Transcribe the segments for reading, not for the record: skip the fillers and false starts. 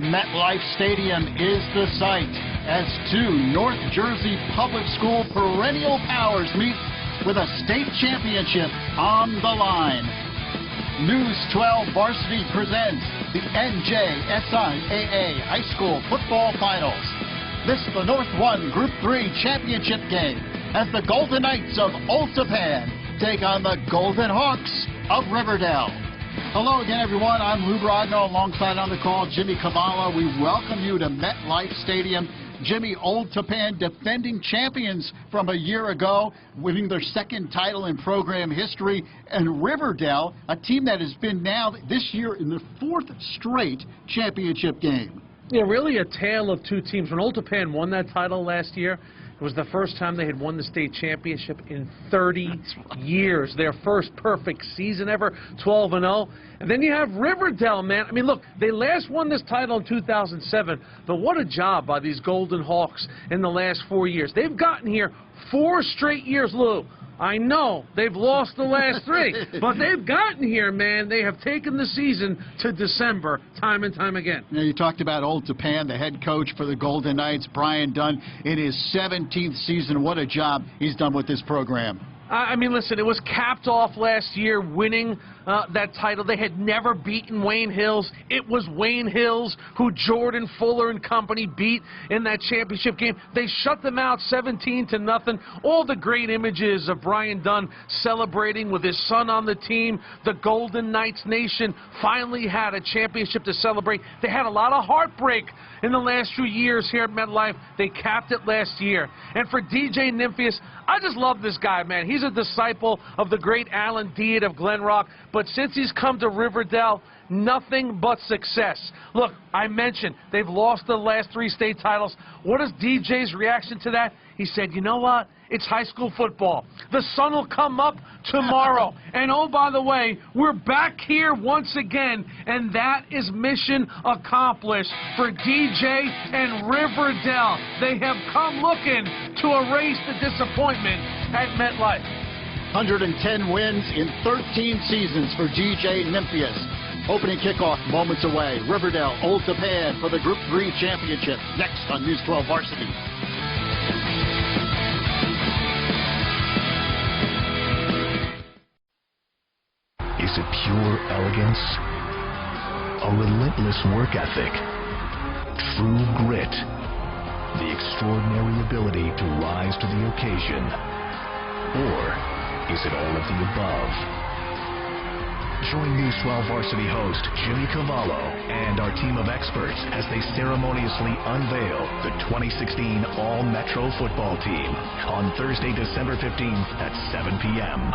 MetLife Stadium is the site as two North Jersey public school perennial powers meet with a state championship on the line. News 12 Varsity presents the NJSIAA High School Football Finals. This is the North 1 Group 3 championship game as the Golden Knights of Old Tappan take on the Golden Hawks of River Dell. Hello again, everyone. I'm Lou Brodno, alongside on the call Jimmy Cavallo. We welcome you to MetLife Stadium. Jimmy, Old Tappan defending champions from a year ago, winning their second title in program history, and River Dell, a team that has been now this year in their fourth straight championship game. Yeah, really a tale of two teams. When Old Tappan won that title last year, it was the first time they had won the state championship in 30 years. Their first perfect season ever, 12-0. And then you have River Dell, man. I mean, look, they last won this title in 2007, but what a job by these Golden Hawks in the last 4 years. They've gotten here 4 straight years, Lou. I know they've lost the last 3, but they've gotten here, man. They have taken the season to December time and time again. You know, you talked about Old Tappan, the head coach for the Golden Knights, Brian Dunn, in his 17th season. What a job he's done with this program. I mean, listen, it was capped off last year winning that title. They had never beaten Wayne Hills. It was Wayne Hills who Jordan Fuller and company beat in that championship game. They shut them out 17-0. All the great images of Brian Dunn celebrating with his son on the team. The Golden Knights Nation finally had a championship to celebrate. They had a lot of heartbreak in the last few years here at MetLife. They capped it last year. And for DJ Nymphius, I just love this guy, man. He's a disciple of the great Alan Dead of Glen Rock, but since he's come to River Dell, nothing but success. Look, I mentioned they've lost the last 3 state titles. What is DJ's reaction to that? He said, you know what? It's high school football. The sun will come up tomorrow. And oh, by the way, we're back here once again, and that is mission accomplished for DJ and River Dell. They have come looking to erase the disappointment at MetLife. 110 wins in 13 seasons for DJ Nymphius. Opening kickoff moments away. River Dell, Old Tappan for the Group 3 championship. Next on News 12 Varsity. Is it pure elegance? A relentless work ethic? True grit? The extraordinary ability to rise to the occasion? Or is it all of the above? Join News 12 Varsity host Jimmy Cavallo and our team of experts as they ceremoniously unveil the 2016 All-Metro football team on Thursday, December 15th at 7 p.m.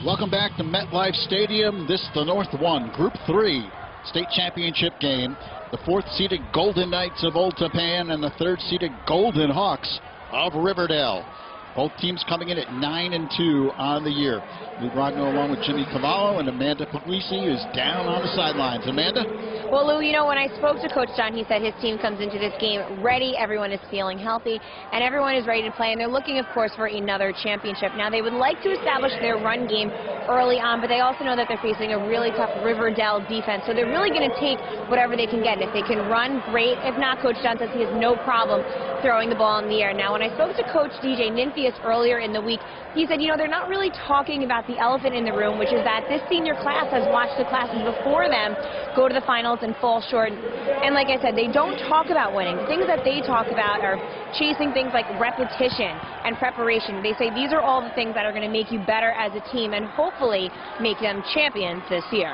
Welcome back to MetLife Stadium. This is the North 1, Group 3 state championship game. The 4th-seeded Golden Knights of Old Tappan and the 3rd-seeded Golden Hawks of River Dell. Both teams coming in at 9-2 on the year. Lou Brogno along with Jimmy Cavallo and Amanda Puglisi, who's down on the sidelines. Amanda? Well, Lou, you know, when I spoke to Coach John, he said his team comes into this game ready. Everyone is feeling healthy, and everyone is ready to play. And they're looking, of course, for another championship. Now, they would like to establish their run game early on, but they also know that they're facing a really tough River Dell defense. So they're really going to take whatever they can get. And if they can run, great. If not, Coach John says he has no problem throwing the ball in the air. Now, when I spoke to Coach DJ Nymphius earlier in the week, he said, you know, they're not really talking about the elephant in the room, which is that this senior class has watched the classes before them go to the finals and fall short. And like I said, they don't talk about winning. The things that they talk about are chasing things like repetition and preparation. They say these are all the things that are going to make you better as a team and hopefully make them champions this year.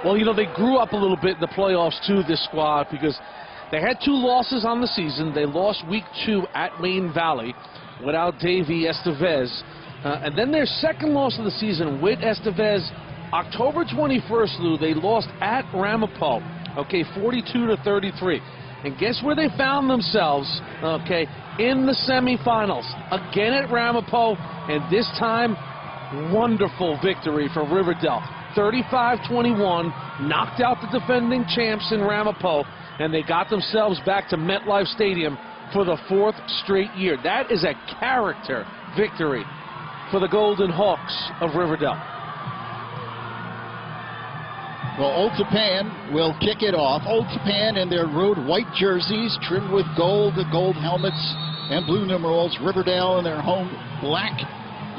Well, you know, they grew up a little bit in the playoffs, too, this squad, because they had 2 losses on the season. They lost week 2 at Wayne Valley without Davey Estevez. And then their second loss of the season with Estevez, October 21st, Lou, they lost at Ramapo, okay, 42-33. And guess where they found themselves, okay, in the semifinals, again at Ramapo, and this time, wonderful victory for River Dell. 35-21, knocked out the defending champs in Ramapo, and they got themselves back to MetLife Stadium for the 4th straight year. That is a character victory for the Golden Hawks of River Dell. Well, Old Tappan will kick it off. Old Tappan in their road white jerseys trimmed with gold, the gold helmets and blue numerals. River Dell in their home black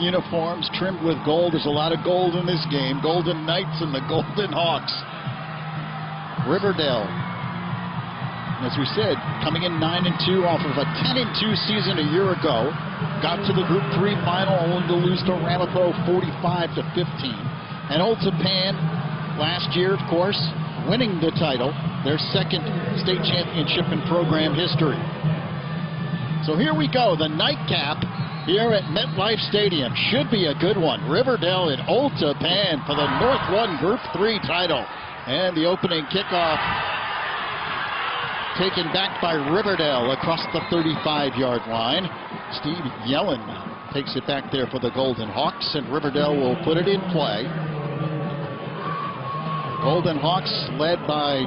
uniforms trimmed with gold. There's a lot of gold in this game. Golden Knights and the Golden Hawks. River Dell, as we said, coming in 9-2 off of a 10-2 season a year ago. Got to the Group 3 final, only to lose to Ramapo 45-15. And Old Tappan last year, of course, winning the title, their second state championship in program history. So here we go, the nightcap here at MetLife Stadium. Should be a good one. River Dell at Old Tappan for the North 1 Group 3 title. And the opening kickoff taken back by River Dell across the 35-yard line. Steve Yellen takes it back there for the Golden Hawks, and River Dell will put it in play. Golden Hawks led by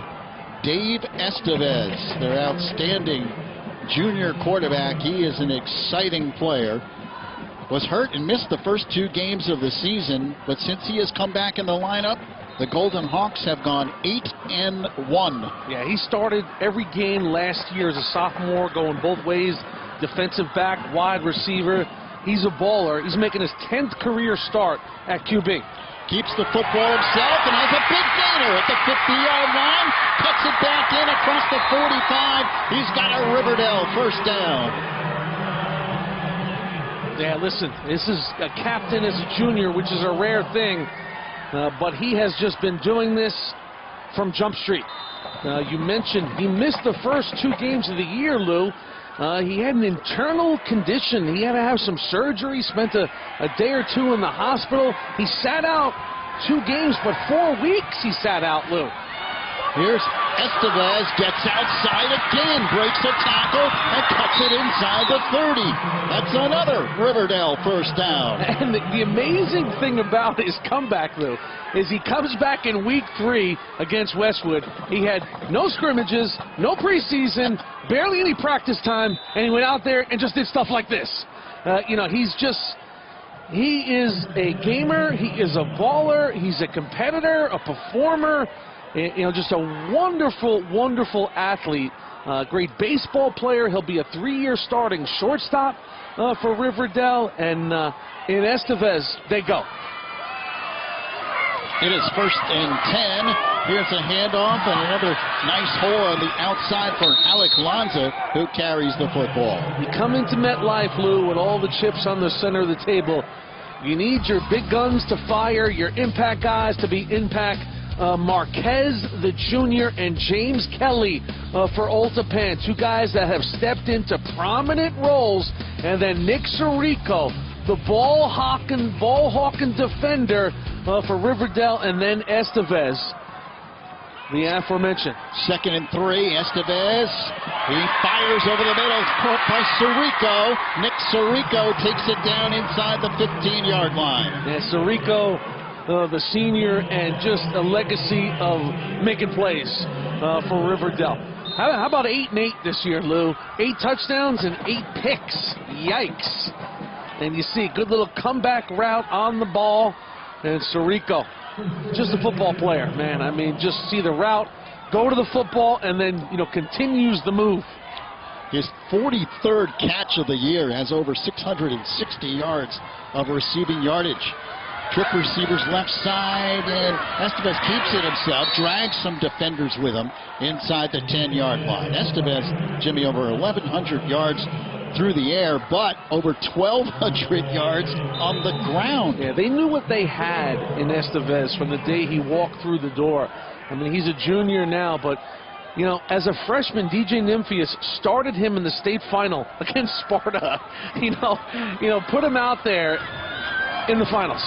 Dave Estevez, their outstanding junior quarterback. He is an exciting player. Was hurt and missed the first 2 games of the season, but since he has come back in the lineup, the Golden Hawks have gone 8-1. Yeah, he started every game last year as a sophomore, going both ways, defensive back, wide receiver. He's a baller. He's making his 10th career start at QB. Keeps the football himself and has a big gainer at the 50-yard line. Cuts it back in across the 45. He's got a River Dell first down. Yeah, listen, this is a captain as a junior, which is a rare thing. But he has just been doing this from Jump Street. You mentioned he missed the first 2 games of the year, Lou. He had an internal condition. He had to have some surgery, spent a day or 2 in the hospital. He sat out 2 games, but 4 weeks he sat out, Lou. Here's Estevez, gets outside again, breaks a tackle, and cuts it inside the 30. That's another River Dell first down. And the amazing thing about his comeback, Lou, is he comes back in week 3 against Westwood. He had no scrimmages, no preseason, barely any practice time, and he went out there and just did stuff like this. You know, he is a gamer, he is a baller, he's a competitor, a performer. You know, just a wonderful, wonderful athlete. Great baseball player. He'll be a 3-year starting shortstop for River Dell. And in Estevez, they go. It is 1st and 10. Here's a handoff and another nice hole on the outside for Alec Lanza, who carries the football. You come into MetLife, Lou, with all the chips on the center of the table. You need your big guns to fire, your impact guys to be impact. Marquez, the junior, and James Kelly for Old Tappan, 2 guys that have stepped into prominent roles, and then Nick Sirico, the ball-hawking defender for River Dell, and then Estevez, the aforementioned. 2nd and 3, Estevez, he fires over the middle, caught by Sirico. Nick Sirico takes it down inside the 15-yard line. Yeah, Sirico, the senior, and just a legacy of making plays for River Dell. How about 8-8 this year, Lou? 8 touchdowns and 8 picks. Yikes. And you see, good little comeback route on the ball. And Sirico, just a football player, man. I mean, just see the route, go to the football, and then, you know, continues the move. His 43rd catch of the year, has over 660 yards of receiving yardage. Trip receivers left side, and Estevez keeps it himself, drags some defenders with him inside the 10-yard line. Estevez, Jimmy, over 1,100 yards through the air, but over 1,200 yards on the ground. Yeah, they knew what they had in Estevez from the day he walked through the door. I mean, he's a junior now, but, you know, as a freshman, DJ Nymphius started him in the state final against Sparta. You know, put him out there in the finals.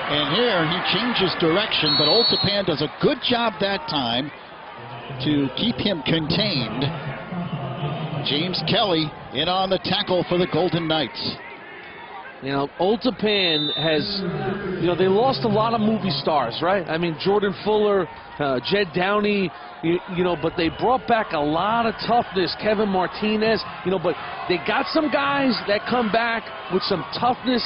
And here he changes direction, but Old Tappan does a good job that time to keep him contained. James Kelly in on the tackle for the Golden Knights. You know, Old Tappan has, you know, they lost a lot of movie stars, right? I mean, Jordan Fuller, Jed Downey, you know, but they brought back a lot of toughness. Kevin Martinez, you know, but they got some guys that come back with some toughness,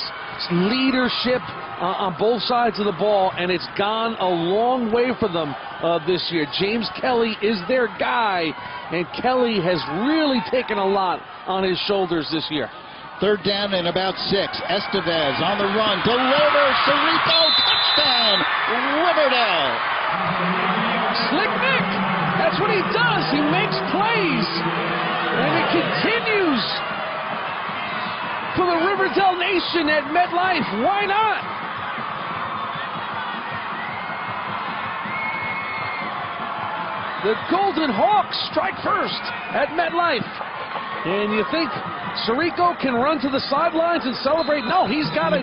leadership on both sides of the ball, and it's gone a long way for them this year. James Kelly is their guy, and Kelly has really taken a lot on his shoulders this year. 3rd down and about 6. Estevez on the run, delivers, Sirico, touchdown, River Dell. Slick Nick, that's what he does. He makes plays, and it continues for the River Dell Nation at MetLife. Why not? The Golden Hawks strike first at MetLife. And you think Sirico can run to the sidelines and celebrate? No, he's got a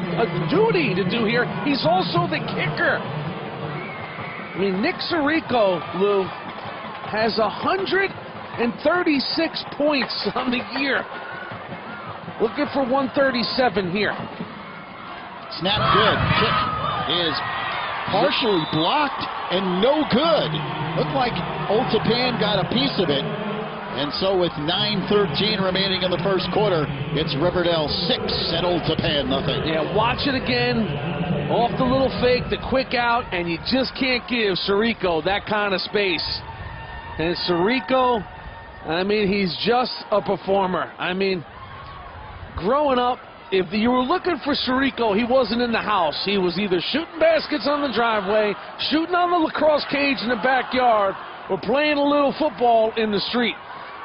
duty to do here. He's also the kicker. I mean, Nick Sirico, Lou, has 136 points on the year. Looking for 137 here. Snap good. Kick is partially blocked and no good. Looked like Old Tappan got a piece of it. And so with 9:13 remaining in the first quarter, it's River Dell 6 and Old Tappan nothing. Yeah, watch it again. Off the little fake, the quick out, and you just can't give Sirico that kind of space. And Sirico, I mean, he's just a performer. I mean, growing up, if you were looking for Sirico, he wasn't in the house. He was either shooting baskets on the driveway, shooting on the lacrosse cage in the backyard, or playing a little football in the street.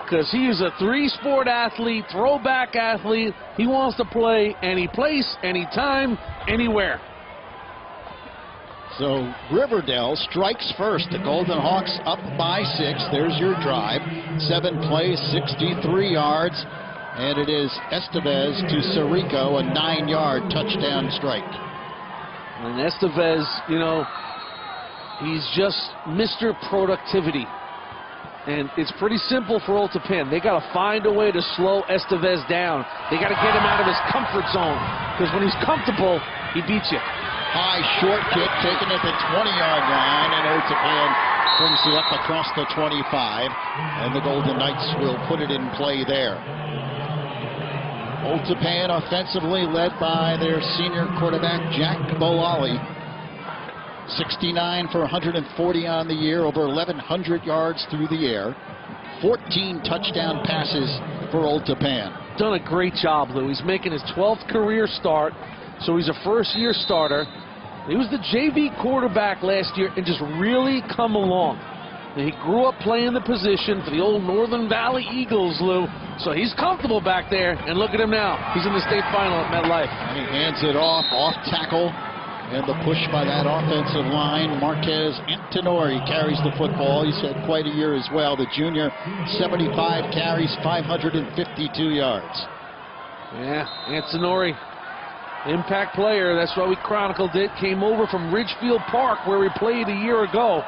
Because he is a three-sport athlete, throwback athlete. He wants to play any place, anytime, anywhere. So River Dell strikes first. The Golden Hawks up by 6. There's your drive. 7 plays, 63 yards. And it is Estevez to Sirico, a 9-yard touchdown strike. And Estevez, you know, he's just Mr. Productivity. And it's pretty simple for Old Tappan. They got to find a way to slow Estevez down. They got to get him out of his comfort zone. Because when he's comfortable, he beats you. High short kick taken at the 20-yard line, and Old Tappan brings it up across the 25. And the Golden Knights will put it in play there. Old Tappan offensively led by their senior quarterback, Jack Bolali. 69 for 140 on the year, over 1,100 yards through the air. 14 touchdown passes for Old Tappan. Done a great job, Lou. He's making his 12th career start, so he's a first-year starter. He was the JV quarterback last year and just really come along. And he grew up playing the position for the old Northern Valley Eagles, Lou. So he's comfortable back there, and look at him now. He's in the state final at MetLife. And he hands it off tackle, and the push by that offensive line. Marquez Antonori carries the football. He's had quite a year as well. The junior, 75 carries, 552 yards. Yeah, Antonori, impact player. That's why we chronicled it. Came over from Ridgefield Park, where we played a year ago.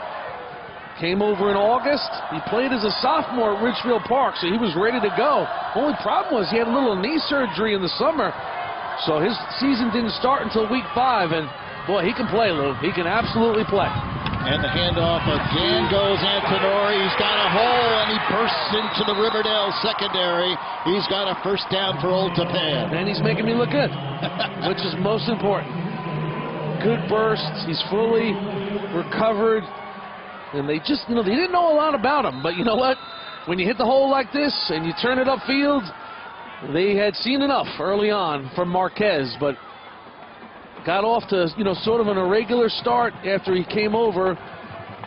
Came over in August. He played as a sophomore at Ridgefield Park, so he was ready to go. Only problem was he had a little knee surgery in the summer, so his season didn't start until week 5. And boy, he can play, Lou. He can absolutely play. And the handoff again goes Antonori. He's got a hole, and he bursts into the River Dell secondary. He's got a first down for Old Tappan. And he's making me look good, which is most important. Good bursts. He's fully recovered. And they just, you know, they didn't know a lot about him. But you know what? When you hit the hole like this and you turn it upfield, they had seen enough early on from Marquez. But got off to, you know, sort of an irregular start after he came over.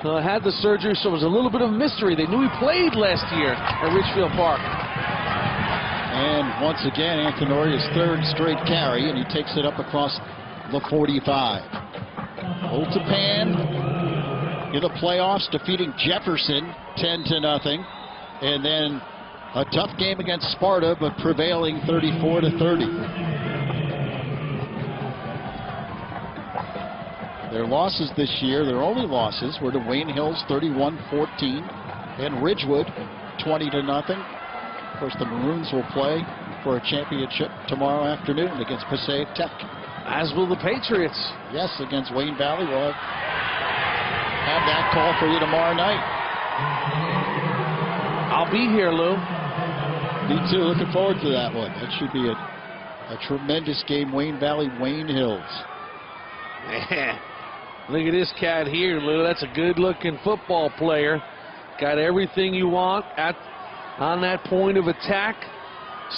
Had the surgery, so it was a little bit of a mystery. They knew he played last year at Ridgefield Park. And once again, Antonori, his 3rd straight carry, and he takes it up across the 45. Old Tappan in the playoffs, defeating Jefferson 10-0, and then a tough game against Sparta, but prevailing 34-30. Their losses this year, their only losses, were to Wayne Hills 31-14 and Ridgewood 20-0. Of course, the Maroons will play for a championship tomorrow afternoon against Passaic Tech. As will the Patriots. Yes, against Wayne Valley. We'll have that call for you tomorrow night. I'll be here, Lou. Me too. Looking forward to that one. That should be a tremendous game. Wayne Valley, Wayne Hills. Man, look at this cat here, Lou. That's a good-looking football player. Got everything you want on that point of attack.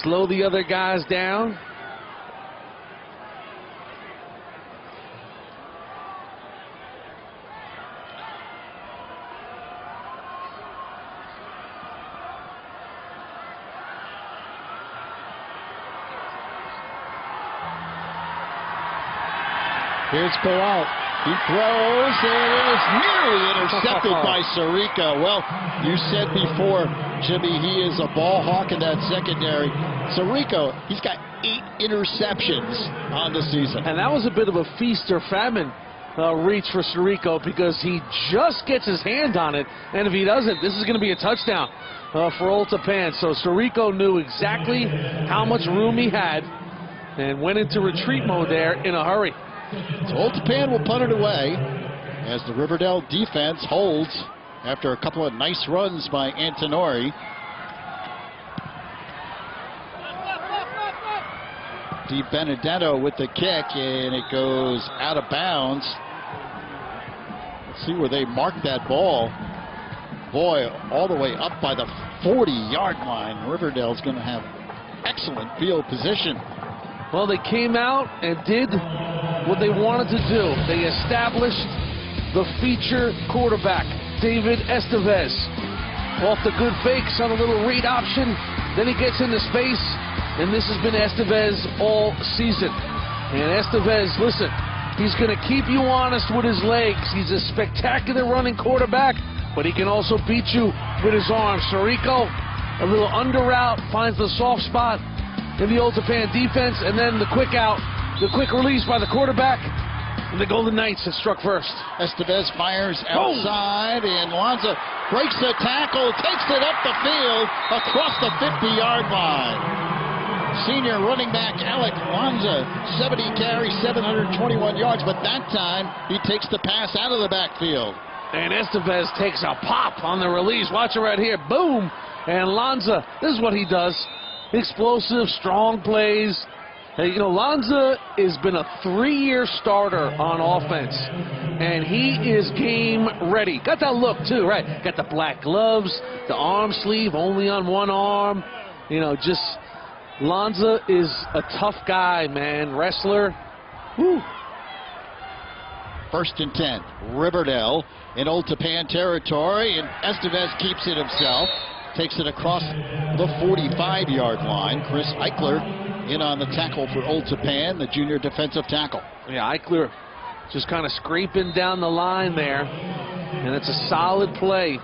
Slow the other guys down. Here's Peralt. He throws, and it is nearly intercepted by Sirico. Well, you said before, Jimmy, he is a ball hawk in that secondary. Sirico, he's got 8 interceptions on the season. And that was a bit of a feast or famine reach for Sirico, because he just gets his hand on it, and if he doesn't, this is going to be a touchdown for Old Tappan. So Sirico knew exactly how much room he had and went into retreat mode there in a hurry. So Old Tappan will punt it away as the River Dell defense holds after a couple of nice runs by Antonori. Di Benedetto with the kick, and it goes out of bounds. Let's see where they mark that ball. Boy, all the way up by the 40-yard line. Riverdale's going to have excellent field position. Well, they came out and did what they wanted to do. They established the feature quarterback, David Estevez. Off the good fakes on a little read option. Then he gets into space, and this has been Estevez all season. And Estevez, listen, he's going to keep you honest with his legs. He's a spectacular running quarterback, but he can also beat you with his arms. Sirico, a little under route, finds the soft spot in the Old Tappan defense, and then the quick out, the quick release by the quarterback, and the Golden Knights have struck first. Estevez fires outside, and Lanza breaks the tackle, takes it up the field across the 50-yard line. Senior running back Alec Lanza, 70 carries, 721 yards, but that time he takes the pass out of the backfield. And Estevez takes a pop on the release. Watch it right here. Boom! And Lanza, this is what he does. Explosive, strong plays. Hey, you know, Lanza has been a 3-year starter on offense, and he is game ready. Got that look, too, right? Got the black gloves, the arm sleeve only on one arm. You know, just Lanza is a tough guy, man. Wrestler. Woo. 1st and 10. Riverdale in Old Tappan territory, and Estevez keeps it himself. Takes it across the 45-yard line. Chris Eichler in on the tackle for Old Tappan, the junior defensive tackle. Yeah, Eichler just kind of scraping down the line there, and it's a solid play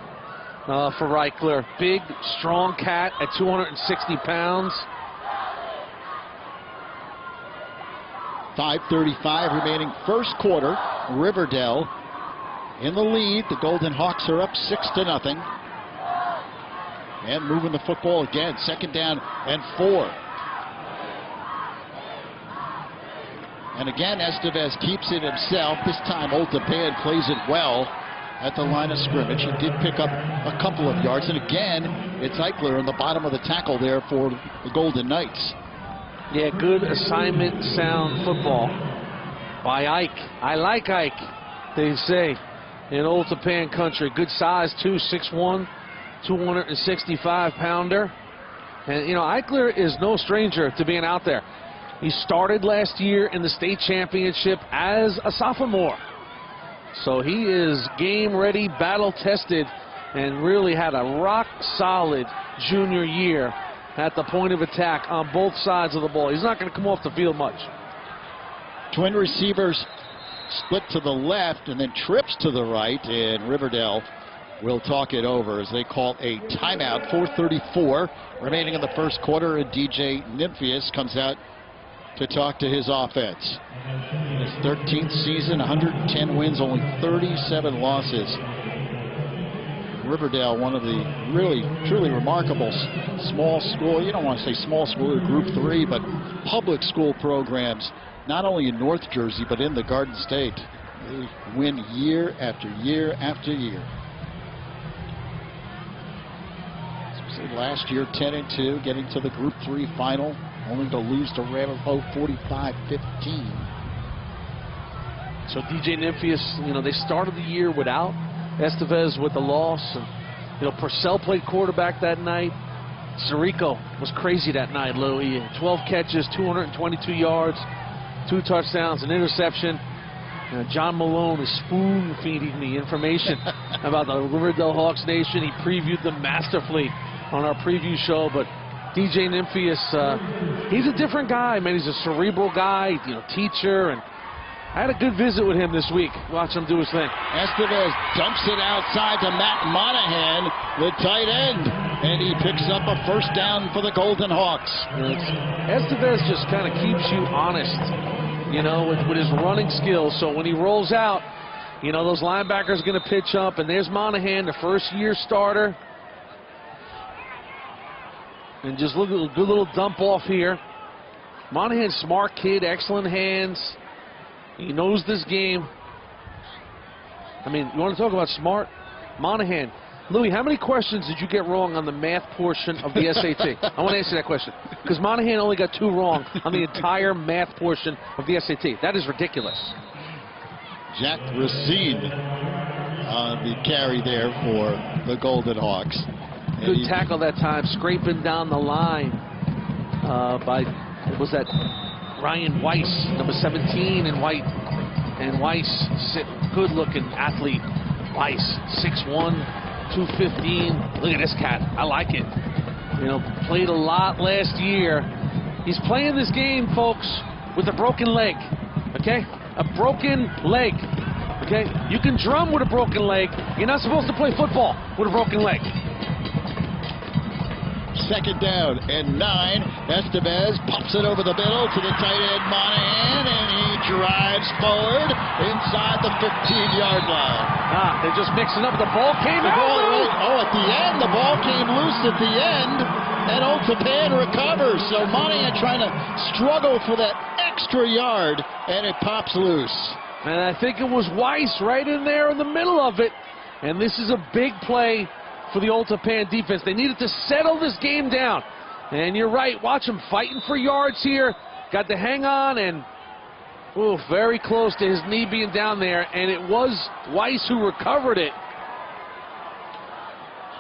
for Eichler. Big, strong cat at 260 pounds. 5:35 remaining first quarter. Riverdale in the lead. The Golden Hawks are up 6-0. And moving the football again. 2nd down and 4. And again, Estevez keeps it himself. This time, Old Tappan plays it well at the line of scrimmage. He did pick up a couple of yards. And again, it's Eichler on the bottom of the tackle there for the Golden Knights. Yeah, good assignment sound football by Ike. I like Ike, they say, in Old Tappan country. Good size, too, 6'1", 265-pounder. And, you know, Eichler is no stranger to being out there. He started last year in the state championship as a sophomore. So he is game-ready, battle-tested, and really had a rock-solid junior year at the point of attack on both sides of the ball. He's not going to come off the field much. Twin receivers split to the left and then trips to the right, and Riverdale will talk it over as they call a timeout. 4:34 remaining in the first quarter, and DJ Nymphius comes out to talk to his offense. His 13th season, 110 wins, only 37 losses. Riverdale, one of the really, truly remarkable small school, you don't want to say small school or Group 3, but public school programs, not only in North Jersey, but in the Garden State. They win year after year after year. Last year, 10-2, getting to the Group 3 final, only to lose to Ramapo 45-15. So DJ Nymphius, you know, they started the year without Estevez with the loss. And, you know, Purcell played quarterback that night. Sirico was crazy that night, Lou. He had 12 catches, 222 yards, 2 touchdowns, an interception. John Malone is spoon-feeding me information about the Riverdale Hawks Nation. He previewed them masterfully on our preview show, but DJ Nymphius, he's a different guy, man. He's a cerebral guy, you know, teacher, and I had a good visit with him this week. Watch him do his thing. Estevez dumps it outside to Matt Monahan, the tight end, and he picks up a first down for the Golden Hawks. Estevez just kind of keeps you honest, you know, with his running skills. So when he rolls out, you know, those linebackers are going to pitch up, and there's Monahan, the first-year starter. And just look at a good little dump off here. Monahan, smart kid, excellent hands. He knows this game. I mean, you want to talk about smart? Monahan. Louis, how many questions did you get wrong on the math portion of the SAT? I want to answer that question. Because Monahan only got 2 wrong on the entire math portion of the SAT. That is ridiculous. Jack Racine on the carry there for the Golden Hawks. Good tackle that time, scraping down the line by, was that Ryan Weiss, number 17 in white. And Weiss, good-looking athlete. Weiss, 6'1", 215. Look at this cat. I like it. You know, played a lot last year. He's playing this game, folks, with a broken leg. Okay? A broken leg. Okay? You can drum with a broken leg. You're not supposed to play football with a broken leg. Second down and 9. Estevez pops it over the middle to the tight end Monahan, and he drives forward inside the 15-yard line. They're just mixing up. The ball came out. At the end, the ball came loose at the end, and Old Tappan recovers. So Monahan trying to struggle for that extra yard, and it pops loose. And I think it was Weiss right in there in the middle of it. And this is a big play for the Old Tappan defense. They needed to settle this game down. And you're right, watch him fighting for yards here. Got to hang on, and very close to his knee being down there. And it was Weiss who recovered it.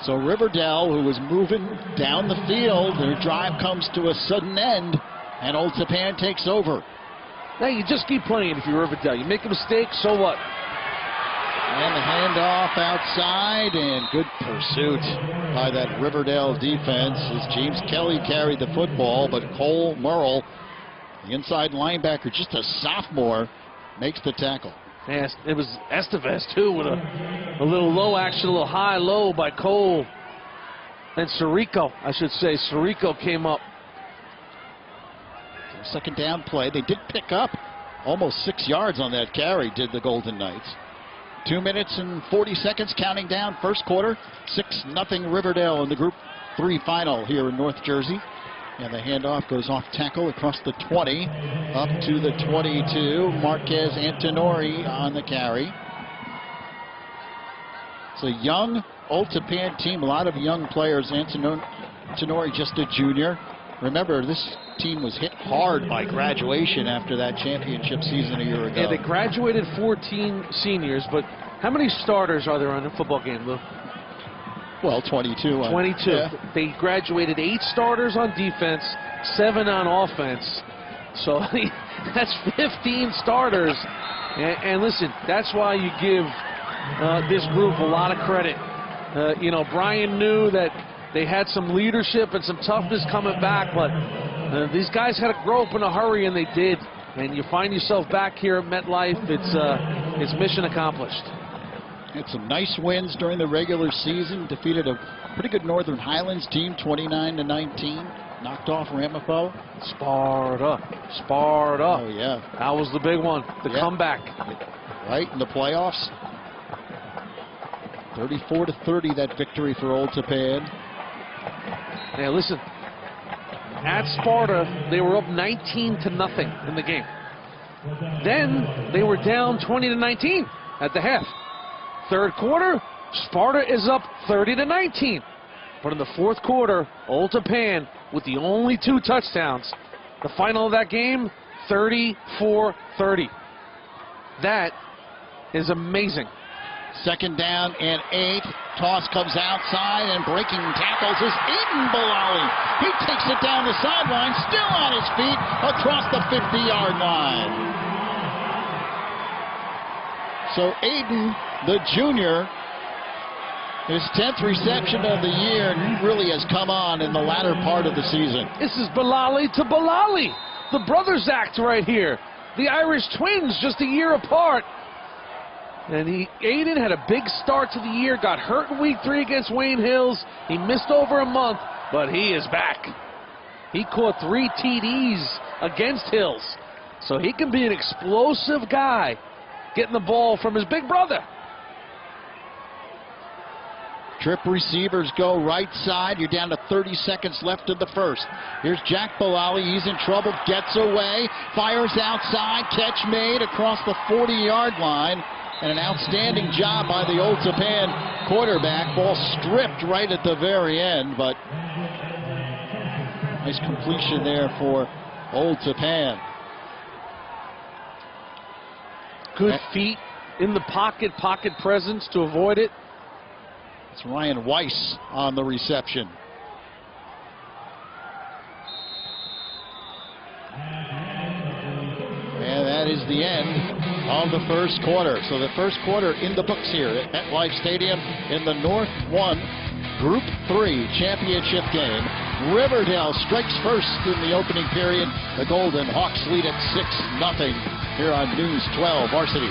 So River Dell, who was moving down the field, their drive comes to a sudden end, and Old Tappan takes over. Now you just keep playing if you're River Dell. You make a mistake, so what? And the handoff outside, and good pursuit by that River Dell defense as James Kelly carried the football, but Cole Merle, the inside linebacker, just a sophomore, makes the tackle. Yes, it was Estevez, too, with a little low action, a little high-low by Cole. And Sirico, I should say, Sirico came up. Second down play. They did pick up almost 6 yards on that carry, did the Golden Knights. 2 minutes and 40 seconds counting down first quarter. 6-0 River Dell in the Group 3 final here in North Jersey. And the handoff goes off tackle across the 20 up to the 22. Marquez Antonori on the carry. It's a young Old Tappan team, a lot of young players. Antonori just a junior. Remember, this team was hit hard by graduation after that championship season a year ago. Yeah, they graduated 14 seniors, but how many starters are there on a football game, Lou? Well, 22. 22. Yeah. They graduated 8 starters on defense, 7 on offense. So that's 15 starters. And listen, that's why you give this group a lot of credit. You know, Brian knew that they had some leadership and some toughness coming back, but these guys had to grow up in a hurry, and they did. And you find yourself back here at MetLife, it's mission accomplished. Had some nice wins during the regular season. Defeated a pretty good Northern Highlands team, 29-19. Knocked off Ramapo. Sparta. Oh, yeah. That was the big one, the comeback. Right, in the playoffs. 34-30, that victory for Old Tappan. Now, listen. At Sparta, they were up 19-0 in the game. Then they were down 20-19 at the half. Third quarter, Sparta is up 30-19. But in the fourth quarter, Old Tappan with the only 2 touchdowns. The final of that game, 34-30. That is amazing. Second down and 8. Toss comes outside, and breaking tackles is Aiden Bilali. He takes it down the sideline, still on his feet, across the 50-yard line. So Aiden, the junior, his 10th reception of the year, and he really has come on in the latter part of the season. This is Bilali to Bilali. The Brothers Act right here. the Irish twins just a year apart. And Aiden had a big start to the year, got hurt in week 3 against Wayne Hills. He missed over a month, but he is back. He caught 3 TDs against Hills. So he can be an explosive guy getting the ball from his big brother. Trip receivers go right side. You're down to 30 seconds left in the first. Here's Jack Bilali. He's in trouble. Gets away. Fires outside. Catch made across the 40-yard line. And an outstanding job by the Old Tappan quarterback. Ball stripped right at the very end, but nice completion there for Old Tappan. Good feet in the pocket presence to avoid it. It's Ryan Weiss on the reception. And that is the end of the first quarter. So the first quarter in the books here at MetLife Stadium in the North 1 Group 3 championship game. River Dell strikes first in the opening period. The Golden Hawks lead at 6-0 here on News 12 Varsity.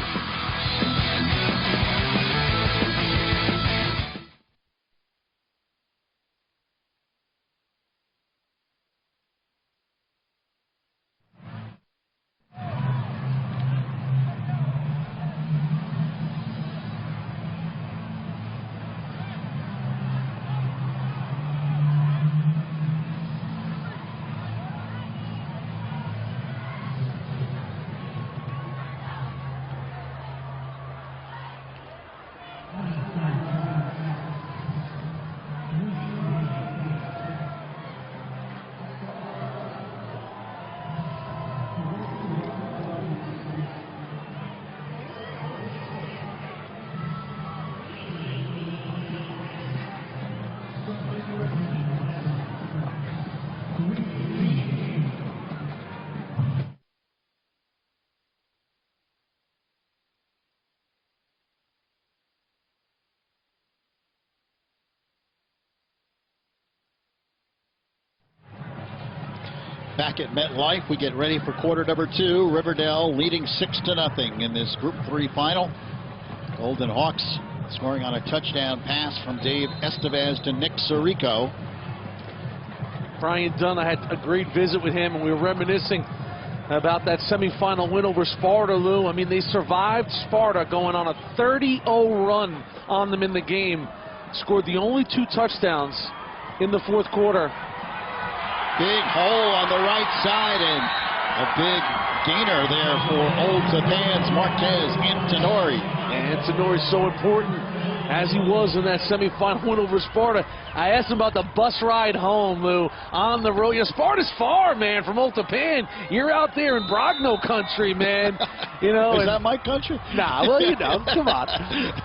Back at MetLife, we get ready for quarter number 2. River Dell leading 6-0 in this Group 3 final. Golden Hawks scoring on a touchdown pass from Dave Estevez to Nick Sirico. Brian Dunn, I had a great visit with him, and we were reminiscing about that semifinal win over Sparta, Lou. I mean, they survived Sparta going on a 30-0 run on them in the game. Scored the only 2 touchdowns in the fourth quarter. Big hole on the right side, and a big gainer there for Old Tappan's Marquez Antonori. And Antonori's so important, as he was in that semifinal win over Sparta. I asked him about the bus ride home, Lou, on the road. Yeah, Sparta's far, man, from Old Tappan. You're out there in Brogno country, man. You know, is that my country? Nah, well, you know, come on.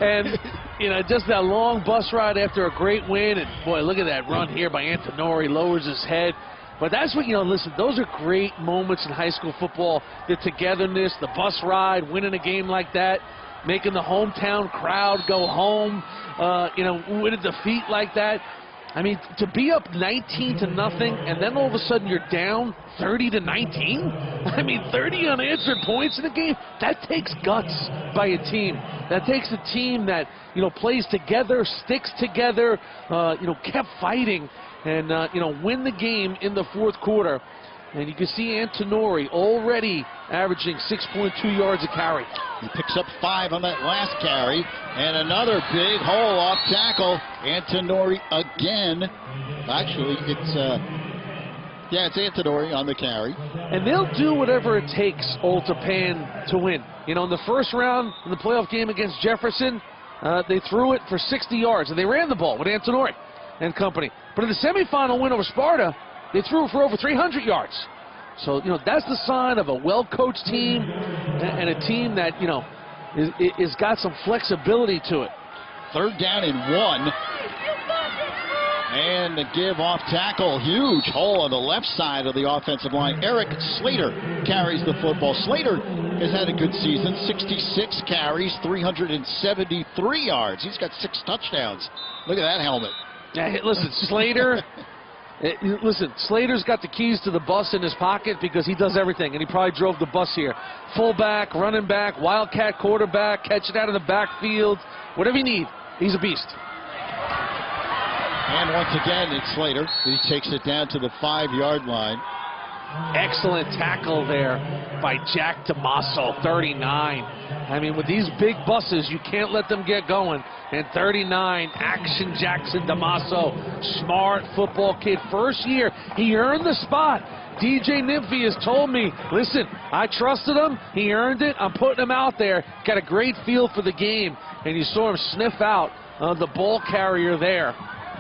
And, you know, just that long bus ride after a great win. And, boy, look at that run here by Antonori. Lowers his head. But that's what, you know, listen, those are great moments in high school football. The togetherness, the bus ride, winning a game like that, making the hometown crowd go home, you know, win a defeat like that. I mean, to be up 19-0, and then all of a sudden you're down 30-19? I mean, 30 unanswered points in a game? That takes guts by a team. That takes a team that, you know, plays together, sticks together, you know, kept fighting, and, you know, win the game in the fourth quarter. And you can see Antonori already averaging 6.2 yards a carry. He picks up 5 on that last carry. And another big hole off tackle. Antonori again. Actually, it's Antonori on the carry. And they'll do whatever it takes, Old Tappan, to win. You know, in the first round, in the playoff game against Jefferson, they threw it for 60 yards. And they ran the ball with Antonori and company. But in the semifinal win over Sparta, they threw for over 300 yards. So, you know, that's the sign of a well-coached team and a team that, you know, is got some flexibility to it. 3rd down and 1. And the give off tackle. Huge hole on the left side of the offensive line. Eric Slater carries the football. Slater has had a good season. 66 carries, 373 yards. He's got 6 touchdowns. Look at that helmet. Yeah, listen, Slater Listen, Slater's got the keys to the bus in his pocket because he does everything, and he probably drove the bus here. Fullback, running back, wildcat quarterback, catch it out of the backfield, whatever you need, he's a beast. And once again, it's Slater. He takes it down to the 5-yard line. Excellent tackle there by Jack DeMasso, 39. I mean, with these big buses, you can't let them get going. And 39, Action Jackson DeMasso, smart football kid. First year, he earned the spot. DJ Nymphy has told me, listen, I trusted him. He earned it. I'm putting him out there. Got a great feel for the game. And you saw him sniff out the ball carrier there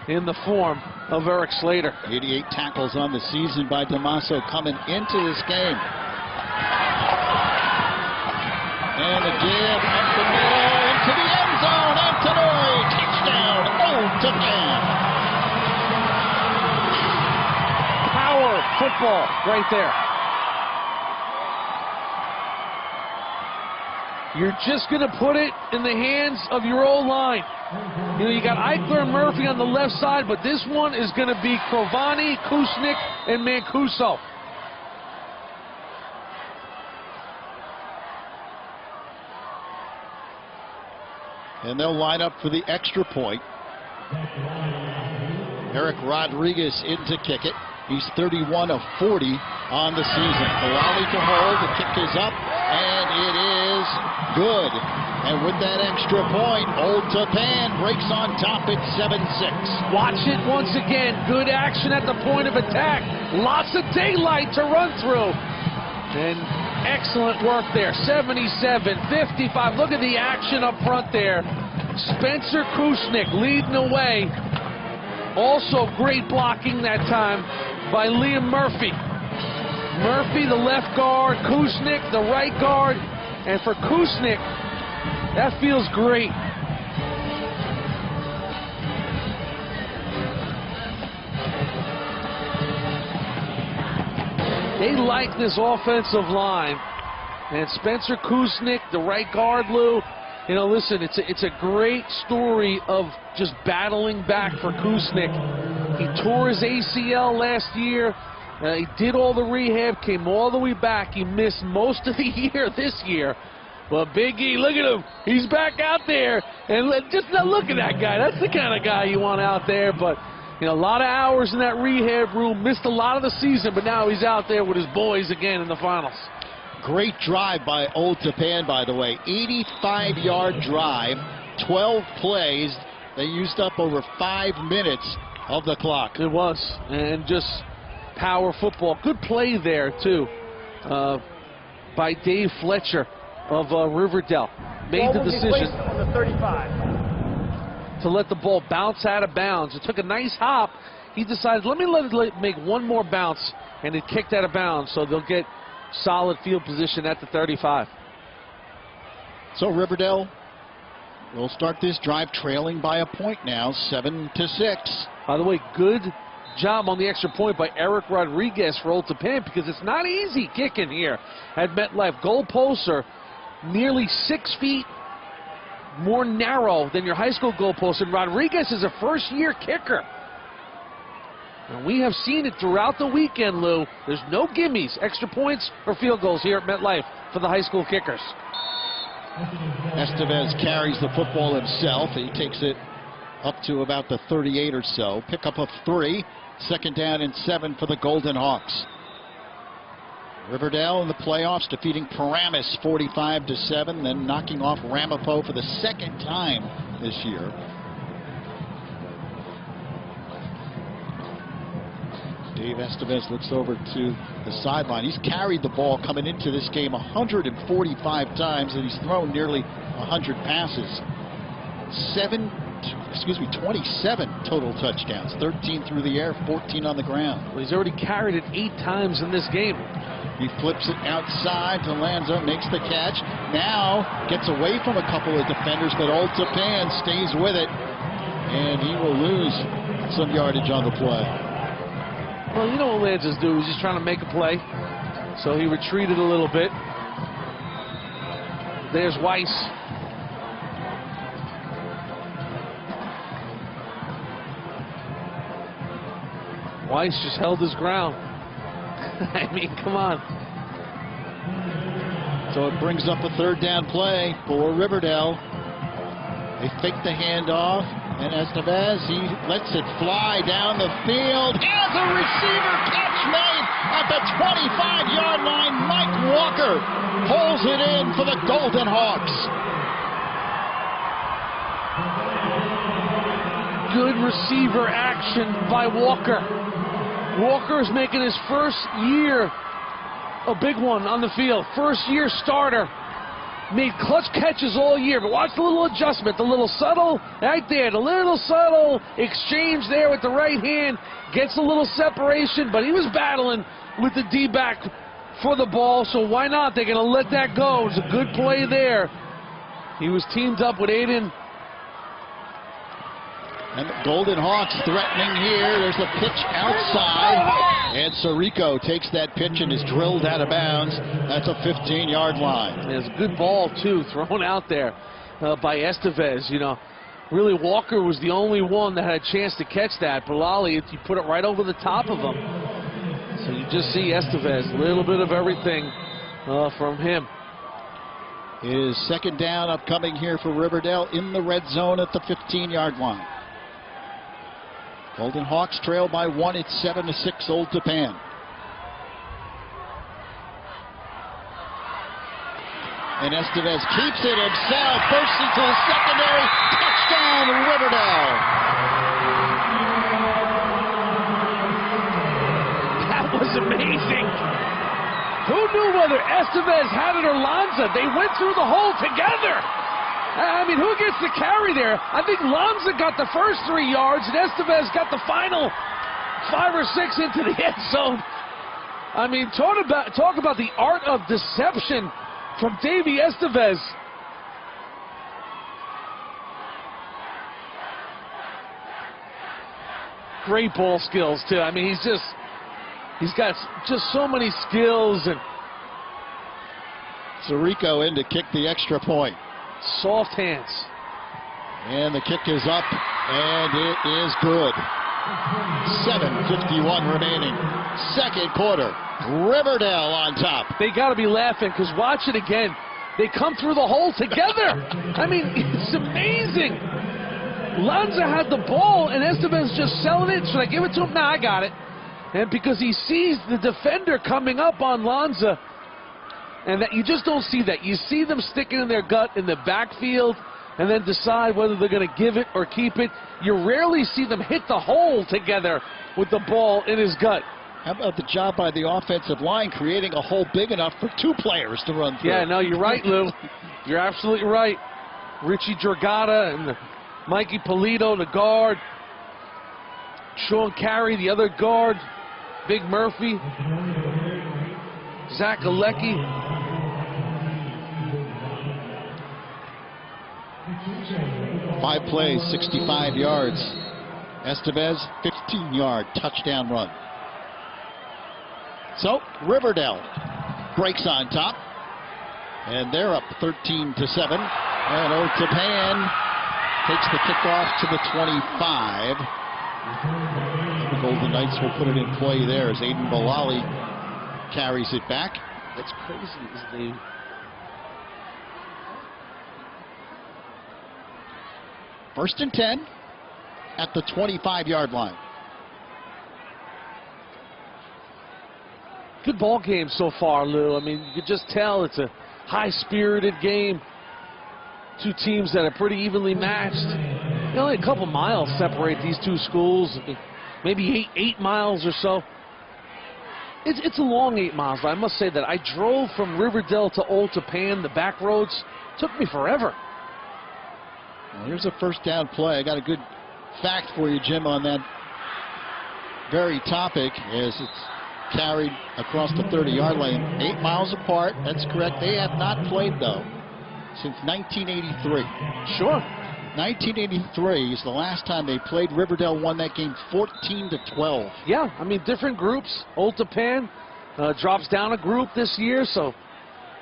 in the form of Eric Slater. 88 tackles on the season by DeMasso coming into this game. And a give up the middle into the end zone. Antonori, touchdown, Old Tappan. Power football right there. You're just going to put it in the hands of your old line. You know, you got Eichler and Murphy on the left side, but this one is going to be Krovani, Kusnik, and Mancuso. And they'll line up for the extra point. Eric Rodriguez in to kick it. He's 31 of 40 on the season. Kalali to hold. The kick is up, and it is good. And with that extra point, Old Tappan breaks on top at 7-6. Watch it once again. Good action at the point of attack. Lots of daylight to run through. And excellent work there. 77-55. Look at the action up front there. Spencer Kusnik leading the way. Also great blocking that time by Liam Murphy. Murphy, the left guard. Kusnik, the right guard. And for Kusnik, that feels great. They like this offensive line. And Spencer Kusnik, the right guard, Lou. You know, listen, it's a great story of just battling back for Kusnik. He tore his ACL last year. He did all the rehab, came all the way back. He missed most of the year this year. Well, Big E, look at him. He's back out there. And just look at that guy. That's the kind of guy you want out there. But, you know, a lot of hours in that rehab room. Missed a lot of the season, but now he's out there with his boys again in the finals. Great drive by Old Tappan, by the way. 85-yard drive, 12 plays. They used up over 5 minutes of the clock. It was. And just power football. Good play there, too, by Dave Fletcher of River Dell. Made the decision on the 35 to let the ball bounce out of bounds. It took a nice hop. He decided, let me let it make one more bounce, and it kicked out of bounds, so they'll get solid field position at the 35. So Riverdale will start this drive trailing by a point now, 7-6. By the way, good job on the extra point by Eric Rodriguez for Old Tappan, because it's not easy kicking here at MetLife. Goalposts are nearly 6 feet more narrow than your high school goalposts, and Rodriguez is a first-year kicker. And we have seen it throughout the weekend, Lou. There's no gimmies, extra points or field goals here at MetLife for the high school kickers. Estevez carries the football himself. He takes it up to about the 38 or so. Pickup of 3. Second down and 7 for the Golden Hawks. Riverdale in the playoffs defeating Paramus 45-7, then knocking off Ramapo for the second time this year. Dave Estevez looks over to the sideline. He's carried the ball coming into this game 145 times, and he's thrown nearly 100 passes. 27 total touchdowns, 13 through the air, 14 on the ground. Well, he's already carried it 8 times in this game. He flips it outside to Lanza, makes the catch. Now gets away from a couple of defenders, but Old Tappan stays with it, and he will lose some yardage on the play. Well, you know what Lanza's do. He's just trying to make a play. So he retreated a little bit. There's Weiss. Weiss just held his ground. I mean, come on. So it brings up a third down play for River Dell. They fake the handoff, and Estevez, he lets it fly down the field. Has a receiver catch made at the 25-yard line. Mike Walker pulls it in for the Golden Hawks. Good receiver action by Walker. Walker is making his first year a big one on the field. First year starter. Made clutch catches all year, but watch the little adjustment, the little subtle, right there, the little subtle exchange there with the right hand. Gets a little separation, but he was battling with the D-back for the ball, so why not? They're going to let that go. It was a good play there. He was teamed up with Aiden. And the Golden Hawks threatening here. There's a pitch outside. And Sirico takes that pitch and is drilled out of bounds. That's a 15-yard line. It's a good ball, too, thrown out there by Estevez. You know, really, Walker was the only one that had a chance to catch that. Bilali, you put it right over the top of him. So you just see Estevez, a little bit of everything from him. His second down upcoming here for River Dell in the red zone at the 15-yard line. Golden Hawks trail by 1. It's 7-6 Old Tappan. And Estevez keeps it himself. Bursts into the secondary. Touchdown, River Dell. That was amazing. Who knew whether Estevez had it or Lanza? They went through the hole together. I mean, who gets the carry there? I think Lanza got the first 3 yards, and Estevez got the final 5 or 6 into the end zone. I mean, talk about the art of deception from Davey Estevez. Great ball skills, too. I mean, he's got just so many skills. And Sirico in to kick the extra point. Soft hands. And the kick is up, and it is good. 7:51 remaining. Second quarter. River Dell on top. They got to be laughing, because watch it again. They come through the hole together. I mean, it's amazing. Lanza had the ball, and Estevez just selling it. Should I give it to him? Nah, I got it. And because he sees the defender coming up on Lanza, and that you just don't see that. You see them sticking in their gut in the backfield and then decide whether they're going to give it or keep it. You rarely see them hit the hole together with the ball in his gut. How about the job by the offensive line creating a hole big enough for 2 players to run through? Yeah, no, you're right, Lou. You're absolutely right. Richie Dragata and Mikey Polito, the guard. Sean Carey, the other guard. Big Murphy. Zach Alecki. 5 plays, 65 yards. Estevez, 15-yard touchdown run. So, River Dell breaks on top. And they're up 13-7. And Old Tappan takes the kickoff to the 25. The Golden Knights will put it in play there as Aiden Bilali carries it back. That's crazy, isn't it? First and 10 at the 25-yard line. Good ball game so far, Lou. I mean, you could just tell it's a high-spirited game. 2 teams that are pretty evenly matched. Only a couple miles separate these 2 schools. Maybe 8 miles or so. It's a long 8 miles, but I must say that I drove from River Dell to Old Tappan, the back roads. Took me forever. Well, here's a first down play. I got a good fact for you, Jim, on that very topic, as it's carried across the 30-yard line. 8 miles apart, that's correct. They have not played, though, since 1983. Sure. 1983 is the last time they played. River Dell won that game 14-12. Yeah, I mean, different groups. Old Tappan drops down a group this year, so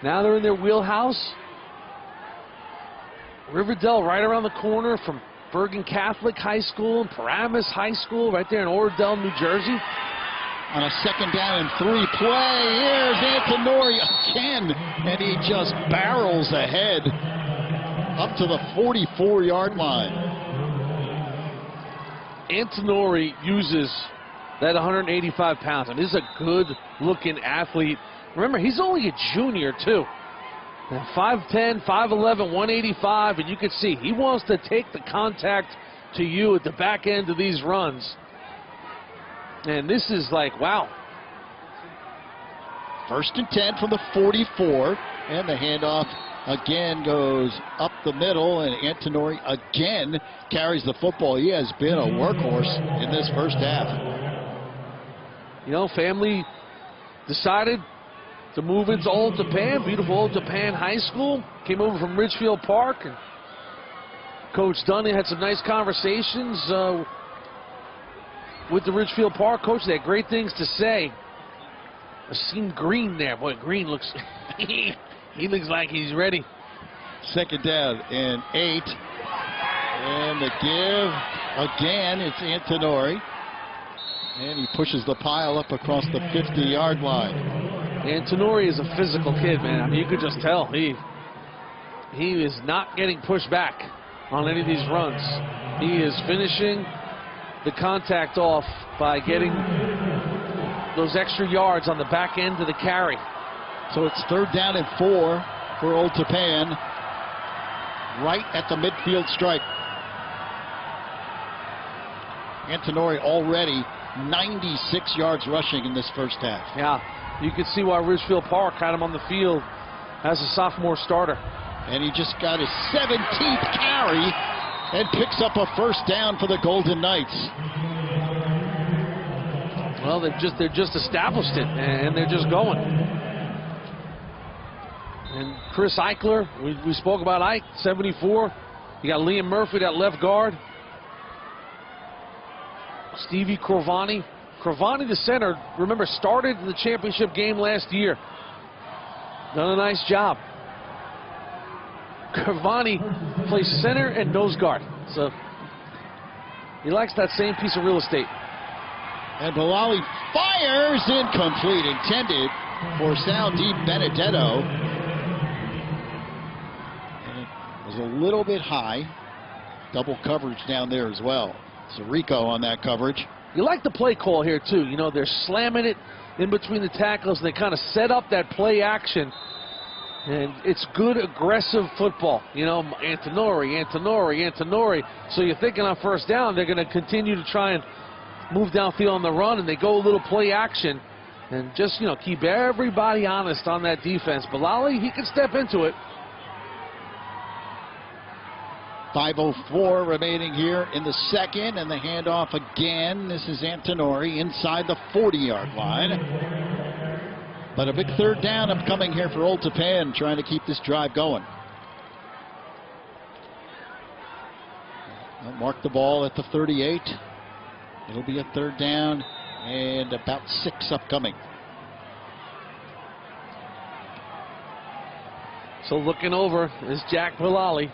now they're in their wheelhouse. River Dell right around the corner from Bergen Catholic High School, and Paramus High School right there in Old Dell, New Jersey. On a 2nd down and 3 play, here's Antonori again, and he just barrels ahead up to the 44-yard line. Antonori uses that 185 pounds. I mean, this is a good-looking athlete. Remember, he's only a junior, too. 5'10", 5'11", 185, and you can see he wants to take the contact to you at the back end of these runs. And this is like, wow. 1st and 10 from the 44, and the handoff again goes up the middle, and Antonori again carries the football. He has been a workhorse in this first half. You know, family decided to move into Old Tappan, beautiful Old Tappan High School. Came over from Ridgefield Park, and Coach Dunning had some nice conversations with the Ridgefield Park coach. They had great things to say. I've seen Green there. Boy, Green looks, he looks like he's ready. 2nd down and 8. And the give again, it's Antonori. And he pushes the pile up across the 50-yard line. Antonori is a physical kid, man. I mean, you could just tell he is not getting pushed back on any of these runs. He is finishing the contact off by getting those extra yards on the back end of the carry. So it's 3rd down and 4 for Old Tappan, right at the midfield stripe. Antonori already 96 yards rushing in this first half. Yeah, you can see why Ridgefield Park had him on the field as a sophomore starter. And he just got his 17th carry and picks up a 1st down for the Golden Knights. Well, they're just established it, and they're just going. And Chris Eichler, we spoke about Ike, 74. You got Liam Murphy, that left guard. Stevie Crovani. Crovani, the center, remember, started the championship game last year. Done a nice job. Crovani plays center and nose guard. So he likes that same piece of real estate. And Bilali fires, incomplete, intended for Sal Di Benedetto. And it was a little bit high. Double coverage down there as well. So Rico on that coverage. You like the play call here, too. You know, they're slamming it in between the tackles, and they kind of set up that play action. And it's good, aggressive football. You know, Antonori. So you're thinking on 1st down, they're going to continue to try and move downfield on the run, and they go a little play action. And just, you know, keep everybody honest on that defense. Bilali, he can step into it. 5:04 remaining here in the 2nd, and the handoff again. This is Antonori inside the 40-yard line. But a big 3rd down upcoming here for Old Tappan, trying to keep this drive going. They'll mark the ball at the 38. It'll be a 3rd down and about 6 upcoming. So looking over is Jack Bilali.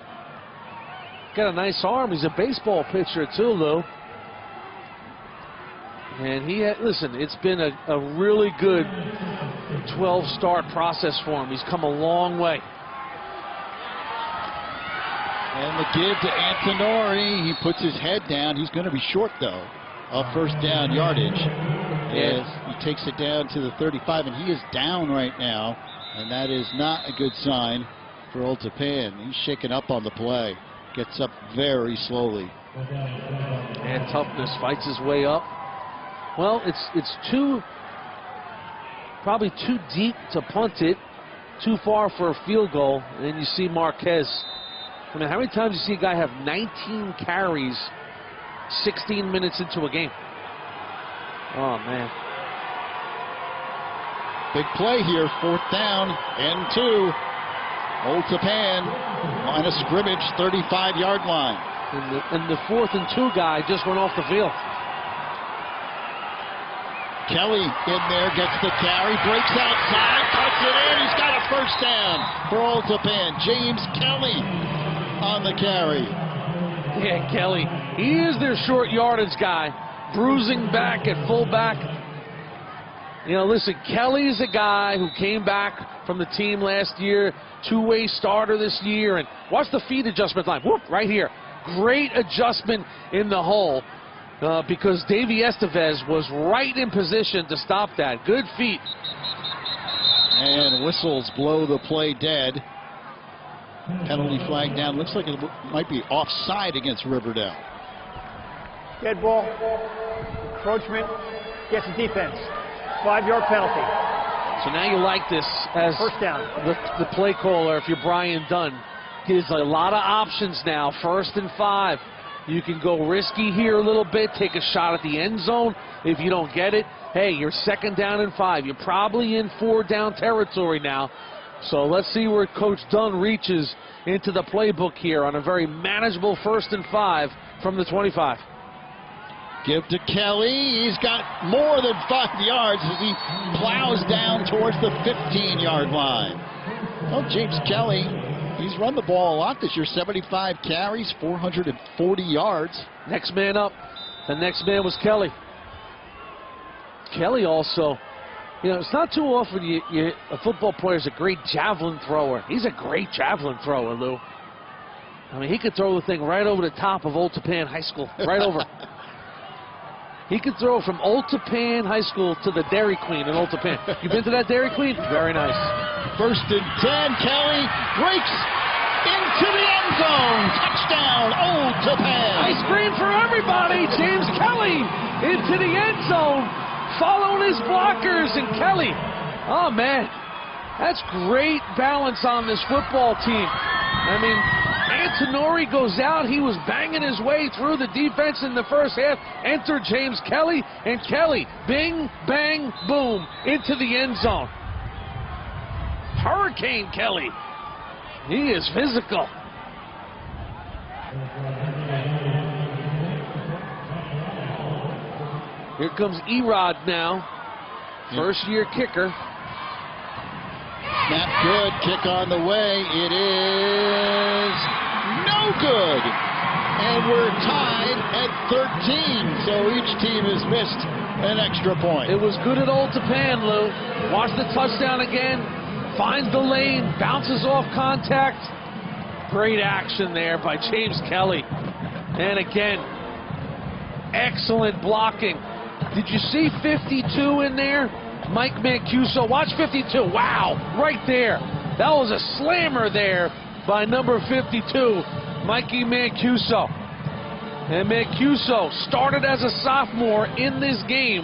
Got a nice arm. He's a baseball pitcher too, Lou. And he had, listen, it's been a really good 12-start process for him. He's come a long way. And the give to Antonori. He puts his head down. He's going to be short, though, of 1st down yardage. As he takes it down to the 35, and he is down right now. And that is not a good sign for Old Tappan. He's shaken up on the play. Gets up very slowly. And Toughness fights his way up. Well, it's probably too deep to punt it, too far for a field goal. And then you see Marquez. I mean, how many times do you see a guy have 19 carries 16 minutes into a game? Oh, man. Big play here, 4th down and 2. Old Tappan, line of scrimmage, 35-yard line. And the 4th and 2 guy just went off the field. Kelly in there, gets the carry, breaks outside, cuts it in. He's got a 1st down for Old Tappan. James Kelly on the carry. Yeah, Kelly. He is their short yardage guy. Bruising back at fullback. You know, listen, Kelly's a guy who came back from the team last year, two-way starter this year, and watch the feet adjustment line. Whoop, right here. Great adjustment in the hole because Davey Estevez was right in position to stop that. Good feet. And whistles blow the play dead. Penalty flag down. Looks like it might be offside against River Dell. Dead ball. Encroachment. Gets the defense. 5-yard penalty. So now you like this as First down. The play caller, if you're Brian Dunn. Gives a lot of options now. 1st and 5. You can go risky here a little bit, take a shot at the end zone. If you don't get it, hey, you're 2nd down and 5. You're probably in 4-down territory now. So let's see where Coach Dunn reaches into the playbook here on a very manageable 1st and 5 from the 25. Give to Kelly. He's got more than 5 yards as he plows down towards the 15-yard line. Oh, James Kelly, he's run the ball a lot this year. 75 carries, 440 yards. Next man up. The next man was Kelly. Kelly also, you know, it's not too often a football player is a great javelin thrower. He's a great javelin thrower, Lou. I mean, he could throw the thing right over the top of Old Tappan High School, right over. He could throw from Old Tappan High School to the Dairy Queen in Old Tappan. You been to that Dairy Queen? Very nice. 1st and 10. Kelly breaks into the end zone. Touchdown, Old Tappan. Ice cream for everybody. James Kelly into the end zone, following his blockers. And Kelly, oh man, that's great balance on this football team. I mean, Antonori goes out. He was banging his way through the defense in the first half. Enter James Kelly, and Kelly, bing, bang, boom, into the end zone. Hurricane Kelly. He is physical. Here comes Erod now. First-year kicker. Snap good. Kick on the way. It is no good. And we're tied at 13. So each team has missed an extra point. It was good at Old Tappan, Lou. Watch the touchdown again. Finds the lane. Bounces off contact. Great action there by James Kelly. And again, excellent blocking. Did you see 52 in there? Mike Mancuso, watch 52. Wow, right there. That was a slammer there by number 52, Mikey Mancuso. And Mancuso started as a sophomore in this game,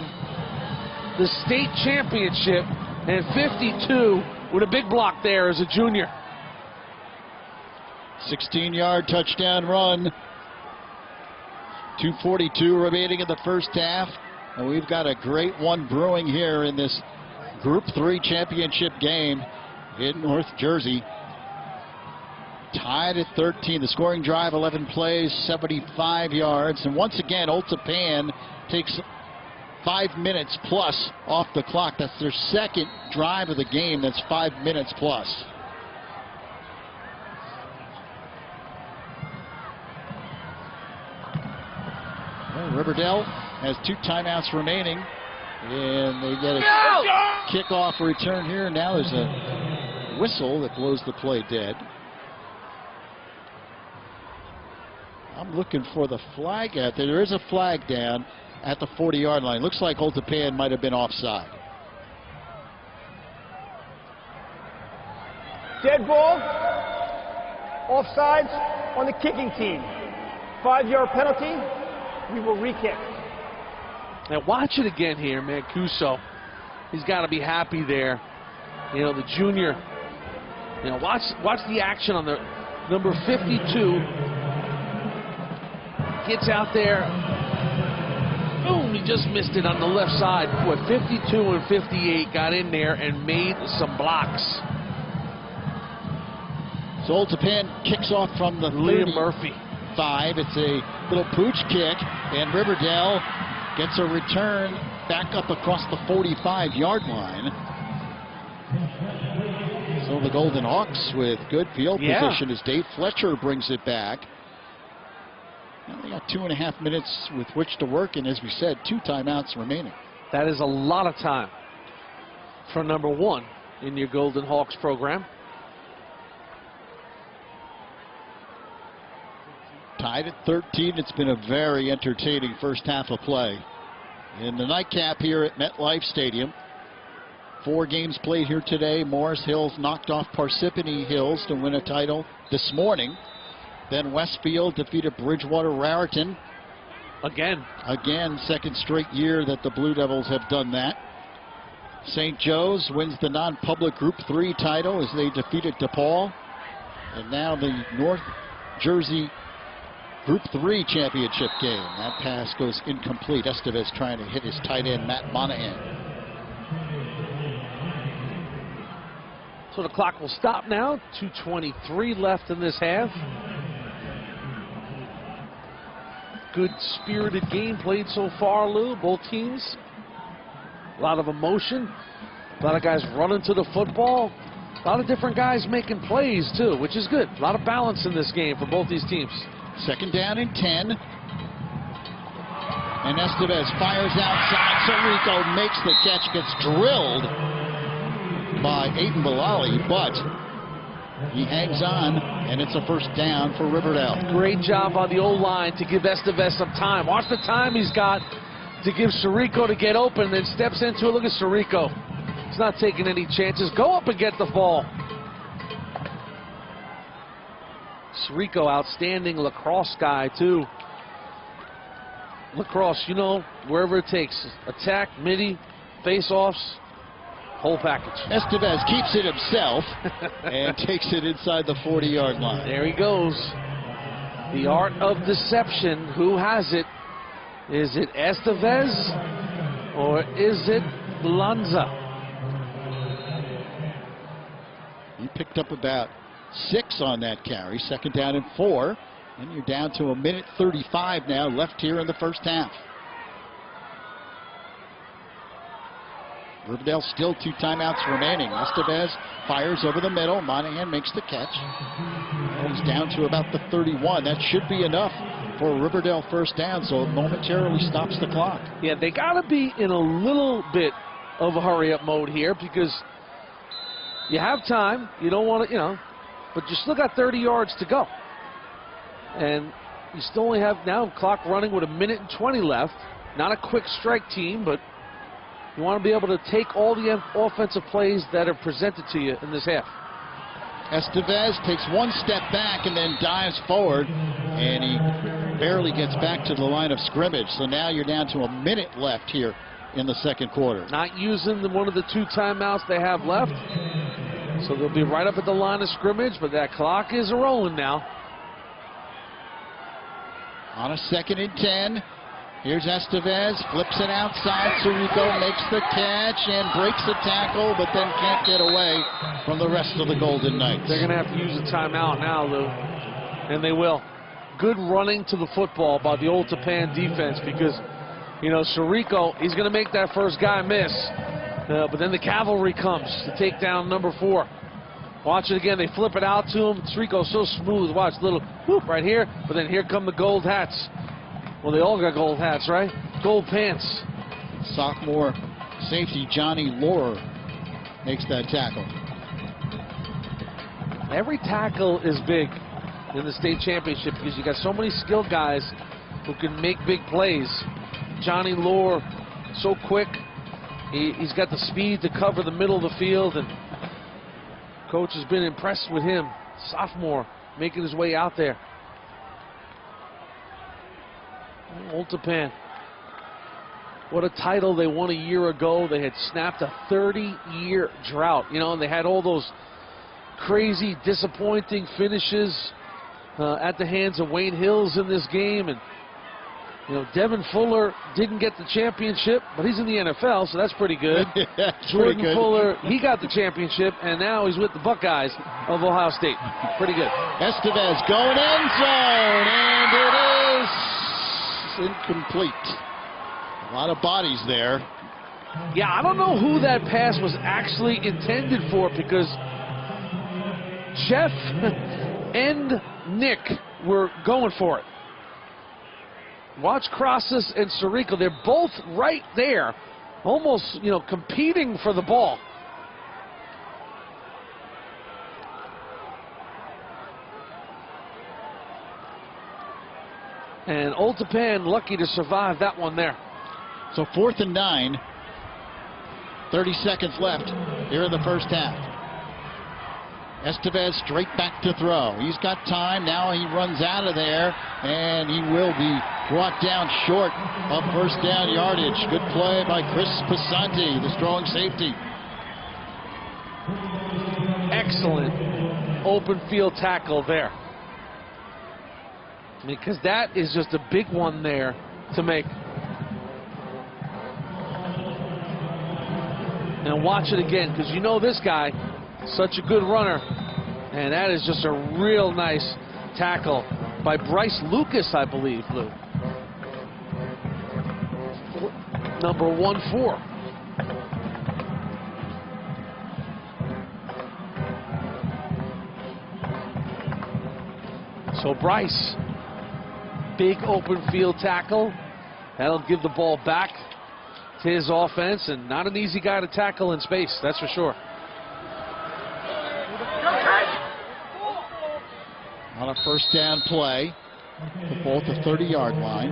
the state championship, and 52 with a big block there as a junior. 16-yard touchdown run. 2:42 remaining in the first half. And we've got a great one brewing here in this Group 3 championship game in North Jersey. Tied at 13. The scoring drive, 11 plays, 75 yards. And once again, Old Tappan takes 5 minutes plus off the clock. That's their second drive of the game. That's 5 minutes plus. Well, River Dell has 2 timeouts remaining, and they get a kickoff return here. Now there's a whistle that blows the play dead. I'm looking for the flag out there. There is a flag down at the 40-yard line. Looks like Old Tappan might have been offside. Dead ball. Offsides on the kicking team. 5-yard penalty. We will re-kick. Now watch it again here, Mancuso. He's got to be happy there. You know, the junior. You know, watch the action on the number 52. Gets out there. Boom, he just missed it on the left side. Boy, 52 and 58 got in there and made some blocks. So Old Tappan kicks off from the Liam Murphy. 5. It's a little pooch kick, and River Dell gets a return back up across the 45-yard line. So the Golden Hawks with good field position as Dave Fletcher brings it back. Now they got 2.5 minutes with which to work, and as we said, 2 timeouts remaining. That is a lot of time for number 1 in your Golden Hawks program. Tied at 13. It's been a very entertaining first half of play. In the nightcap here at MetLife Stadium. 4 games played here today. Morris Hills knocked off Parsippany Hills to win a title this morning. Then Westfield defeated Bridgewater Raritan. Again, second straight year that the Blue Devils have done that. St. Joe's wins the non-public Group 3 title as they defeated DePaul. And now the North Jersey Group 3 championship game. That pass goes incomplete. Estevez trying to hit his tight end, Matt Monahan. So the clock will stop now. 2:23 left in this half. Good spirited game played so far, Lou. Both teams. A lot of emotion. A lot of guys running to the football. A lot of different guys making plays, too, which is good. A lot of balance in this game for both these teams. Second down and 10. And Estevez fires outside. Sirico makes the catch, gets drilled by Aiden Bilali, but he hangs on, and it's a first down for River Dell. Great job on the O-line to give Estevez some time. Watch the time he's got to give Sirico to get open, then steps into it. Look at Sirico. He's not taking any chances. Go up and get the ball. Sirico, outstanding lacrosse guy, too. Lacrosse, you know, wherever it takes. Attack, midi, face-offs, whole package. Estevez keeps it himself and takes it inside the 40-yard line. There he goes. The art of deception. Who has it? Is it Estevez or is it Lanza? He picked up about 6 on that carry. Second down and 4. And you're down to 1:35 now left here in the first half. Riverdale still 2 timeouts remaining. Estevez fires over the middle. Monahan makes the catch. And he's down to about the 31. That should be enough for a Riverdale first down, so it momentarily stops the clock. Yeah, they got to be in a little bit of a hurry-up mode here because you have time. You don't want to, you know, but you still got 30 yards to go. And you still only have now clock running with 1:20 left. Not a quick strike team, but you want to be able to take all the offensive plays that are presented to you in this half. Estevez takes 1 step back and then dives forward, and he barely gets back to the line of scrimmage. So now you're down to 1 minute left here in the second quarter. Not using one of the 2 timeouts they have left. So they'll be right up at the line of scrimmage, but that clock is rolling now. On a 2nd and 10, here's Estevez, flips it outside. Sirico makes the catch and breaks the tackle, but then can't get away from the rest of the Golden Knights. They're going to have to use a timeout now, Lou, and they will. Good running to the football by the Old Tappan defense because, you know, Sirico, he's going to make that first guy miss, but then the cavalry comes to take down number 4. Watch it again. They flip it out to him. Sirico's so smooth. Watch, little whoop right here. But then here come the gold hats. Well, they all got gold hats, right? Gold pants. Sophomore safety Johnny Lohr makes that tackle. Every tackle is big in the state championship because you got so many skilled guys who can make big plays. Johnny Lohr, so quick. He's got the speed to cover the middle of the field, and coach has been impressed with him. Sophomore making his way out there. Old Tappan. What a title they won a year ago. They had snapped a 30-year drought. You know, and they had all those crazy, disappointing finishes at the hands of Wayne Hills in this game. And, you know, Devin Fuller didn't get the championship, but he's in the NFL, so that's pretty good. Jordan Fuller, he got the championship, and now he's with the Buckeyes of Ohio State. Pretty good. Estevez going end zone, and it is incomplete. A lot of bodies there. Yeah, I don't know who that pass was actually intended for because Jeff and Nick were going for it. Watch Crosses and Sirico. They're both right there, almost, you know, competing for the ball. And Old Tappan lucky to survive that one there. So 4th and 9. 30 seconds left here in the first half. Estevez straight back to throw. He's got time. Now he runs out of there, and he will be brought down short of first down yardage. Good play by Chris Pasanti, the strong safety. Excellent open field tackle there. Because that is just a big one there to make. And watch it again, because you know this guy, such a good runner. And that is just a real nice tackle by Bryce Lucas, I believe, Lou. Number 14. So Bryce, big open field tackle. That'll give the ball back to his offense, and not an easy guy to tackle in space, that's for sure. On a first down play, the ball to 30-yard line.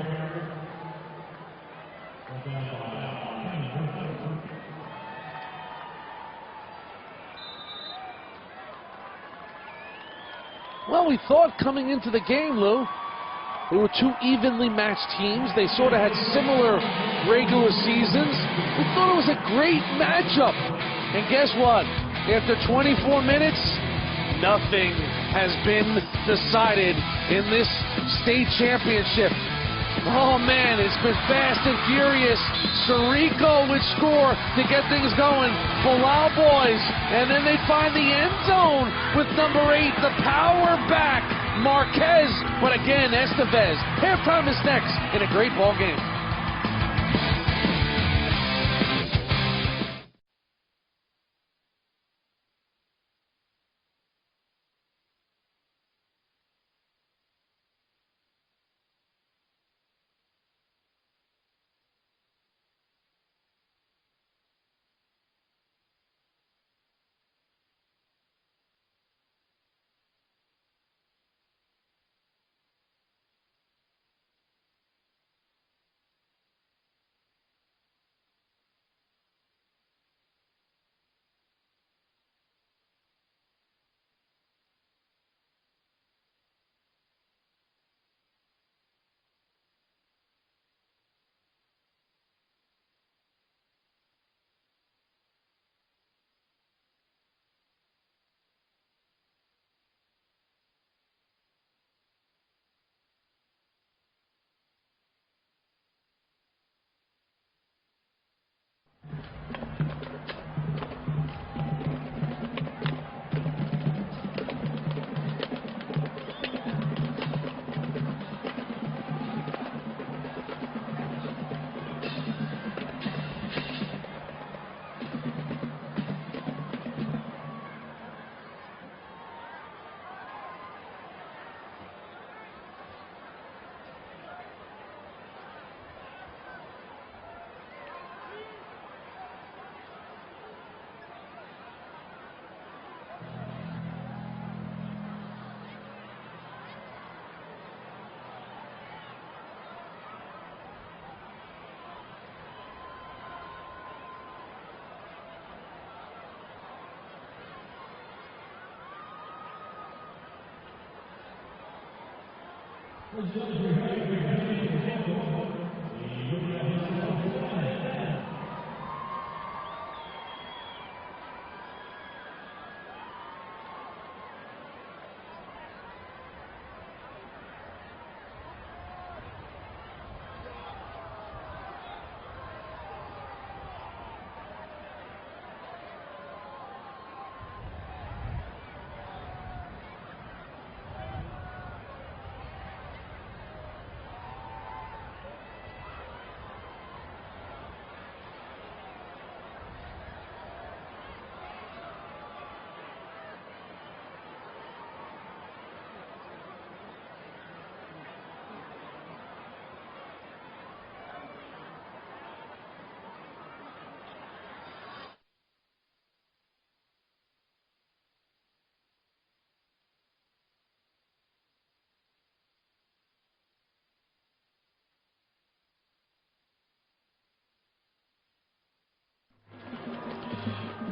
Well, we thought coming into the game, Lou, they were two evenly matched teams. They sort of had similar regular seasons. We thought it was a great matchup. And guess what? After 24 minutes, nothing has been decided in this state championship. Oh, man, it's been fast and furious. Sirico would score to get things going. Palau boys, and then they find the end zone with number 8, the power back, Marquez. But again, Estevez. Halftime is next in a great ball game.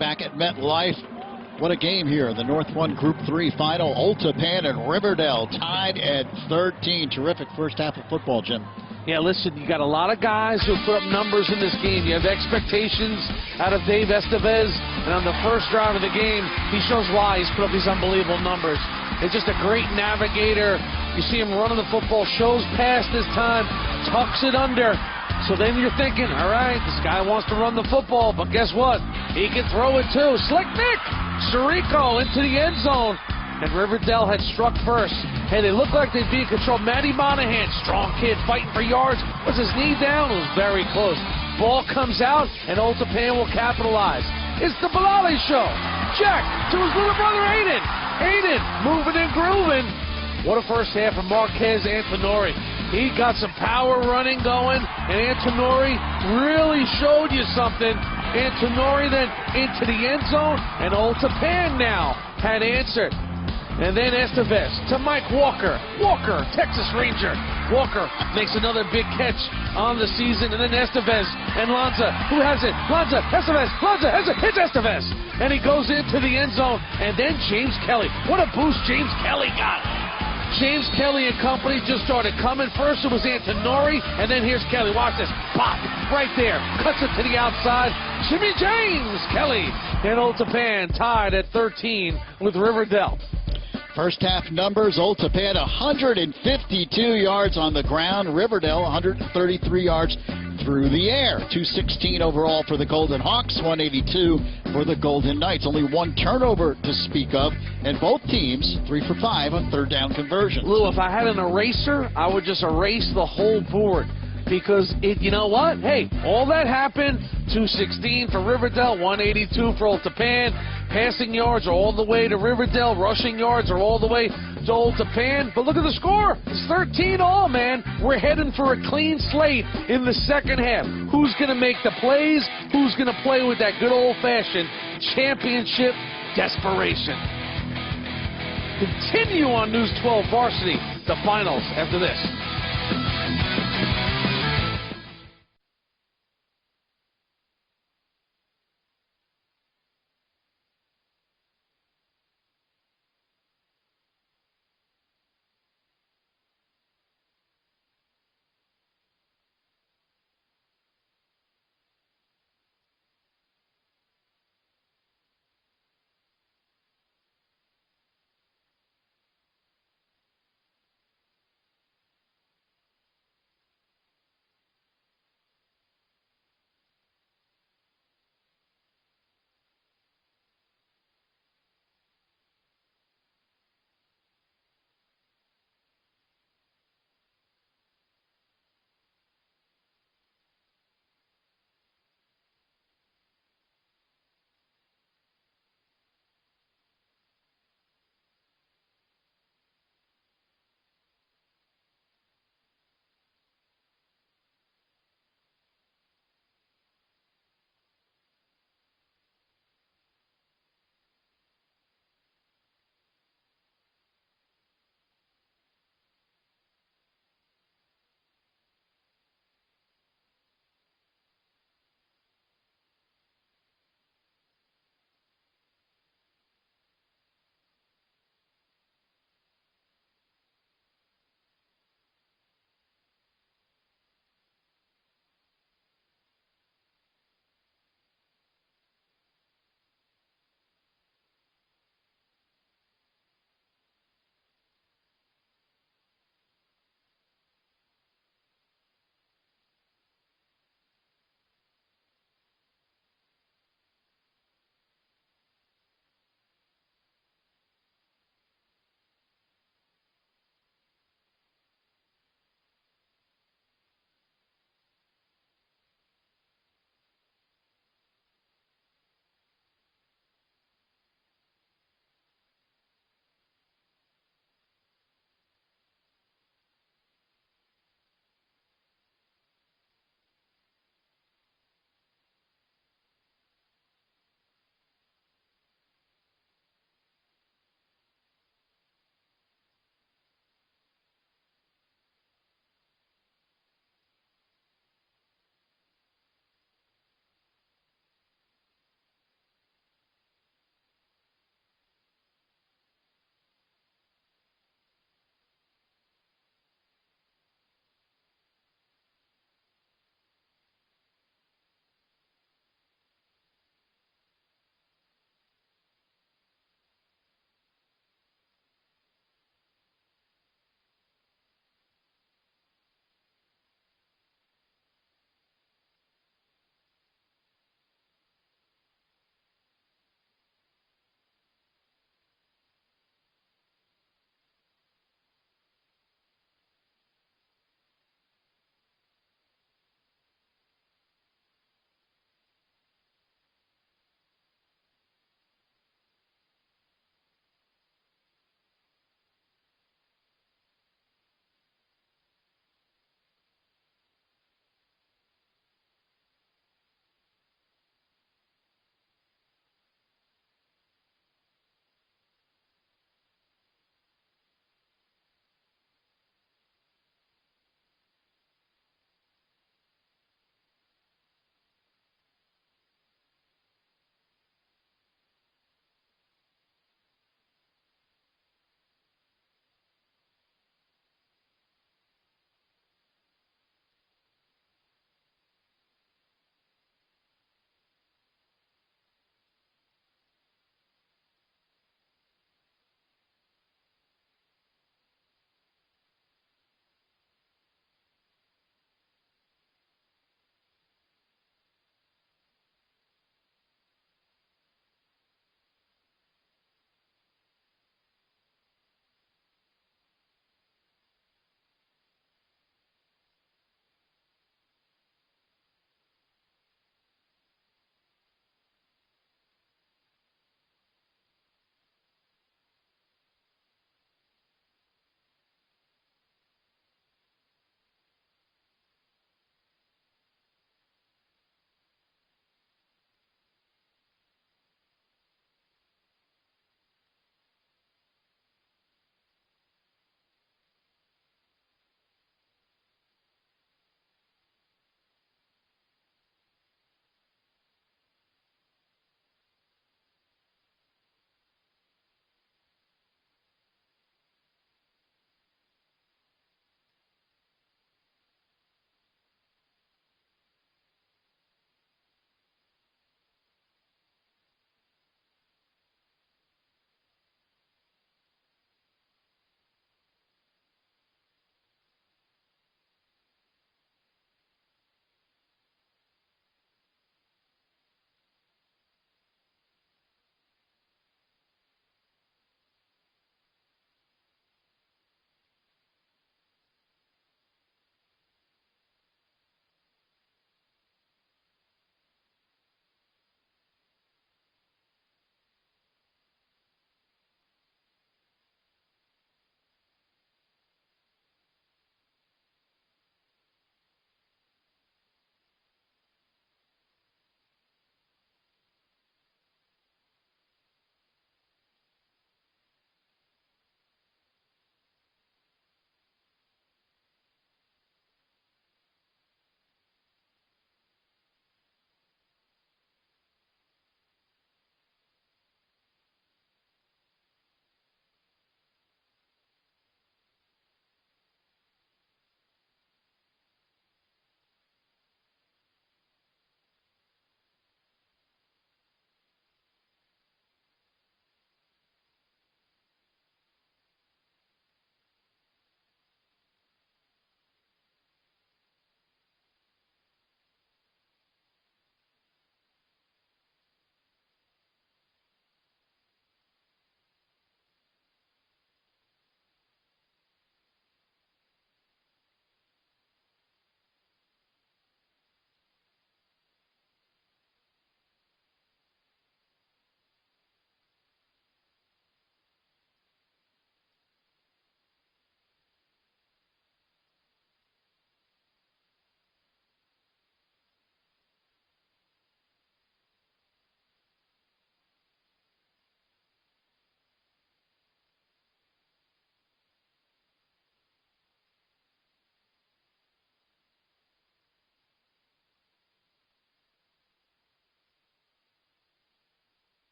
back at MetLife. What a game here. The North 1 Group 3 final. Old Tappan and River Dell tied at 13. Terrific first half of football, Jim. Yeah, listen, you got a lot of guys who put up numbers in this game. You have expectations out of Dave Estevez, and on the first drive of the game, he shows why he's put up these unbelievable numbers. He's just a great navigator. You see him running the football, shows pass this time, tucks it under. So then you're thinking, all right, this guy wants to run the football, but guess what? He can throw it too. Slick Nick Sirico into the end zone. And River Dell had struck first. Hey, they look like they'd be in control. Matty Monahan, strong kid, fighting for yards. Was his knee down? It was very close. Ball comes out, and Old Tappan will capitalize. It's the Bilali Show. Jack to his little brother Aiden. Aiden moving and grooving. What a first half from Marquez Antonori. He got some power running going, and Antonori really showed you something. Antonori then into the end zone, and Old Tappan now had answered. And then Estevez to Mike Walker. Walker, Texas Ranger. Walker makes another big catch on the season. And then Estevez and Lanza. Who has it? Lanza, Estevez, Lanza has it. Hits Estevez. And he goes into the end zone. And then James Kelly. What a boost James Kelly got. James Kelly and company just started coming. First it was Antonori. And then here's Kelly. Watch this. Pop. Right there. Cuts it to the outside. Jimmy James Kelly. And Old Tappan tied at 13 with River Dell. First half numbers, Old Tappan 152 yards on the ground, River Dell 133 yards through the air. 216 overall for the Golden Hawks, 182 for the Golden Knights. Only one turnover to speak of, and both teams 3 for 5 on third down conversions. Lou, if I had an eraser, I would just erase the whole board. Because, you know what? Hey, all that happened, 216 for River Dell, 182 for Old Tappan. Passing yards are all the way to River Dell. Rushing yards are all the way to Old Tappan. But look at the score. It's 13 all, man. We're heading for a clean slate in the second half. Who's going to make the plays? Who's going to play with that good old-fashioned championship desperation? Continue on News 12 Varsity, the finals after this.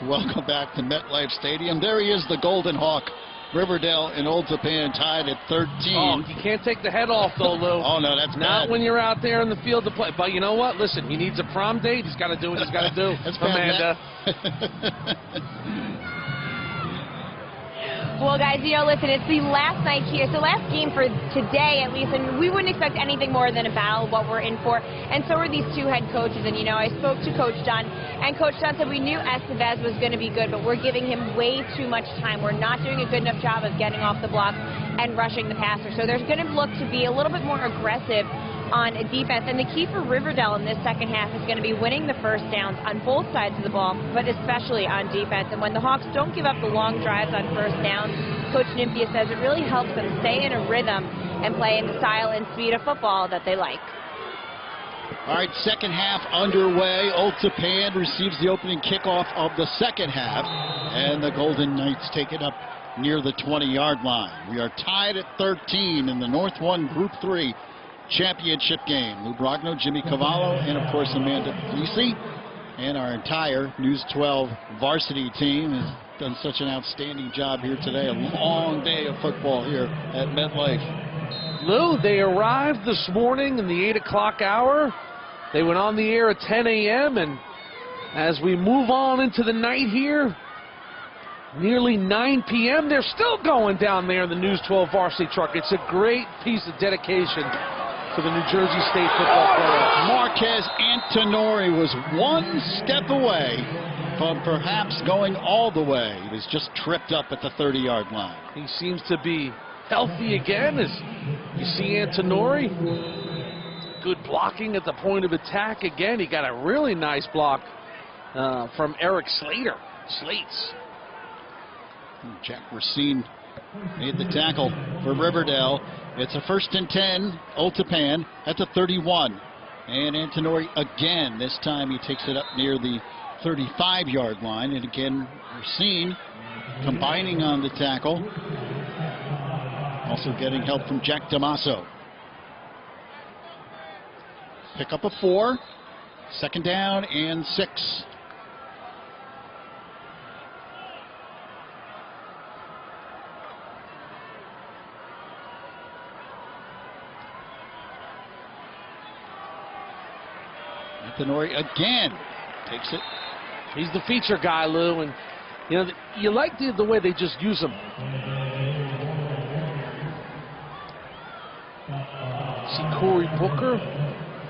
Welcome back to MetLife Stadium. There he is, the Golden Hawk. River Dell and Old Tappan tied at 13. Oh, you can't take the head off, though, Lou. Oh, no, that's not bad. when you're out there in the field to play. But you know what? Listen, he needs a prom date. He's got to do what he's got to do. That's Amanda. Well, guys, listen, it's the last night here. It's the last game for today, at least, and we wouldn't expect anything more than a battle, what we're in for. And so are these two head coaches. And, I spoke to Coach John, and Coach John said we knew Estevez was going to be good, but we're giving him way too much time. We're not doing a good enough job of getting off the block and rushing the passer. So there's going to look to be a little bit more aggressive on defense. And the key for River Dell in this second half is going to be winning the first downs on both sides of the ball, but especially on defense. And when the Hawks don't give up the long drives on first downs, Coach Nympia says it really helps them stay in a rhythm and play in the style and speed of football that they like. All right, second half underway. Old Tappan receives the opening kickoff of the second half, and the Golden Knights take it up near the 20-yard line. We are tied at 13 in the North 1 Group 3 championship game. Lou Brogno, Jimmy Cavallo, and of course Amanda Fleece, and our entire News 12 varsity team has done such an outstanding job here today. A long day of football here at MetLife. Lou, they arrived this morning in the 8 o'clock hour. They went on the air at 10 a.m. and as we move on into the night here, nearly 9 p.m., they're still going down there in the News 12 varsity truck. It's a great piece of dedication to the New Jersey State football player. Marquez Antonori was one step away from perhaps going all the way. He was just tripped up at the 30-yard line. He seems to be healthy again, as you see Antonori. Good blocking at the point of attack again. He got a really nice block from Eric Slates. Jack Racine made the tackle for Riverdale. It's a 1st and 10, Old Tappan at the 31. And Antonori again, this time he takes it up near the 35-yard line. And again, Racine combining on the tackle. Also getting help from Jack Damaso. Pick up a 4. 2nd down and 6. Antonori again takes it. He's the feature guy, Lou, and you like the way they just use him. See Cory Booker,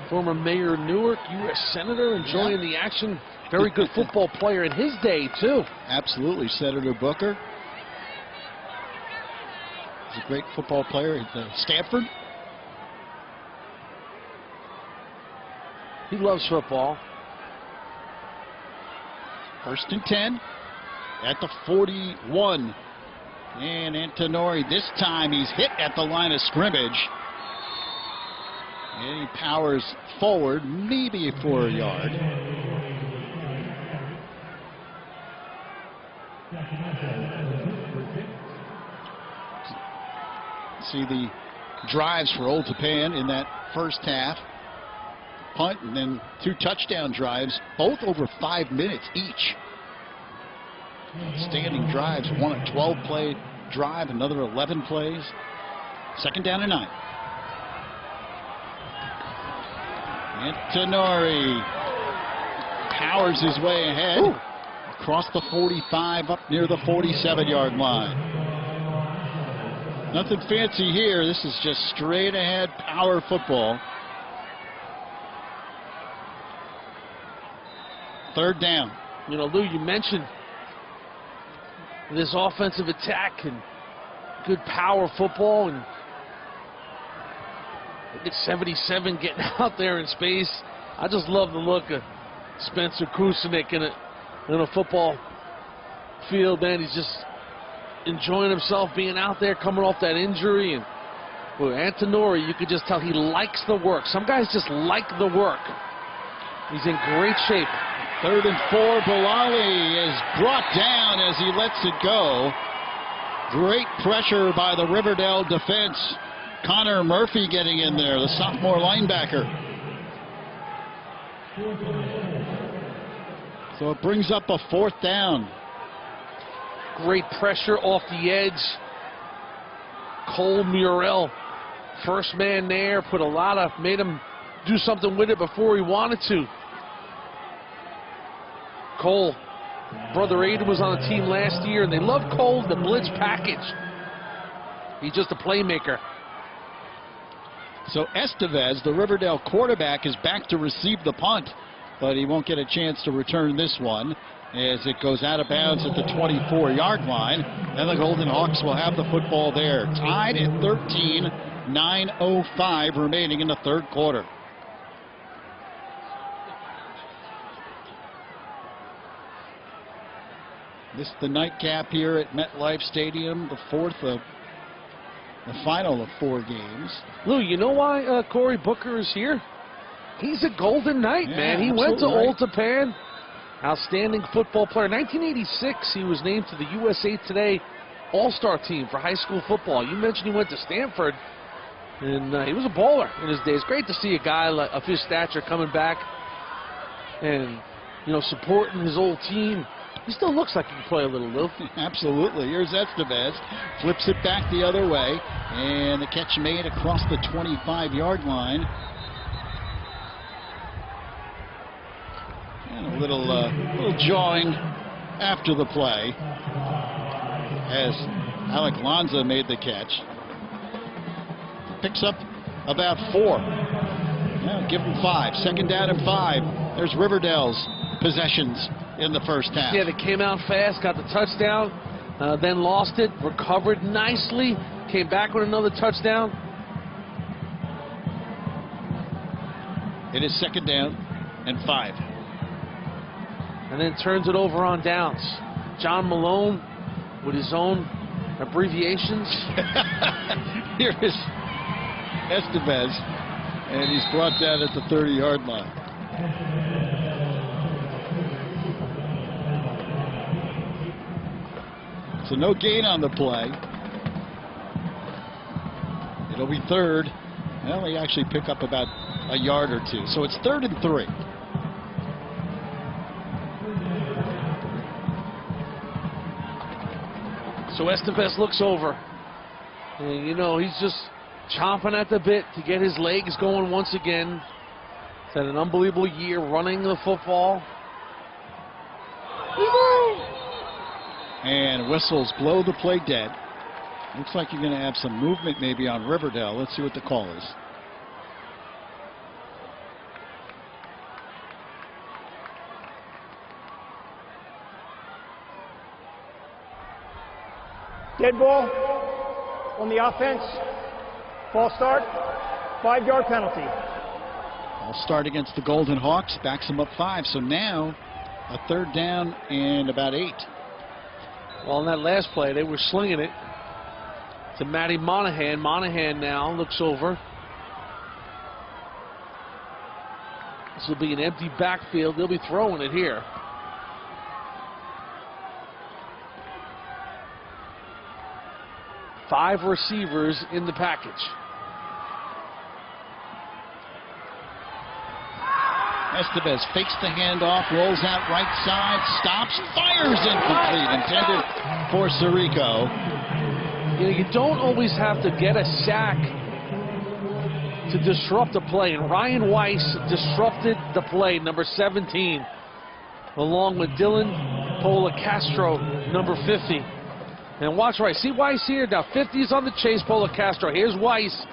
former mayor of Newark, U.S. Senator, enjoying the action. Very good football player in his day, too. Absolutely, Senator Booker. He's a great football player at Stanford. He loves football. 1st and 10 at the 41. And Antonori, this time he's hit at the line of scrimmage. And he powers forward, maybe for a yard. See the drives for Old Tappan in that first half. Punt and then 2 touchdown drives, both over 5 minutes each. Standing drives, one a 12-play drive, another 11 plays. 2nd down and 9. Antonori powers his way ahead. Ooh. Across the 45 up near the 47-yard line. Nothing fancy here. This is just straight ahead power football. 3rd down. Lou, you mentioned this offensive attack and good power football, and it's 77 getting out there in space. I just love the look of Spencer Kusinek in a football field, man. He's just enjoying himself being out there, coming off that injury. And boy, Antonori, you could just tell he likes the work. Some guys just like the work. He's in great shape. 3rd and 4. Bilali is brought down as he lets it go. Great pressure by the Riverdale defense. Connor Murphy getting in there, the sophomore linebacker. So it brings up a 4th down. Great pressure off the edge. Cole Murrell, first man there, made him do something with it before he wanted to. Cole, brother Aiden was on the team last year, and they love Cole, the blitz package. He's just a playmaker. So Estevez, the River Dell quarterback, is back to receive the punt, but he won't get a chance to return this one as it goes out of bounds at the 24-yard line. And the Golden Hawks will have the football there. Tied at 13, 9:05 remaining in the 3rd quarter. This is the nightcap here at MetLife Stadium, the final of 4 games. Lou, you know why Cory Booker is here? He's a Golden Knight, man. He went to Old Tappan. Outstanding football player. 1986, he was named to the USA Today All-Star team for high school football. You mentioned he went to Stanford, and he was a baller in his days. Great to see a guy of his stature coming back and, supporting his old team. He still looks like he can play a little, Lou. Absolutely. Here's Estevez. Flips it back the other way. And the catch made across the 25-yard line. And a little jawing after the play as Alec Lanza made the catch. Picks up about 4. Now give him 5. 2nd down and 5. There's River Dell's possessions in the first half. Yeah, they came out fast, got the touchdown, then lost it, recovered nicely, came back with another touchdown. It is 2nd down and 5. And then turns it over on downs. John Malone with his own abbreviations. Here is Estevez, and he's brought down at the 30-yard line. So no gain on the play. It'll be 3rd. Well, he actually pick up about a yard or 2. So it's 3rd and 3. So Estevez looks over. And, he's just chomping at the bit to get his legs going once again. He's had an unbelievable year running the football. And whistles blow the play dead. Looks like you're going to have some movement maybe on River Dell. Let's see what the call is. Dead ball on the offense. False start. 5-yard penalty. False start against the Golden Hawks. Backs them up 5. So now a 3rd down and about 8. Well, in that last play, they were slinging it to Matty Monahan. Monahan now looks over. This will be an empty backfield. They'll be throwing it here. Five receivers in the package. Estevez fakes the handoff, rolls out right side, stops, fires incomplete, intended for Sirico. You don't always have to get a sack to disrupt a play, and Ryan Weiss disrupted the play, number 17, along with Dylan Polacastro, number 50. And watch Weiss. See Weiss here now. 50 is on the chase. Polacastro. Here's Weiss.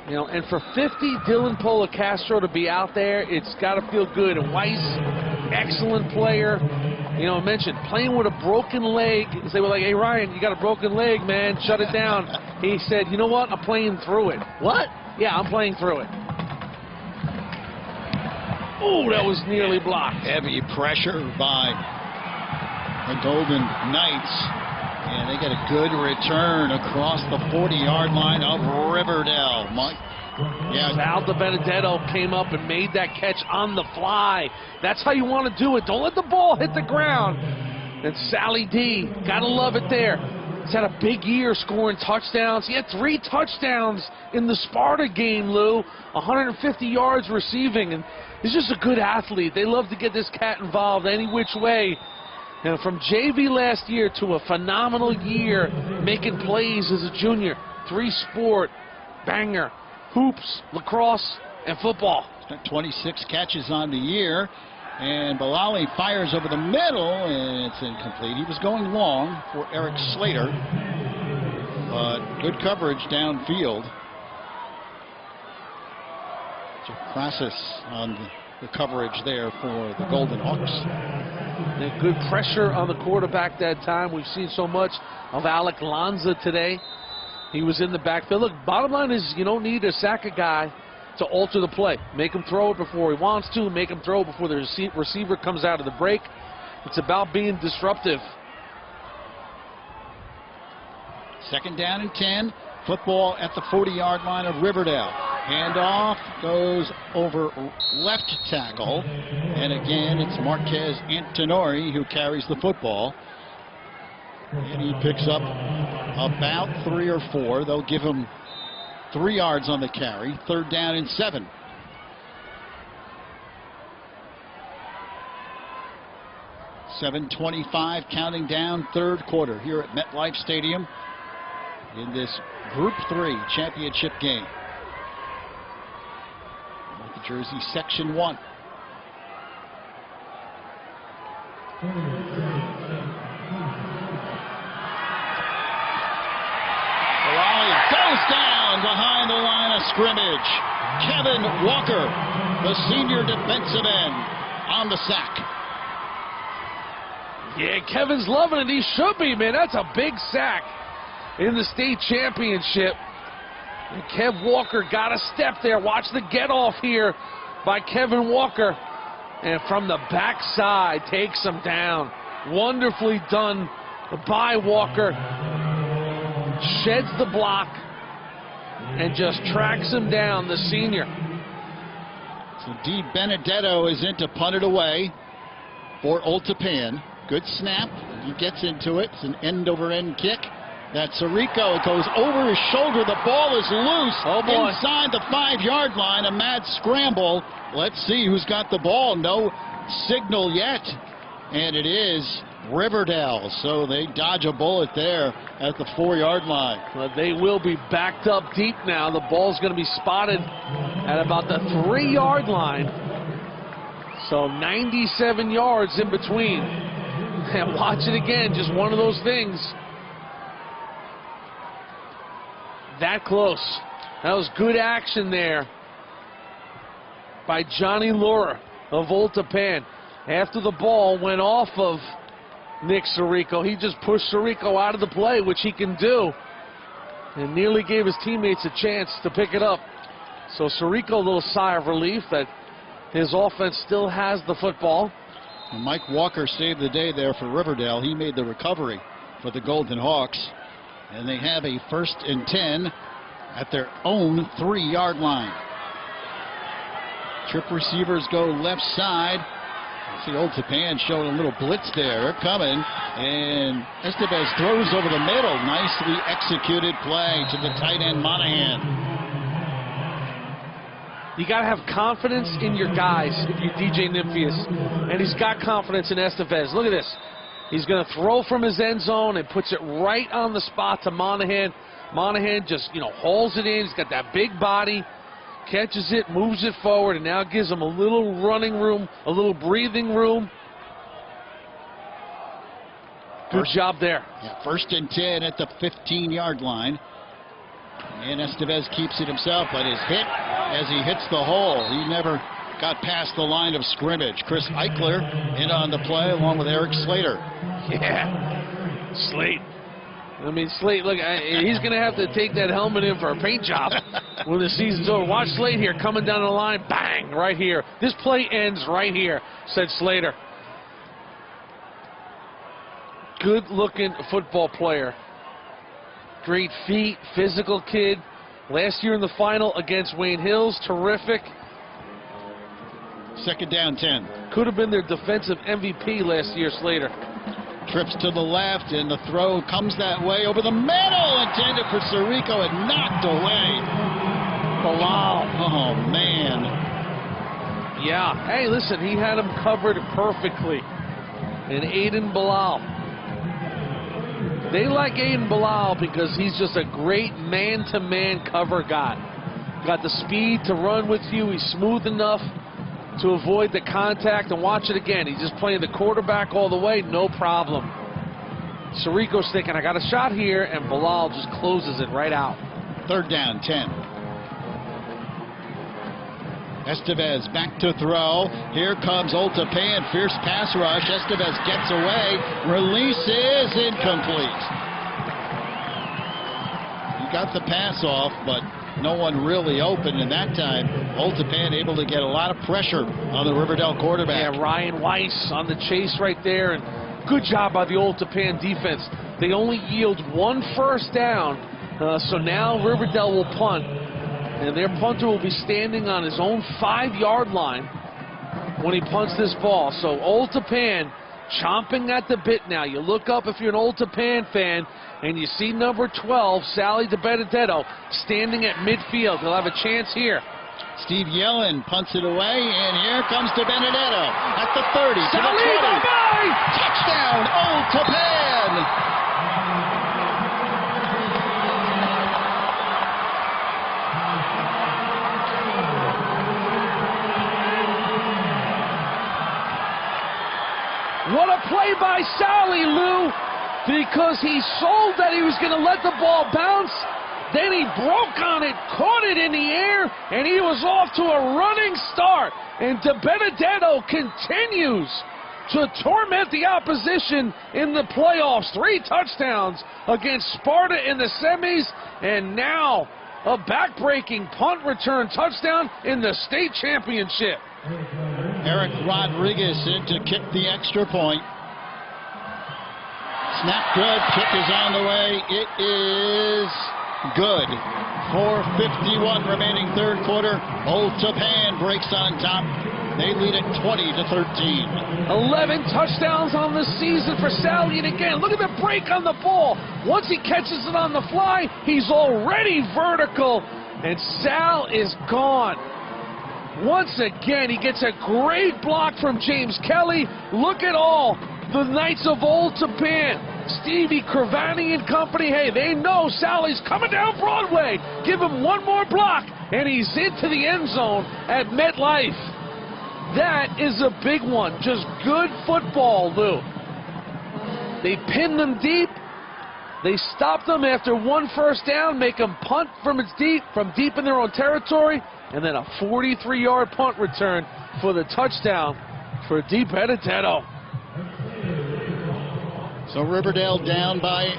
And for 50, Dylan Polacastro to be out there, it's got to feel good. And Weiss, excellent player. I mentioned playing with a broken leg. They were like, hey, Ryan, you got a broken leg, man. Shut it down. He said, you know what? I'm playing through it. What? Yeah, I'm playing through it. Oh, that was nearly blocked. Heavy pressure by the Golden Knights. And they get a good return across the 40-yard line of River Dell. Sal DiBenedetto came up and made that catch on the fly. That's how you want to do it. Don't let the ball hit the ground. And Sally D, gotta love it there. He's had a big year scoring touchdowns. He had 3 touchdowns in the Sparta game, Lou. 150 yards receiving, and he's just a good athlete. They love to get this cat involved any which way. And from JV last year to a phenomenal year making plays as a junior. 3-sport, banger, hoops, lacrosse, and football. 26 catches on the year. And Bilali fires over the middle, and it's incomplete. He was going long for Eric Slater, but good coverage downfield. Crassus on the coverage there for the Golden Hawks. And good pressure on the quarterback that time. We've seen so much of Alec Lanza today. He was in the backfield. Look, bottom line is you don't need to sack a guy to alter the play. Make him throw it before he wants to. Make him throw before the receiver comes out of the break. It's about being disruptive. 2nd down and 10. Football at the 40-yard line of River Dell. Handoff goes over left tackle. And again, it's Marquez Antonori who carries the football. And he picks up about 3 or 4. They'll give him 3 yards on the carry. 3rd down and 7. .7:25 counting down, 3rd quarter here at MetLife Stadium in this Group 3 championship game. North Jersey Section 1. Goes down behind the line of scrimmage. Kevin Walker, the senior defensive end, on the sack. Yeah, Kevin's loving it. He should be, man. That's a big sack in the state championship. And Kev Walker got a step there. Watch the get off here by Kevin Walker. And from the backside, takes him down. Wonderfully done by Walker. Sheds the block and just tracks him down, the senior. So D. Benedetto is in to punt it away for Old Tappan. Good snap. He gets into it. It's an end-over-end kick. That's Sirico. It goes over his shoulder. The ball is loose. Oh boy. Inside the 5-yard line. A mad scramble. Let's see who's got the ball. No signal yet. And it is River Dell. So they dodge a bullet there at the 4-yard line. But they will be backed up deep now. The ball's going to be spotted at about the 3-yard line. So 97 yards in between. And watch it again. Just one of those things. That close. That was good action there by Johnny Laura of Old Tappan. After the ball went off of Nick Sirico, he just pushed Sirico out of the play, which he can do, and nearly gave his teammates a chance to pick it up. So Sirico, a little sigh of relief that his offense still has the football. And Mike Walker saved the day there for Riverdale. He made the recovery for the Golden Hawks. And they have a 1st and 10 at their own 3-yard line. Trip receivers go left side. See Old Tappan showing a little blitz there. They're coming. And Estevez throws over the middle. Nicely executed play to the tight end Monahan. You got to have confidence in your guys if you're DJ Nymphius. And he's got confidence in Estevez. Look at this. He's going to throw from his end zone and puts it right on the spot to Monahan. Monahan just, hauls it in. He's got that big body, catches it, moves it forward, and now gives him a little running room, a little breathing room. Good job there. Yeah, 1st and 10 at the 15-yard line. And Estevez keeps it himself, but is hit as he hits the hole. He never got past the line of scrimmage. Chris Eichler in on the play along with Eric Slater. Yeah, Slate. I mean, Slate, look, he's going to have to take that helmet in for a paint job when the season's over. Watch Slate here coming down the line. Bang, right here. This play ends right here, said Slater. Good-looking football player. Great feet, physical kid. Last year in the final against Wayne Hills, terrific. 2nd down 10. Could have been their defensive MVP last year, Slater. Trips to the left, and the throw comes that way over the middle, intended for Sirico and knocked away. Bilal. Oh, man. Yeah. Hey, listen, he had him covered perfectly. And Aiden Bilal. They like Aiden Bilal because he's just a great man-to-man cover guy. Got the speed to run with you. He's smooth enough to avoid the contact. And watch it again. He's just playing the quarterback all the way. No problem. Sirico's thinking, I got a shot here, and Bilal just closes it right out. 3rd down, 10. Estevez back to throw. Here comes Old Tappan. Fierce pass rush. Estevez gets away. Releases incomplete. He got the pass off, but no one really open. And that time, Old Tappan able to get a lot of pressure on the River Dell quarterback. Yeah, Ryan Weiss on the chase right there. And good job by the Old Tappan defense. They only yield 1 first down. So now River Dell will punt. And their punter will be standing on his own 5-yard line when he punts this ball. So Old Tappan chomping at the bit now. You look up if you're an Old Tappan fan and you see number 12, Sally DiBenedetto, standing at midfield. He'll have a chance here. Steve Yellen punts it away, and here comes DiBenedetto at the 30, to Sally, the 20. bye-bye! Touchdown, Old Tappan! What a play by Sally, Lou, because he sold that he was going to let the ball bounce. Then he broke on it, caught it in the air, and he was off to a running start. And DiBenedetto continues to torment the opposition in the playoffs. 3 touchdowns against Sparta in the semis, and now a back-breaking punt return touchdown in the state championship. Eric Rodriguez in to kick the extra point. Snap good, kick is on the way. It is good. 4:51 remaining 3rd quarter. Old Tappan breaks on top. They lead it 20-13. 11 touchdowns on the season for Sally. And again, look at the break on the ball. Once he catches it on the fly, he's already vertical. And Sal is gone. Once again, he gets a great block from James Kelly. Look at all the Knights of Old Tappan. Stevie Cravani and company, hey, they know Sally's coming down Broadway. Give him one more block, and he's into the end zone at MetLife. That is a big one. Just good football, Lou. They pin them deep. They stop them after 1 first down, make them punt from deep in their own territory, and then a 43-yard punt return for the touchdown for DiBenedetto. So Riverdale down by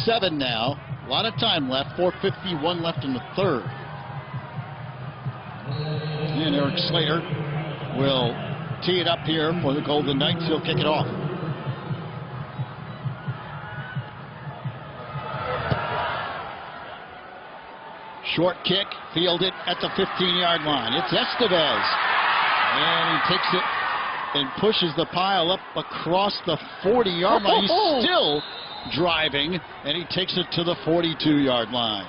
7 now. A lot of time left. 4:51 left in the 3rd. And Eric Slater will tee it up here for the Golden Knights. He'll kick it off. Short kick, fielded at the 15-yard line. It's Estevez. And he takes it and pushes the pile up across the 40-yard line. He's still driving, and he takes it to the 42-yard line.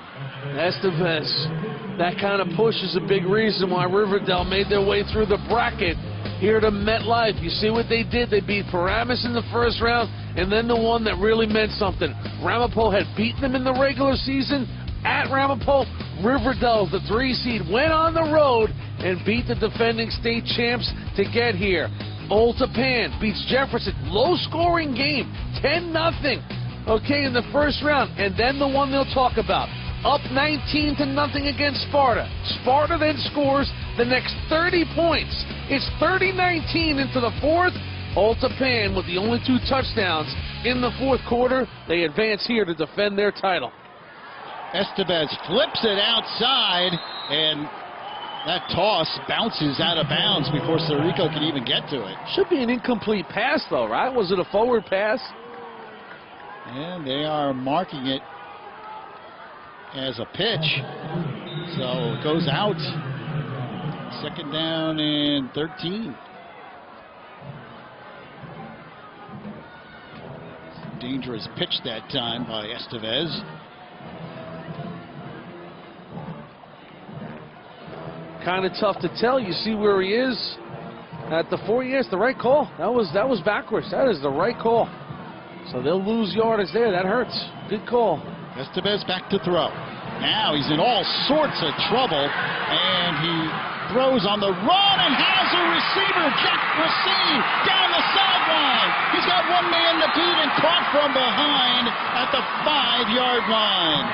Estevez, that kind of push is a big reason why Riverdale made their way through the bracket here to MetLife. You see what they did? They beat Paramus in the 1st round, and then the one that really meant something. Ramapo had beaten them in the regular season at Ramapo. Riverdale, the 3 seed, went on the road and beat the defending state champs to get here. Old Tappan beats Jefferson. Low-scoring game, 10-0. Okay, in the 1st round, and then the one they'll talk about. Up 19-0 against Sparta. Sparta then scores the next 30 points. It's 30-19 into the 4th. Old Tappan with the only 2 touchdowns in the 4th quarter. They advance here to defend their title. Estevez flips it outside, and that toss bounces out of bounds before Sirico can even get to it. Should be an incomplete pass, though, right? Was it a forward pass? And they are marking it as a pitch. So it goes out. 2nd down and 13. dangerous pitch that time by Estevez. Kind of tough to tell. You see where he is at the 4. Yes, the right call. That was backwards. That is the right call. So they'll lose yardage there. That hurts. Good call. Estevez back to throw. Now he's in all sorts of trouble, and he throws on the run and has a receiver, Jack Racine, down the sideline. He's got one man to beat and caught from behind at the 5-yard line.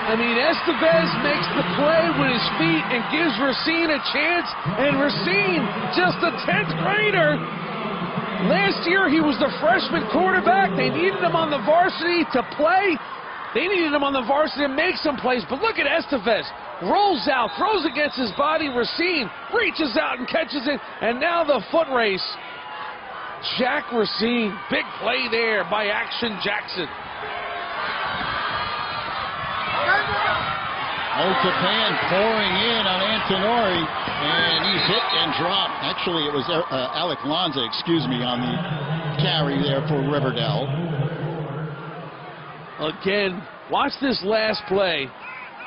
I mean, Estevez makes the play with his feet and gives Racine a chance, and Racine, just a 10th grader. Last year, he was the freshman quarterback. They needed him on the varsity to play. They needed him on the varsity to make some plays, but look at Estevez. Rolls out, throws against his body. Racine reaches out and catches it, and now the foot race. Jack Racine, big play there by Action Jackson. Old Tappan pouring in on Antonori, and he's hit and dropped. Actually, it was Alec Lanza, on the carry there for River Dell. Again, watch this last play.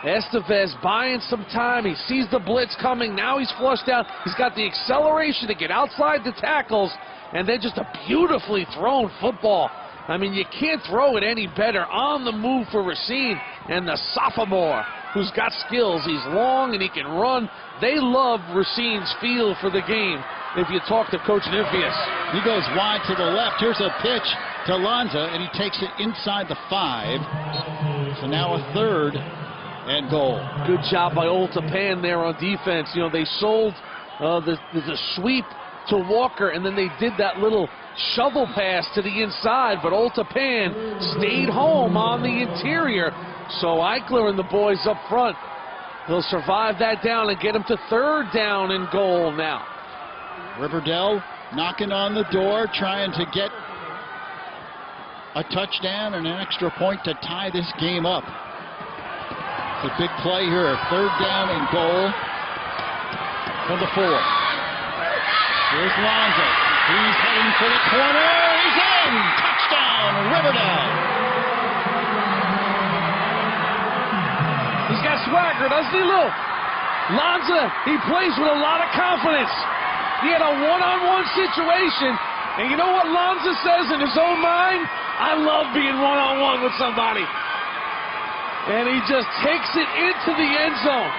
Estevez buying some time. He sees the blitz coming. Now he's flushed out. He's got the acceleration to get outside the tackles, and then just a beautifully thrown football. I mean, you can't throw it any better. On the move for Racine, and the sophomore who's got skills. He's long and he can run. They love Racine's feel for the game. If you talk to Coach Nymphius, he goes wide to the left. Here's a pitch to Lanza, and he takes it inside the 5. So now a 3rd and goal. Good job by Old Tappan there on defense. You know, they sold the sweep to Walker, and then they did that little shovel pass to the inside, but Old Tappan stayed home on the interior. So Eichler and the boys up front, they'll survive that down and get him to 3rd down and goal now. River Dell knocking on the door, trying to get a touchdown and an extra point to tie this game up. It's a big play here, 3rd down and goal for the 4. Here's Lanza. He's heading for the corner. He's in! Touchdown, River Dell. He's got swagger, doesn't he, Lou? Lanza, he plays with a lot of confidence. He had a one-on-one situation, and you know what Lanza says in his own mind? I love being one-on-one with somebody. And he just takes it into the end zone.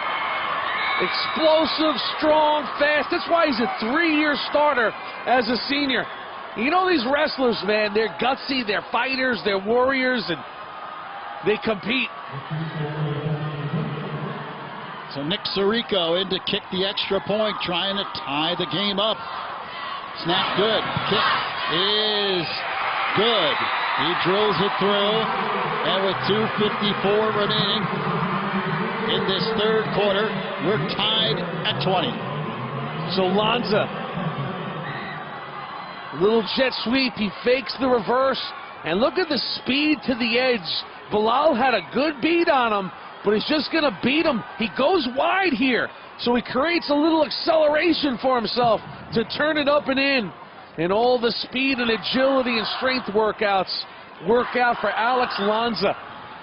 Explosive, strong, fast. That's why he's a 3-year starter as a senior. You know these wrestlers, man, they're gutsy, they're fighters, they're warriors, and they compete. So Nick Sirico in to kick the extra point, trying to tie the game up. Snap good. Kick is good. He drills it through, and with 2:54 remaining in this 3rd quarter, we're tied at 20. So Lanza, little jet sweep, he fakes the reverse, and look at the speed to the edge. Bilal had a good beat on him, but he's just going to beat him. He goes wide here, so he creates a little acceleration for himself to turn it up and in. And all the speed and agility and strength workouts work out for Alex Lanza.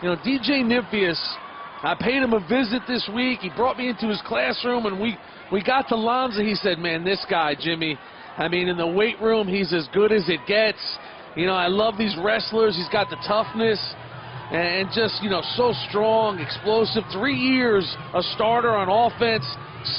You know, DJ Nymphius, I paid him a visit this week. He brought me into his classroom, and we got to Lanza. He said, man, this guy, Jimmy, I mean, in the weight room, he's as good as it gets. You know, I love these wrestlers. He's got the toughness. And just, you know, so strong, explosive. 3 years a starter on offense.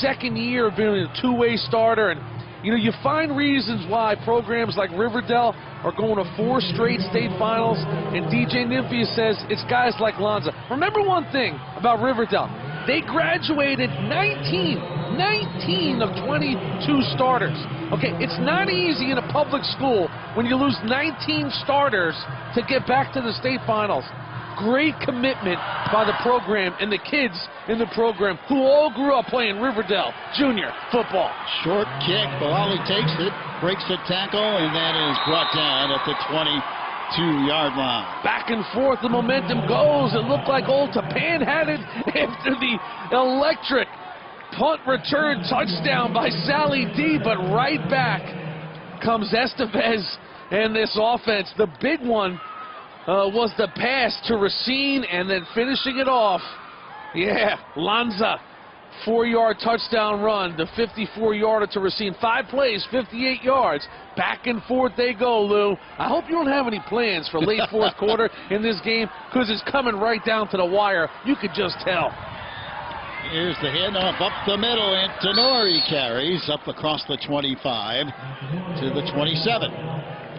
2nd year of being a 2-way starter. And, you know, you find reasons why programs like River Dell are going to 4 straight state finals. And DJ Nymphius says it's guys like Lanza. Remember one thing about River Dell. They graduated 19 of 22 starters. Okay, it's not easy in a public school when you lose 19 starters to get back to the state finals. Great commitment by the program and the kids in the program who all grew up playing River Dell Junior football. Short kick, Bilali takes it, breaks the tackle, and that is brought down at the 22-yard line. Back and forth, the momentum goes. It looked like Old Tappan had it after the electric punt return touchdown by Sally D, but right back comes Estevez in this offense. The big one was the pass to Racine, and then finishing it off. Yeah, Lanza. 4-yard touchdown run, the 54-yarder to Racine. 5 plays, 58 yards. Back and forth they go, Lou. I hope you don't have any plans for late fourth quarter in this game, because it's coming right down to the wire. You could just tell. Here's the handoff up the middle, and Tenori carries up across the 25 to the 27.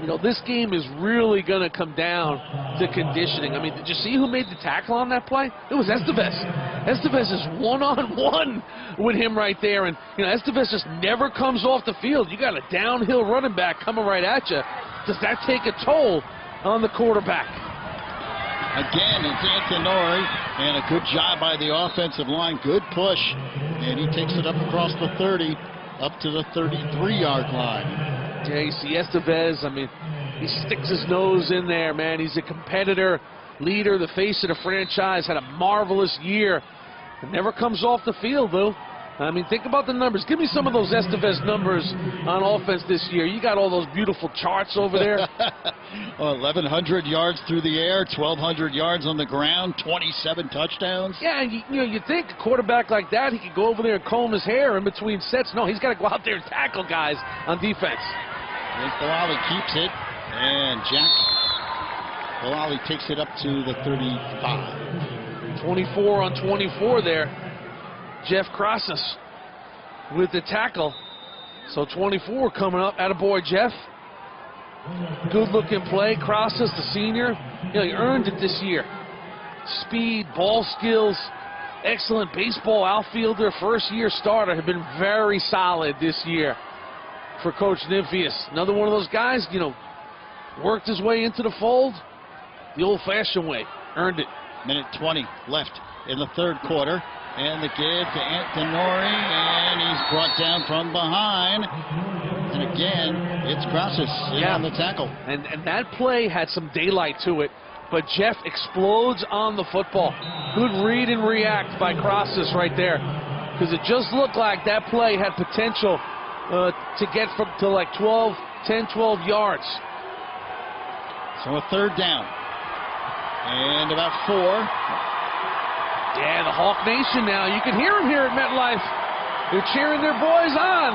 You know, this game is really going to come down to conditioning. I mean, did you see who made the tackle on that play? It was Estevez. Estevez is one-on-one with him right there. And, you know, Estevez just never comes off the field. You got a downhill running back coming right at you. Does that take a toll on the quarterback? Again, it's Antonori, and a good job by the offensive line. Good push. And he takes it up across the 30, up to the 33-yard line. Yeah, you see Estevez, I mean, he sticks his nose in there, man. He's a competitor, leader, the face of the franchise, had a marvelous year. It never comes off the field, though. I mean, think about the numbers. Give me some of those Estevez numbers on offense this year. You got all those beautiful charts over there. 1,100 yards through the air, 1,200 yards on the ground, 27 touchdowns. Yeah, you know, you think a quarterback like that, he could go over there and comb his hair in between sets. No, he's got to go out there and tackle guys on defense. And Bilali keeps it, and Jack Bilali takes it up to the 35. 24 on 24 there. Jeff Crosses with the tackle. So 24 coming up. Attaboy, Jeff. Good-looking play. Crosses, the senior. You know, he earned it this year. Speed, ball skills, excellent baseball outfielder, first-year starter. Have been very solid this year for Coach Nymphius. Another one of those guys, you know, worked his way into the fold the old-fashioned way. Earned it. Minute 20 left in the third quarter. And the give to Antonori, and he's brought down from behind. And again, it's Crosses on the tackle. And that play had some daylight to it, but Jeff explodes on the football. Good read and react by Crosses right there, because it just looked like that play had potential to get to like 10, 12 yards. So a third down. And about 4. Yeah, the Hawk Nation now. You can hear them here at MetLife. They're cheering their boys on.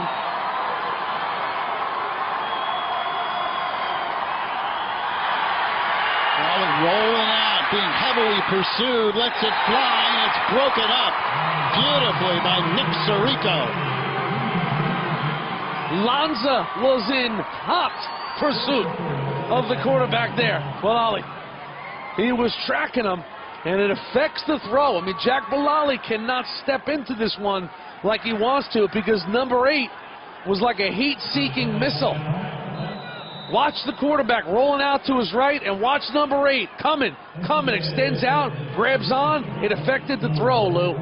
Rolling out, being heavily pursued, lets it fly, and it's broken up beautifully by Nick Sirico. Lanza was in hot pursuit of the quarterback there. Bilali. He was tracking him, and it affects the throw. I mean, Jack Bilali cannot step into this one like he wants to, because number 8 was like a heat-seeking missile. Watch the quarterback rolling out to his right, and watch number 8 coming, extends out, grabs on. It affected the throw, Lou.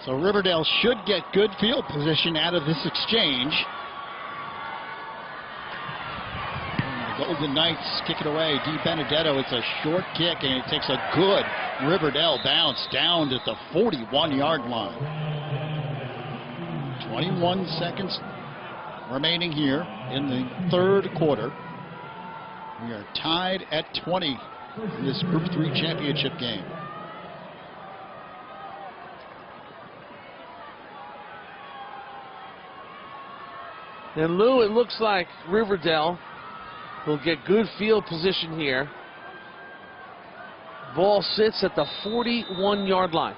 So Riverdale should get good field position out of this exchange. And the Golden Knights kick it away. Di Benedetto, it's a short kick, and it takes a good Riverdale bounce down to the 41-yard line. 21 seconds remaining here in the third quarter. We are tied at 20 in this Group 3 championship game. And Lou, it looks like Riverdale will get good field position here. Ball sits at the 41-yard line.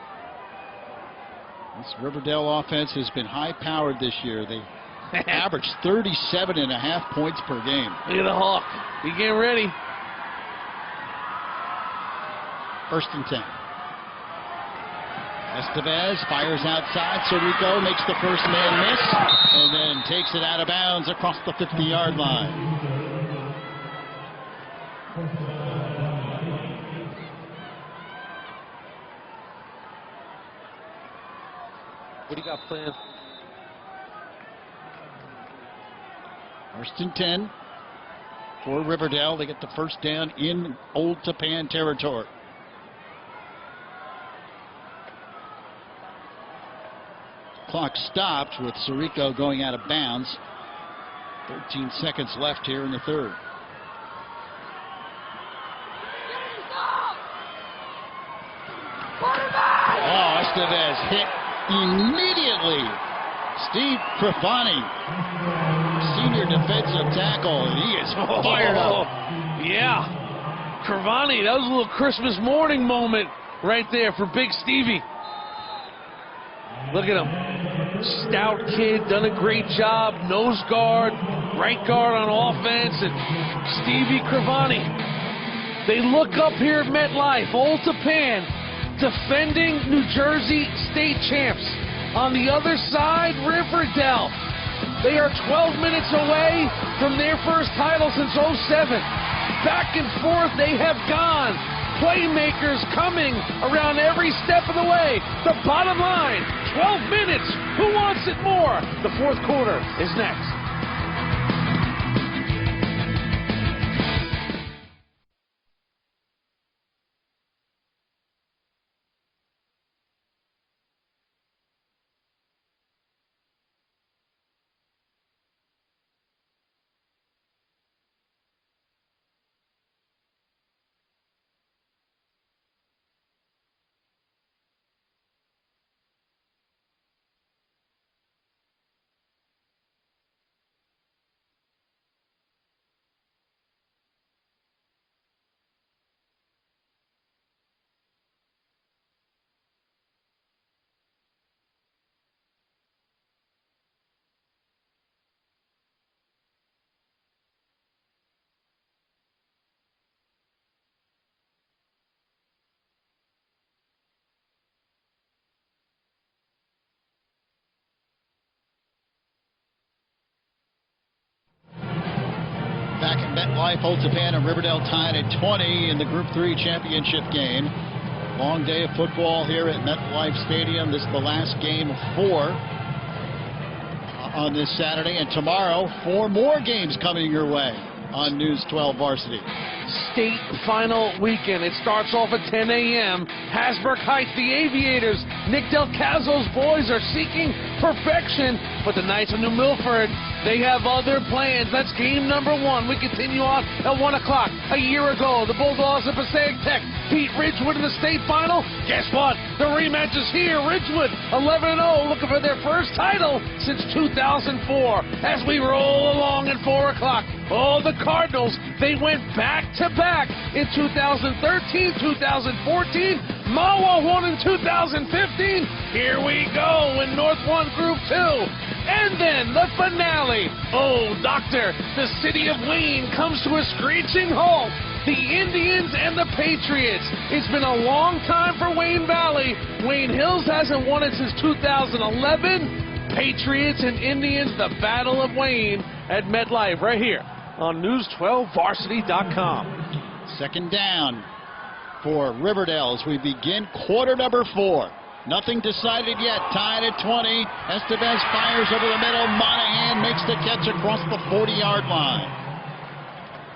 This Riverdale offense has been high-powered this year. They average 37.5 points per game. Look at the Hawk. Be getting ready. 1st and 10. Estevez fires outside. Sirico makes the first man miss, and then takes it out of bounds across the 50-yard line. What do you got planned? 1st and 10 for Riverdale. They get the first down in Old Tappan territory. Clock stopped with Sirico going out of bounds. 13 seconds left here in the third. Oh, Estevez hit immediately. Steve Crafani, senior defensive tackle, and he is fired up. Yeah, Crafani, that was a little Christmas morning moment right there for Big Stevie. Look at him. Stout kid, done a great job. Nose guard, right guard on offense, and Stevie Crafani. They look up here at MetLife, Old Tappan, defending New Jersey state champs. On the other side, River Dell. They are 12 minutes away from their first title since '07. Back and forth they have gone. Playmakers coming around every step of the way. The bottom line, 12 minutes. Who wants it more? The fourth quarter is next. Back at MetLife, Old Tappan and River Dell tied at 20 in the Group 3 championship game. Long day of football here at MetLife Stadium. This is the last game of 4 on this Saturday. And tomorrow, 4 more games coming your way on News 12 Varsity. State final weekend. It starts off at 10 a.m. Hasbrook Heights, the Aviators. Nick Del Caso's boys are seeking perfection, but the Knights of New Milford, they have other plans. That's game number 1. We continue on at 1 o'clock. A year ago, the Bulldogs of Passaic Tech beat Ridgewood in the state final. Guess what? The rematch is here. Ridgewood 11-0, looking for their first title since 2004. As we roll along at 4 o'clock, oh, the Cardinals, they went back-to-back in 2013, 2014. Mawa won in 2015. Here we go in North 1 Group 2. And then the finale. Oh, Doctor, the city of Wayne comes to a screeching halt. The Indians and the Patriots. It's been a long time for Wayne Valley. Wayne Hills hasn't won it since 2011. Patriots and Indians, the Battle of Wayne at MetLife right here on News12Varsity.com. Second down for River Dell as we begin quarter number 4. Nothing decided yet. Tied at 20. Estevez fires over the middle. Monahan makes the catch across the 40-yard line.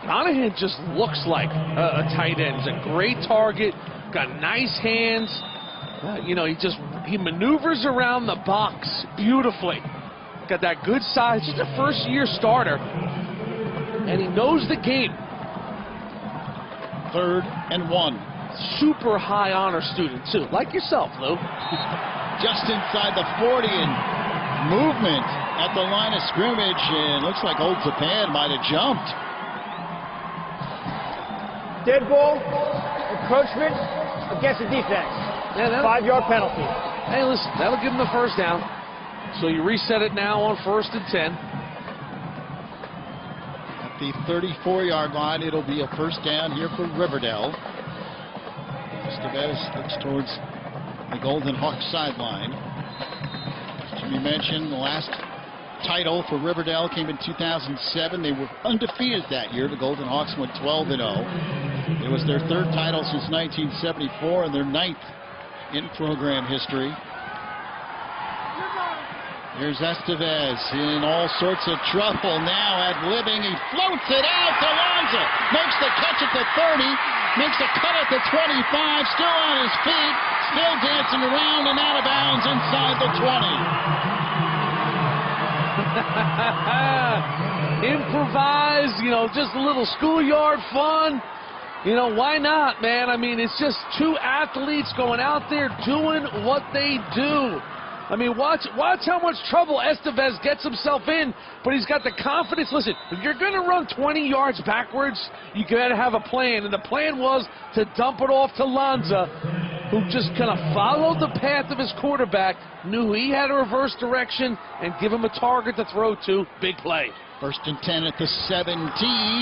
Monahan just looks like a tight end. He's a great target. Got nice hands. He maneuvers around the box beautifully. Got that good size. He's a first-year starter, and he knows the game. 3rd and 1. Super high honor student, too. Like yourself, Lou. Just inside the 40 and movement at the line of scrimmage. And looks like Old Tappan might have jumped. Dead ball, encroachment against the defense. Yeah, 5-yard penalty. Hey, listen, that'll give him the first down. So you reset it now on 1st and 10. At the 34-yard line, it'll be a first down here for River Dell. Estevez looks towards the Golden Hawks sideline. As Jimmy mentioned, the last title for River Dell came in 2007. They were undefeated that year. The Golden Hawks went 12-0. It was their 3rd title since 1974 and their 9th in program history. Here's Estevez in all sorts of trouble now at Living. He floats it out to Lanza. Makes the catch at the 30. Makes a cut at the 25. Still on his feet. Still dancing around and out of bounds inside the 20. improvise, you know, just a little schoolyard fun. You know, why not, man? I mean, it's just two athletes going out there doing what they do. I mean, watch how much trouble Estevez gets himself in, but he's got the confidence. Listen, if you're going to run 20 yards backwards, you got to have a plan, and the plan was to dump it off to Lanza, who just kind of followed the path of his quarterback, knew he had a reverse direction, and give him a target to throw to. Big play. 1st and 10 at the 17,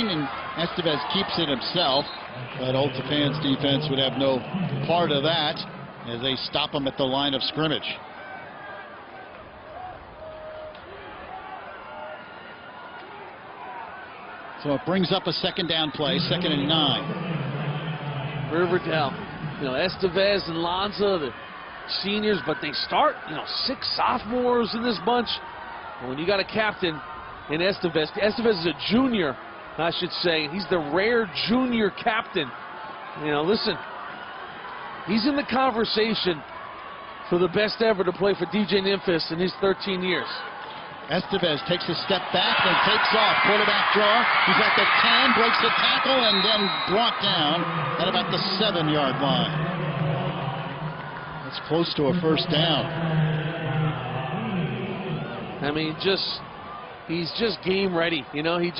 and Estevez keeps it himself, but Old Tappan's defense would have no part of that as they stop him at the line of scrimmage. So it brings up a 2nd down play, 2nd and 9. River Dell, you know, Estevez and Lanza, the seniors, but they start, you know, 6 sophomores in this bunch. And when you got a captain in Estevez is a junior, I should say. He's the rare junior captain. You know, listen, he's in the conversation for the best ever to play for DJ Nimfis in his 13 years. Estevez takes a step back and takes off. Quarterback draw. He's at the 10, breaks the tackle, and then brought down at about the 7-yard line. That's close to a 1st down. I mean, he's just game ready. You know, he's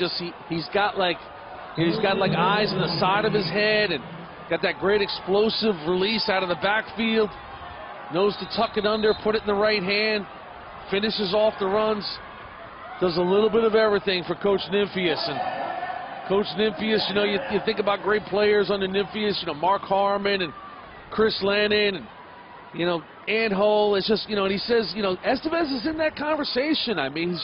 got like eyes on the side of his head, and got that great explosive release out of the backfield. Knows to tuck it under, put it in the right hand. Finishes off the runs, does a little bit of everything for Coach Nimfis. And Coach Nimfis, you know, you think about great players under Nimfis, you know, Mark Harmon and Chris Lennon and, you know, Anhole. It's just, you know, and he says, you know, Estevez is in that conversation. I mean,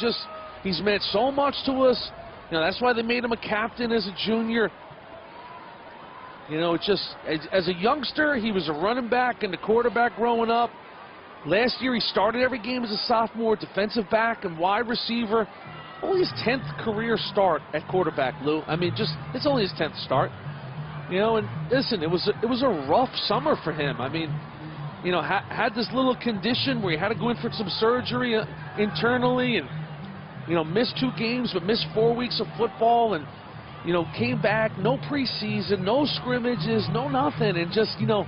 he's meant so much to us. You know, that's why they made him a captain as a junior. You know, it's just, as a youngster, he was a running back and the quarterback growing up. Last year, he started every game as a sophomore, defensive back and wide receiver. Only his 10th career start at quarterback, Lou. I mean, it's only his 10th start. You know, and listen, it was a rough summer for him. I mean, you know, had this little condition where he had to go in for some surgery internally, and, you know, missed 2 games, but missed 4 weeks of football, and, you know, came back, no preseason, no scrimmages, no nothing, and just, you know,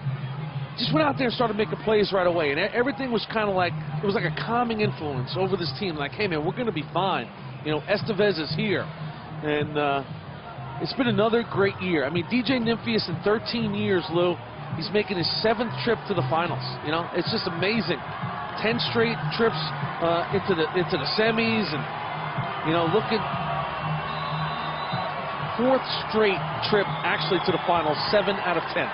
just went out there and started making plays right away. And everything was kind of like, it was like a calming influence over this team. Like, hey, man, we're going to be fine. You know, Estevez is here. And it's been another great year. I mean, DJ Nimfis in 13 years, Lou, he's making his 7th trip to the finals. You know, it's just amazing. 10 straight trips into the semis. And, you know, look at 4th straight trip actually to the finals, 7 out of 10.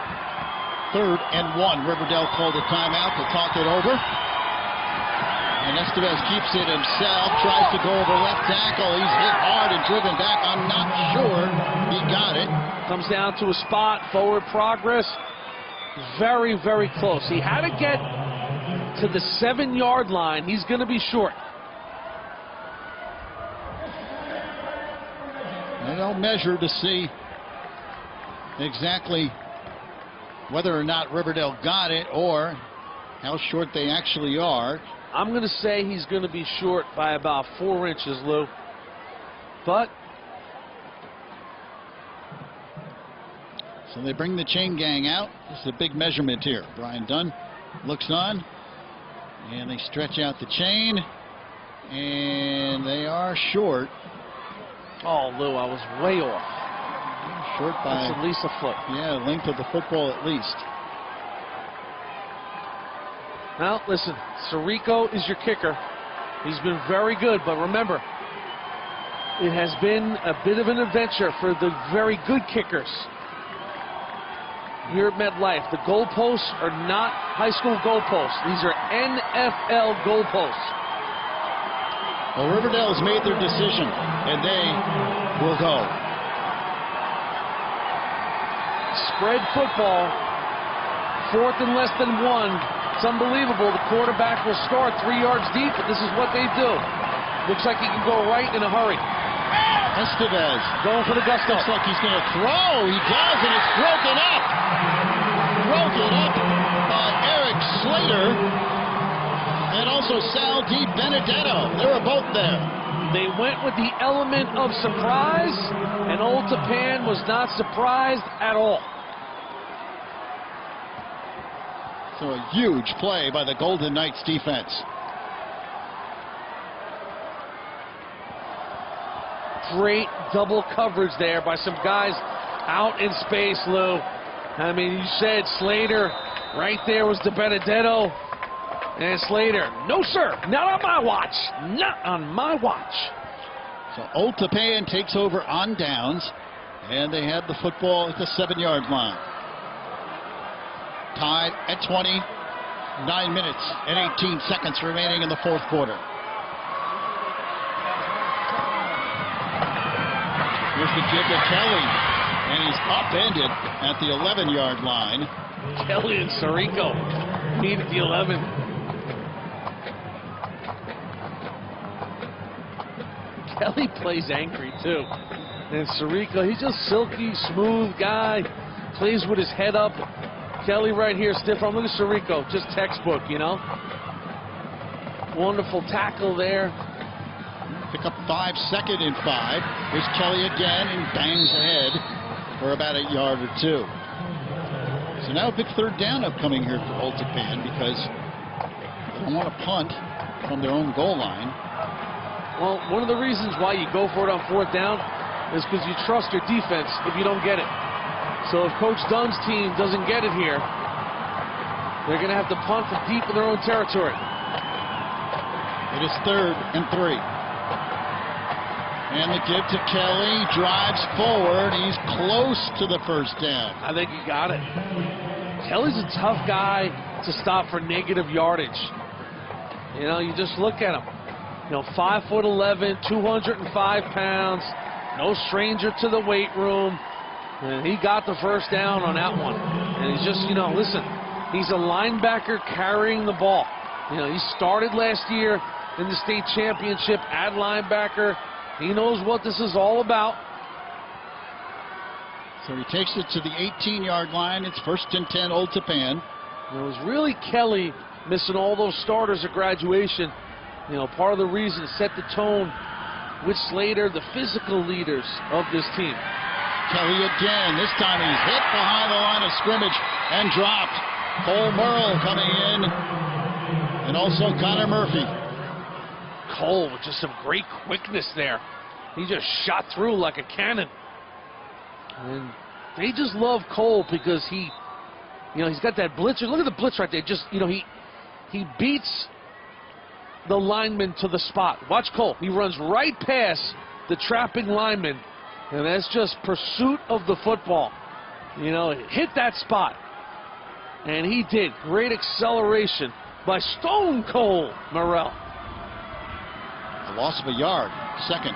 3rd and 1. River Dell called a timeout to talk it over. And Estevez keeps it himself, tries to go over left tackle. He's hit hard and driven back. I'm not sure he got it. Comes down to a spot, forward progress. Very, very close. He had to get to the 7-yard line. He's going to be short. And they'll measure to see exactly whether or not Riverdale got it or how short they actually are. I'm going to say he's going to be short by about 4 inches, Lou. But so they bring the chain gang out. This is a big measurement here. Brian Dunn looks on, and they stretch out the chain, and they are short. Oh, Lou, I was way off. Short by at least a foot. Yeah, length of the football at least. Now, listen, Sirico is your kicker. He's been very good, but remember, it has been a bit of an adventure for the very good kickers here at MetLife. The goalposts are not high school goalposts. These are NFL goalposts. Well, Riverdale's made their decision, and they will go. Spread football, 4th and less than 1. It's unbelievable. The quarterback will start 3 yards deep, but this is what they do. Looks like he can go right in a hurry. Estevez going for the gusto. Looks like he's going to throw. He does, and it's broken up. Broken up by Eric Slater and also Sal Di Benedetto. They were both there. They went with the element of surprise, and Old Tappan was not surprised at all. So a huge play by the Golden Knights defense. Great double coverage there by some guys out in space, Lou. I mean, you said Slater, right there was DiBenedetto, and Slater, no sir, not on my watch, not on my watch. So Old Tappan takes over on downs, and they have the football at the 7-yard line. Tied at 20, 9 minutes and 18 seconds remaining in the fourth quarter. Here's the give to Kelly, and he's upended at the 11-yard line. Kelly and Sirico meet at the 11. Kelly plays angry too, and Sirico, he's just silky, smooth guy, plays with his head up. Kelly right here, stiff arm. Look at Sirico, just textbook, you know. Wonderful tackle there. Pick up 5, 2nd and 5. Here's Kelly again and bangs ahead for about a yard or two. So now a big 3rd down upcoming here for Old Tappan because they don't want to punt from their own goal line. Well, one of the reasons why you go for it on 4th down is because you trust your defense if you don't get it. So if Coach Dunn's team doesn't get it here, they're going to have to punt from deep in their own territory. It is 3rd and 3. And the give to Kelly, drives forward. He's close to the 1st down. I think he got it. Kelly's a tough guy to stop for negative yardage. You know, you just look at him. You know, 5'11", 205 pounds, no stranger to the weight room. And he got the 1st down on that one. And he's just, you know, listen, he's a linebacker carrying the ball. You know, he started last year in the state championship at linebacker. He knows what this is all about. So he takes it to the 18-yard line. It's 1st and 10, Old Tappan. It was really Kelly missing all those starters at graduation. You know, part of the reason set the tone with Slater, the physical leaders of this team. Kelly again. This time he's hit behind the line of scrimmage and dropped. Cole Merle coming in, and also Connor Murphy. Cole with just some great quickness there. He just shot through like a cannon. And they just love Cole because he, you know, he's got that blitzer. Look at the blitz right there. Just, you know, he beats the lineman to the spot. Watch Cole. He runs right past the trapping lineman, and that's just pursuit of the football. You know, hit that spot. And he did. Great acceleration by Stone Cold Morrell. A loss of a yard. 2nd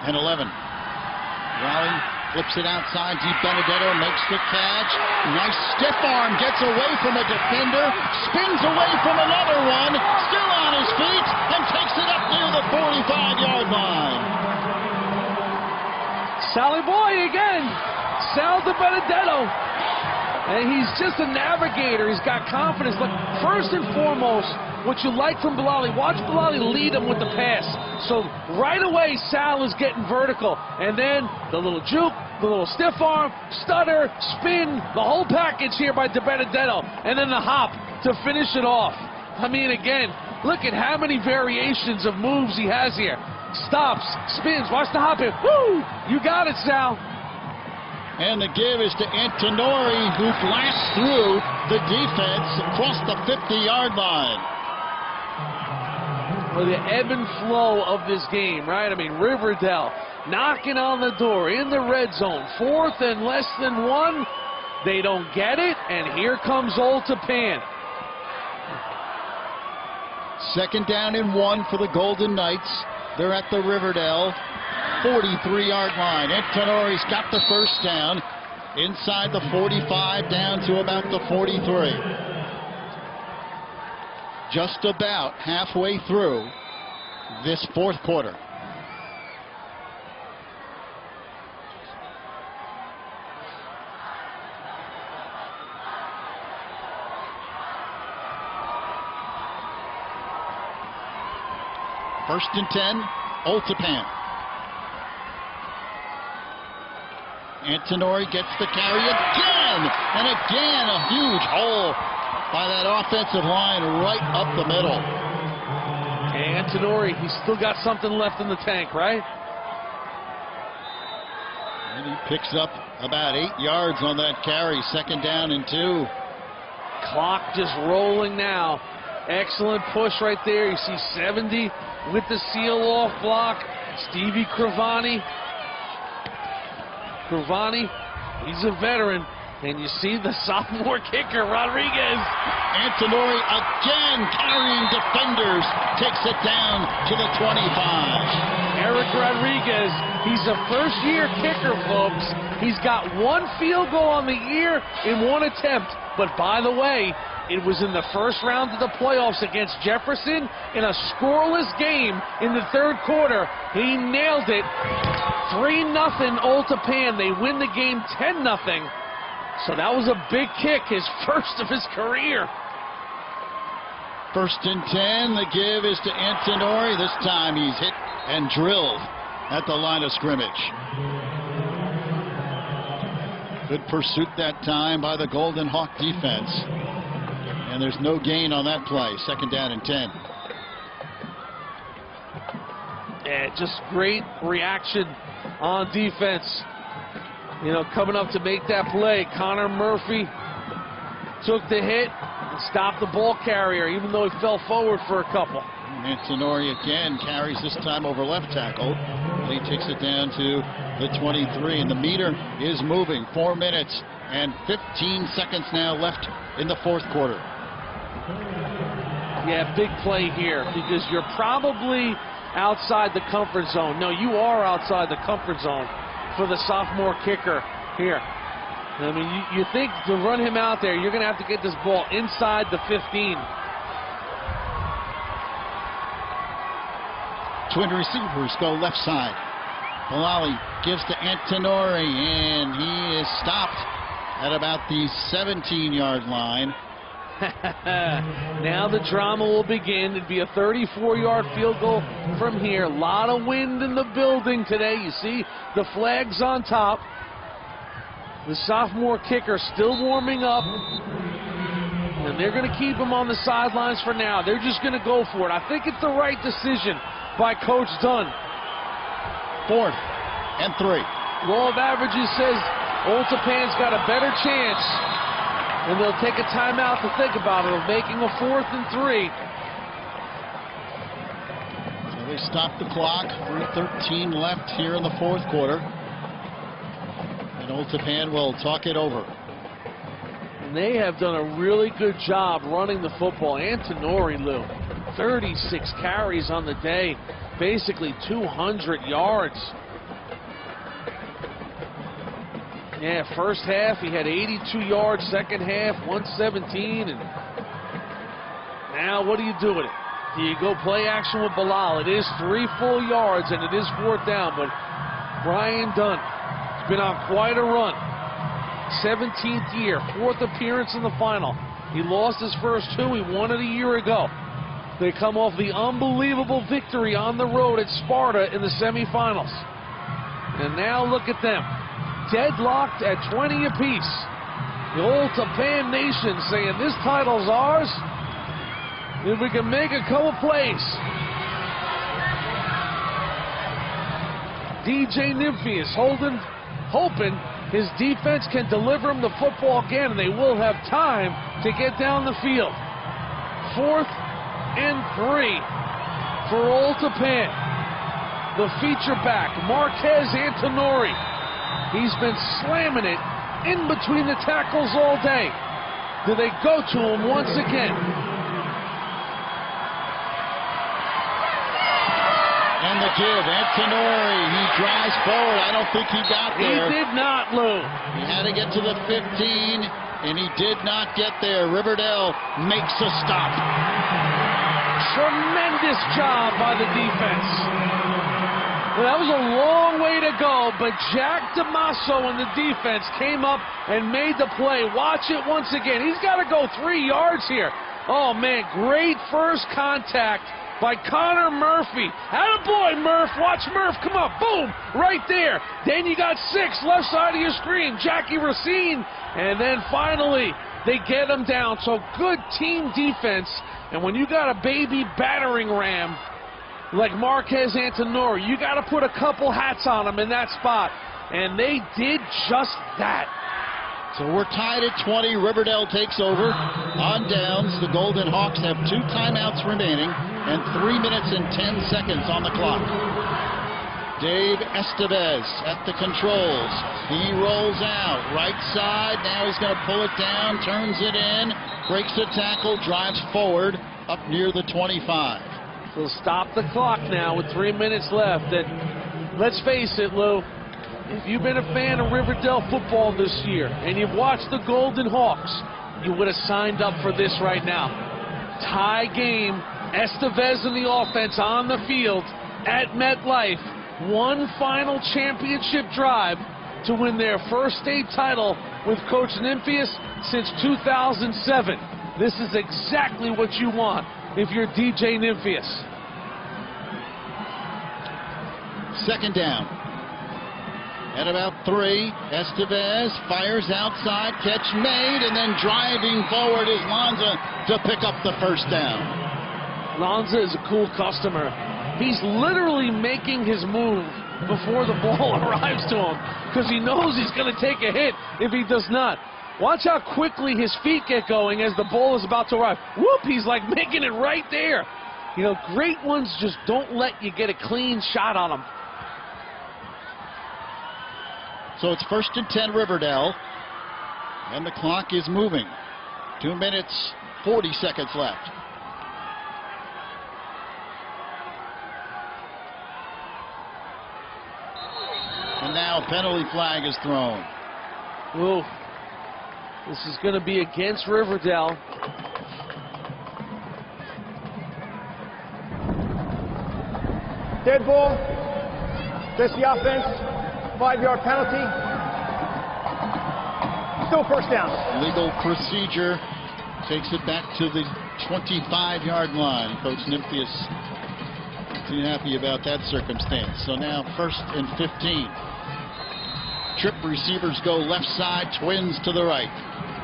and 11. Raleigh flips it outside. DiBenedetto makes the catch. Nice stiff arm. Gets away from a defender. Spins away from another one. Still on his feet. And takes it up near the 45-yard line. Sally Boy again. Sal DiBenedetto. And he's just a navigator. He's got confidence. But first and foremost, what you like from Bilali, watch Bilali lead him with the pass. So right away, Sal is getting vertical. And then the little juke, the little stiff arm, stutter, spin, the whole package here by DiBenedetto. And then the hop to finish it off. I mean, again, look at how many variations of moves he has here. Stops, spins, watch the hop here. Woo! You got it, Sal. And the give is to Antonori, who blasts through the defense across the 50-yard line. Well, the ebb and flow of this game, right? I mean, River Dell knocking on the door in the red zone. 4th and less than 1. They don't get it, and here comes Old Tappan. 2nd down and 1 for the Golden Knights. They're at the River Dell 43-yard line. Antonori's got the 1st down inside the 45 down to about the 43. Just about halfway through this 4th quarter. First and 10, Old Tappan. Antonori gets the carry again, and again a huge hole by that offensive line right up the middle. Hey, Antonori, he's still got something left in the tank, right? And he picks up about 8 yards on that carry, 2nd down and 2. Clock just rolling now. Excellent push right there. You see 70 with the seal-off block. Stevie Cravani. He's a veteran. And you see the sophomore kicker, Rodriguez. Antonori again carrying defenders. Takes it down to the 25. Eric Rodriguez, he's a first-year kicker, folks. He's got 1 field goal on the year in 1 attempt. But by the way, it was in the first round of the playoffs against Jefferson in a scoreless game in the 3rd quarter. He nailed it. 3-0 Old Tappan. They win the game 10-0. So that was a big kick, his first of his career. 1st and 10. The give is to Antonori. This time he's hit and drilled at the line of scrimmage. Good pursuit that time by the Golden Hawk defense. And there's no gain on that play. 2nd down and 10. Yeah, just great reaction on defense. You know, coming up to make that play. Connor Murphy took the hit and stopped the ball carrier, even though he fell forward for a couple. Antonori again carries this time over left tackle. He takes it down to the 23, and the meter is moving. 4 minutes and 15 seconds now left in the 4th quarter. Yeah, big play here because you're probably outside the comfort zone. No, you are outside the comfort zone for the sophomore kicker here. I mean, you think to run him out there, you're going to have to get this ball inside the 15. Twin receivers go left side. Bilali gives to Antonori, and he is stopped at about the 17-yard line. Now the drama will begin. It'd be a 34-yard field goal from here. A lot of wind in the building today. You see the flags on top. The sophomore kicker still warming up. And they're going to keep him on the sidelines for now. They're just going to go for it. I think it's the right decision by Coach Dunn. 4th and 3. Law of averages says Old Tappan's got a better chance. And they'll take a timeout to think about it of making a 4th and 3. So they stop the clock. 3:13 left here in the 4th quarter. And Old Tappan will talk it over. And they have done a really good job running the football. Antonori, Lou, 36 carries on the day, basically 200 yards. Yeah, first half he had 82 yards, second half 117, and now what do you do with it? Do you go play action with Bilal? It is 3 full yards and it is 4th down, but Brian Dunn has been on quite a run. 17th year, 4th appearance in the final. He lost his first 2, he won it a year ago. They come off the unbelievable victory on the road at Sparta in the semifinals. And now look at them. Deadlocked at 20 apiece. The Old Tappan Nation saying this title's ours if we can make a couple plays. DJ Nymphius hoping his defense can deliver him the football again, and they will have time to get down the field. 4th and 3 for Old Tappan. The feature back, Marquez Antonori. He's been slamming it in between the tackles all day. Do they go to him once again? And the give, Antonori, he drives forward. I don't think he got there. He did not, Lou. He had to get to the 15, and he did not get there. River Dell makes a stop. Tremendous job by the defense. Well, that was a long way to go, but Jack DeMasso and the defense came up and made the play. Watch it once again. He's got to go 3 yards here. Oh, man, great first contact by Connor Murphy. Attaboy, Murph. Watch Murph. Come on. Boom. Right there. Then you got 6 left side of your screen. Jackie Racine. And then finally, they get him down. So good team defense. And when you got a baby battering ram like Marquez Antonori, you got to put a couple hats on him in that spot. And they did just that. So we're tied at 20. River Dell takes over on downs. The Golden Hawks have 2 timeouts remaining and 3 minutes and 10 seconds on the clock. Dave Estevez at the controls. He rolls out right side. Now he's going to pull it down, turns it in, breaks a tackle, drives forward up near the 25. So stop the clock now with 3 minutes left. And let's face it, Lou, if you've been a fan of River Dell football this year and you've watched the Golden Hawks, you would have signed up for this right now. Tie game, Estevez in the offense on the field at MetLife. One final championship drive to win their first state title with Coach Nymphius since 2007. This is exactly what you want if you're DJ Nymphius. Second down. At about 3, Estevez fires outside, catch made, and then driving forward is Lanza to pick up the first down. Lanza is a cool customer. He's literally making his move before the ball arrives to him because he knows he's going to take a hit if he does not. Watch how quickly his feet get going as the ball is about to arrive. Whoop, he's like making it right there. You know, great ones just don't let you get a clean shot on them. So it's 1st and 10 River Dell, and the clock is moving. 2 minutes, 40 seconds left. And now a penalty flag is thrown. Ooh, this is going to be against River Dell. Dead ball. Against the offense. 5-yard penalty. Still first down. Legal procedure takes it back to the 25-yard line. Coach Nymphius too happy about that circumstance. So now 1st and 15. Trip receivers go left side, twins to the right.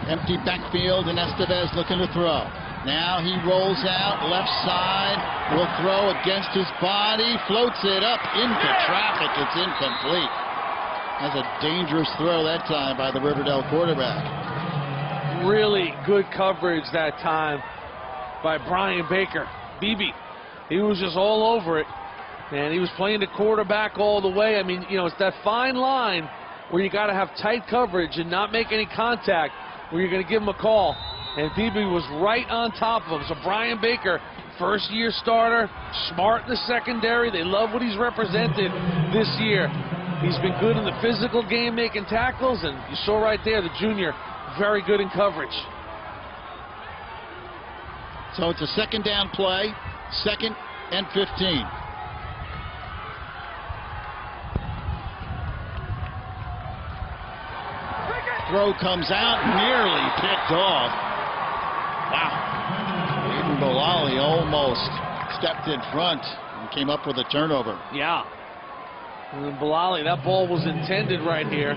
Empty backfield, and Estevez looking to throw. Now he rolls out left side, will throw against his body, floats it up into traffic. It's incomplete. That's a dangerous throw that time by the River Dell quarterback. Really good coverage that time by Brian Baker. BB, he was just all over it, and he was playing the quarterback all the way. I mean, you know, it's that fine line where you got to have tight coverage and not make any contact where you're going to give him a call. And BB was right on top of him. So Brian Baker, first-year starter, smart in the secondary. They love what he's represented this year. He's been good in the physical game, making tackles, and you saw right there the junior, very good in coverage. So it's a second down play, 2nd and 15. Throw comes out, nearly picked off. Wow. Even Bilali almost stepped in front and came up with a turnover. Yeah. And Bilali, that ball was intended right here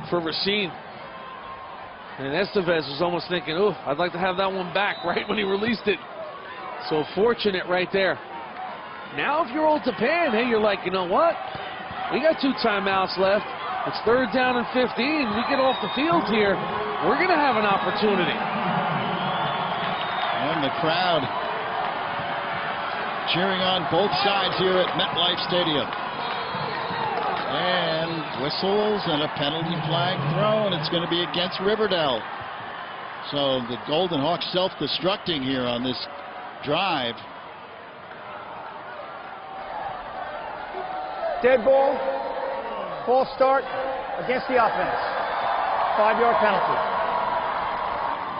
for Racine. And Estevez was almost thinking, oh, I'd like to have that one back right when he released it. So fortunate right there. Now if you're Old Tappan, hey, you're like, you know what? We got 2 timeouts left. It's 3rd down and 15. We get off the field here, we're going to have an opportunity. And the crowd cheering on both sides here at MetLife Stadium. And whistles and a penalty flag thrown. It's going to be against River Dell. So the Golden Hawks self-destructing here on this drive. Dead ball. False start against the offense. 5-yard penalty.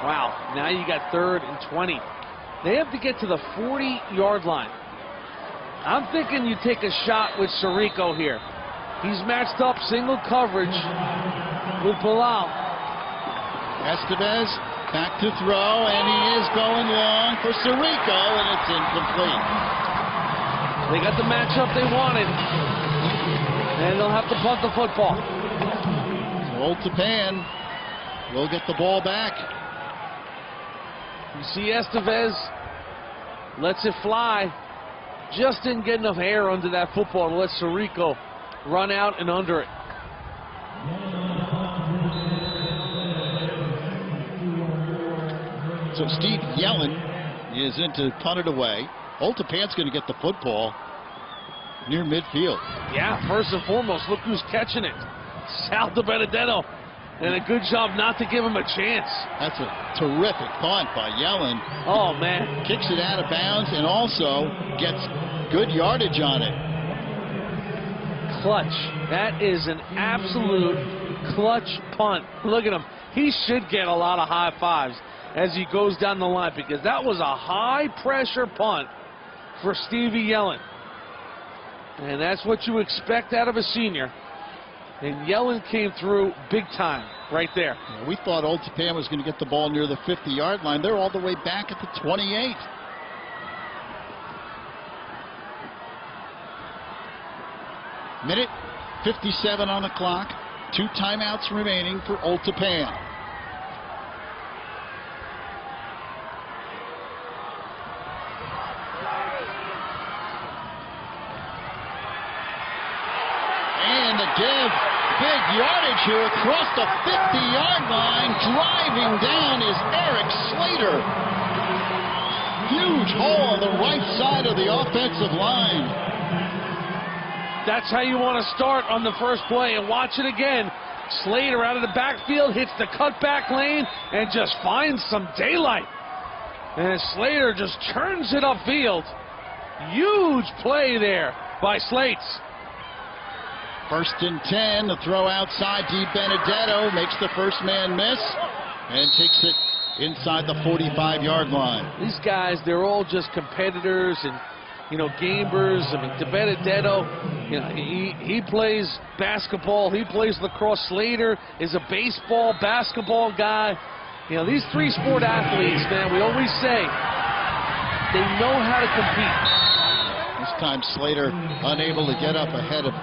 Wow, now you got 3rd and 20. They have to get to the 40-yard line. I'm thinking you take a shot with Sirico here. He's matched up single coverage with Bilal. Estevez back to throw, and he is going long for Sirico, and it's incomplete. They got the matchup they wanted. And they'll have to punt the football. Old Tappan will get the ball back. You see Estevez lets it fly. Just didn't get enough air under that football to let Sirico run out and under it. So Steve Yellen is in to punt it away. Old Tappan's going to get the football near midfield. Yeah, first and foremost, look who's catching it. Sal DiBenedetto. And a good job not to give him a chance. That's a terrific punt by Yellen. Oh, man. Kicks it out of bounds and also gets good yardage on it. Clutch. That is an absolute clutch punt. Look at him. He should get a lot of high fives as he goes down the line, because that was a high-pressure punt for Stevie Yellen. And that's what you expect out of a senior. And Yellen came through big time right there. Yeah, we thought Old Tappan was going to get the ball near the 50-yard line. They're all the way back at the 28. Minute 57 on the clock. 2 timeouts remaining for Old Tappan. And the give. Big yardage here across the 50-yard line. Driving down is Eric Slater. Huge hole on the right side of the offensive line. That's how you want to start on the first play. And watch it again. Slater out of the backfield, hits the cutback lane, and just finds some daylight. And Slater just turns it upfield. Huge play there by Slates. 1st and 10, the throw outside. DiBenedetto makes the first man miss and takes it inside the 45-yard line. These guys, they're all just competitors and, you know, gamers. I mean, DiBenedetto, you know, he plays basketball, he plays lacrosse. Slater is a baseball, basketball guy. You know, these 3-sport athletes, man, we always say they know how to compete. This time Slater unable to get up ahead of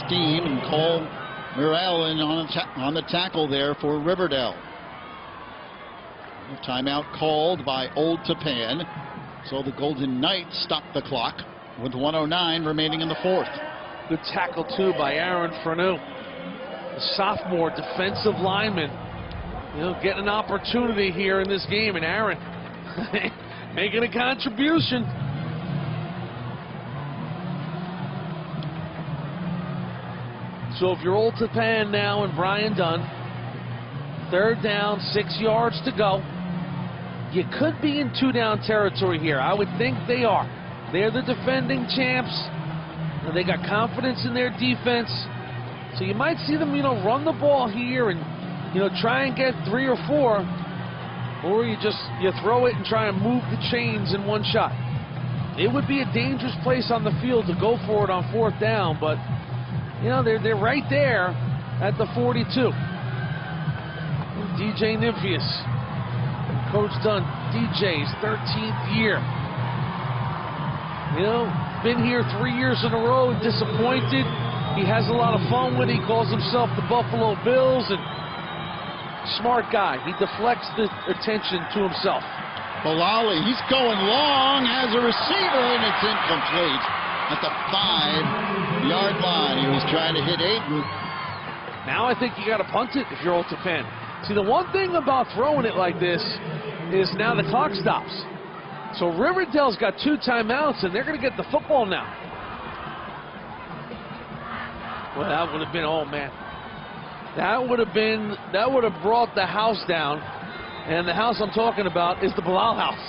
steam, and Cole Murrell on the tackle there for River Dell. Timeout called by Old Tappan. So the Golden Knights stop the clock with 1:09 remaining in the 4th. Good tackle, too, by Aaron Freneau, the sophomore defensive lineman. You know, getting an opportunity here in this game, and Aaron making a contribution. So if you're Old Tappan now and Brian Dunn, 3rd down, 6 yards to go. You could be in 2-down territory here. I would think they are. They're the defending champs. And they got confidence in their defense. So you might see them, you know, run the ball here and, you know, try and get 3 or 4. Or you throw it and try and move the chains in one shot. It would be a dangerous place on the field to go for it on 4th down, but you know, they're right there at the 42. DJ Nymphius. Coach Dunn, DJ's 13th year. You know, been here 3 years in a row, disappointed. He has a lot of fun with it. He calls himself the Buffalo Bills, and smart guy. He deflects the attention to himself. Bilali, he's going long as a receiver, and it's incomplete at the 5-yard line. He was trying to hit Aiden. Now I think you got to punt it if you're Old Tappan. See, the one thing about throwing it like this is now the clock stops. So River Dell's got 2 timeouts, and they're going to get the football now. Well, that would have been, oh man, that would have brought the house down. And the house I'm talking about is the Bilal house.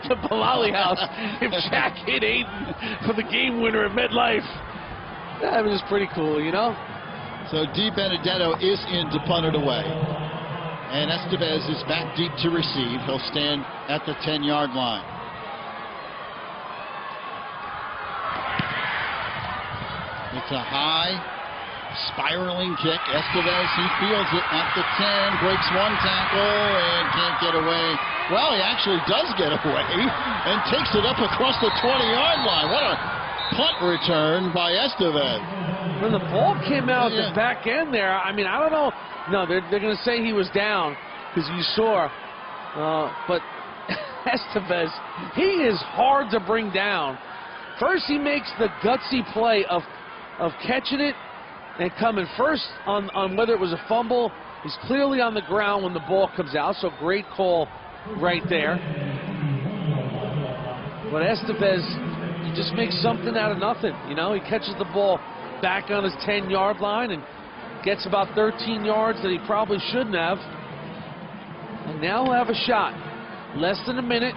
The Bilali house. If Jack hit Aiden for the game winner at MetLife, that was pretty cool, you know? So DiBenedetto is in to punt it away. And Estevez is back deep to receive. He'll stand at the 10-yard line. It's a high, spiraling kick. Estevez, he feels it at the 10, breaks one tackle and can't get away. Well, he actually does get away and takes it up across the 20-yard line. What a punt return by Estevez. When the ball came out at the back end there, I mean, I don't know. No, they're going to say he was down because you saw. But Estevez, he is hard to bring down. First, he makes the gutsy play of catching it and coming first on whether it was a fumble. He's clearly on the ground when the ball comes out, so great call right there. But Estevez, he just makes something out of nothing. You know, he catches the ball back on his 10-yard line and gets about 13 yards that he probably shouldn't have. And now he'll have a shot. Less than a minute.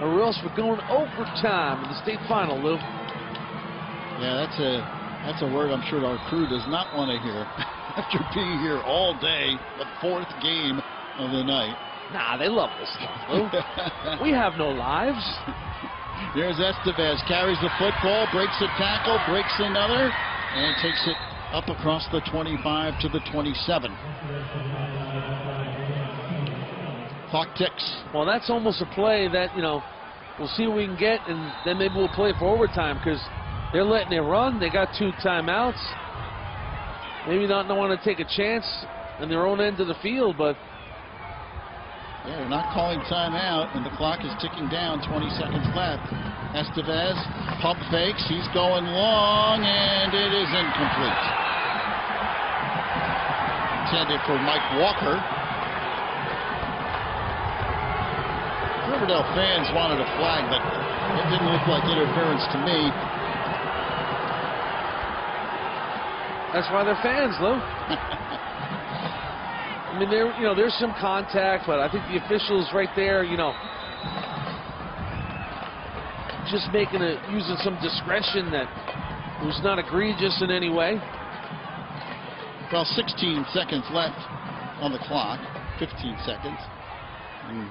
Or else we're going overtime in the state final, Lou. Yeah, that's a word I'm sure our crew does not want to hear after being here all day, the fourth game of the night. Nah, they love this stuff, Lou. We have no lives. There's Estevez, carries the football, breaks a tackle, breaks another, and takes it up across the 25 to the 27. Clock ticks. Well, that's almost a play that, you know, we'll see what we can get, and then maybe we'll play for overtime because they're letting it run. They got 2 timeouts. Maybe not want to take a chance on their own end of the field, but yeah, they're not calling timeout, and the clock is ticking down. 20 seconds left. Estevez pump fakes. He's going long, and it is incomplete. Intended for Mike Walker. River Dell fans wanted a flag, but it didn't look like interference to me. That's why they're fans, Lou. I mean, there's some contact, but I think the officials right there, just using some discretion that was not egregious in any way. Well, 16 seconds left on the clock, 15 seconds. And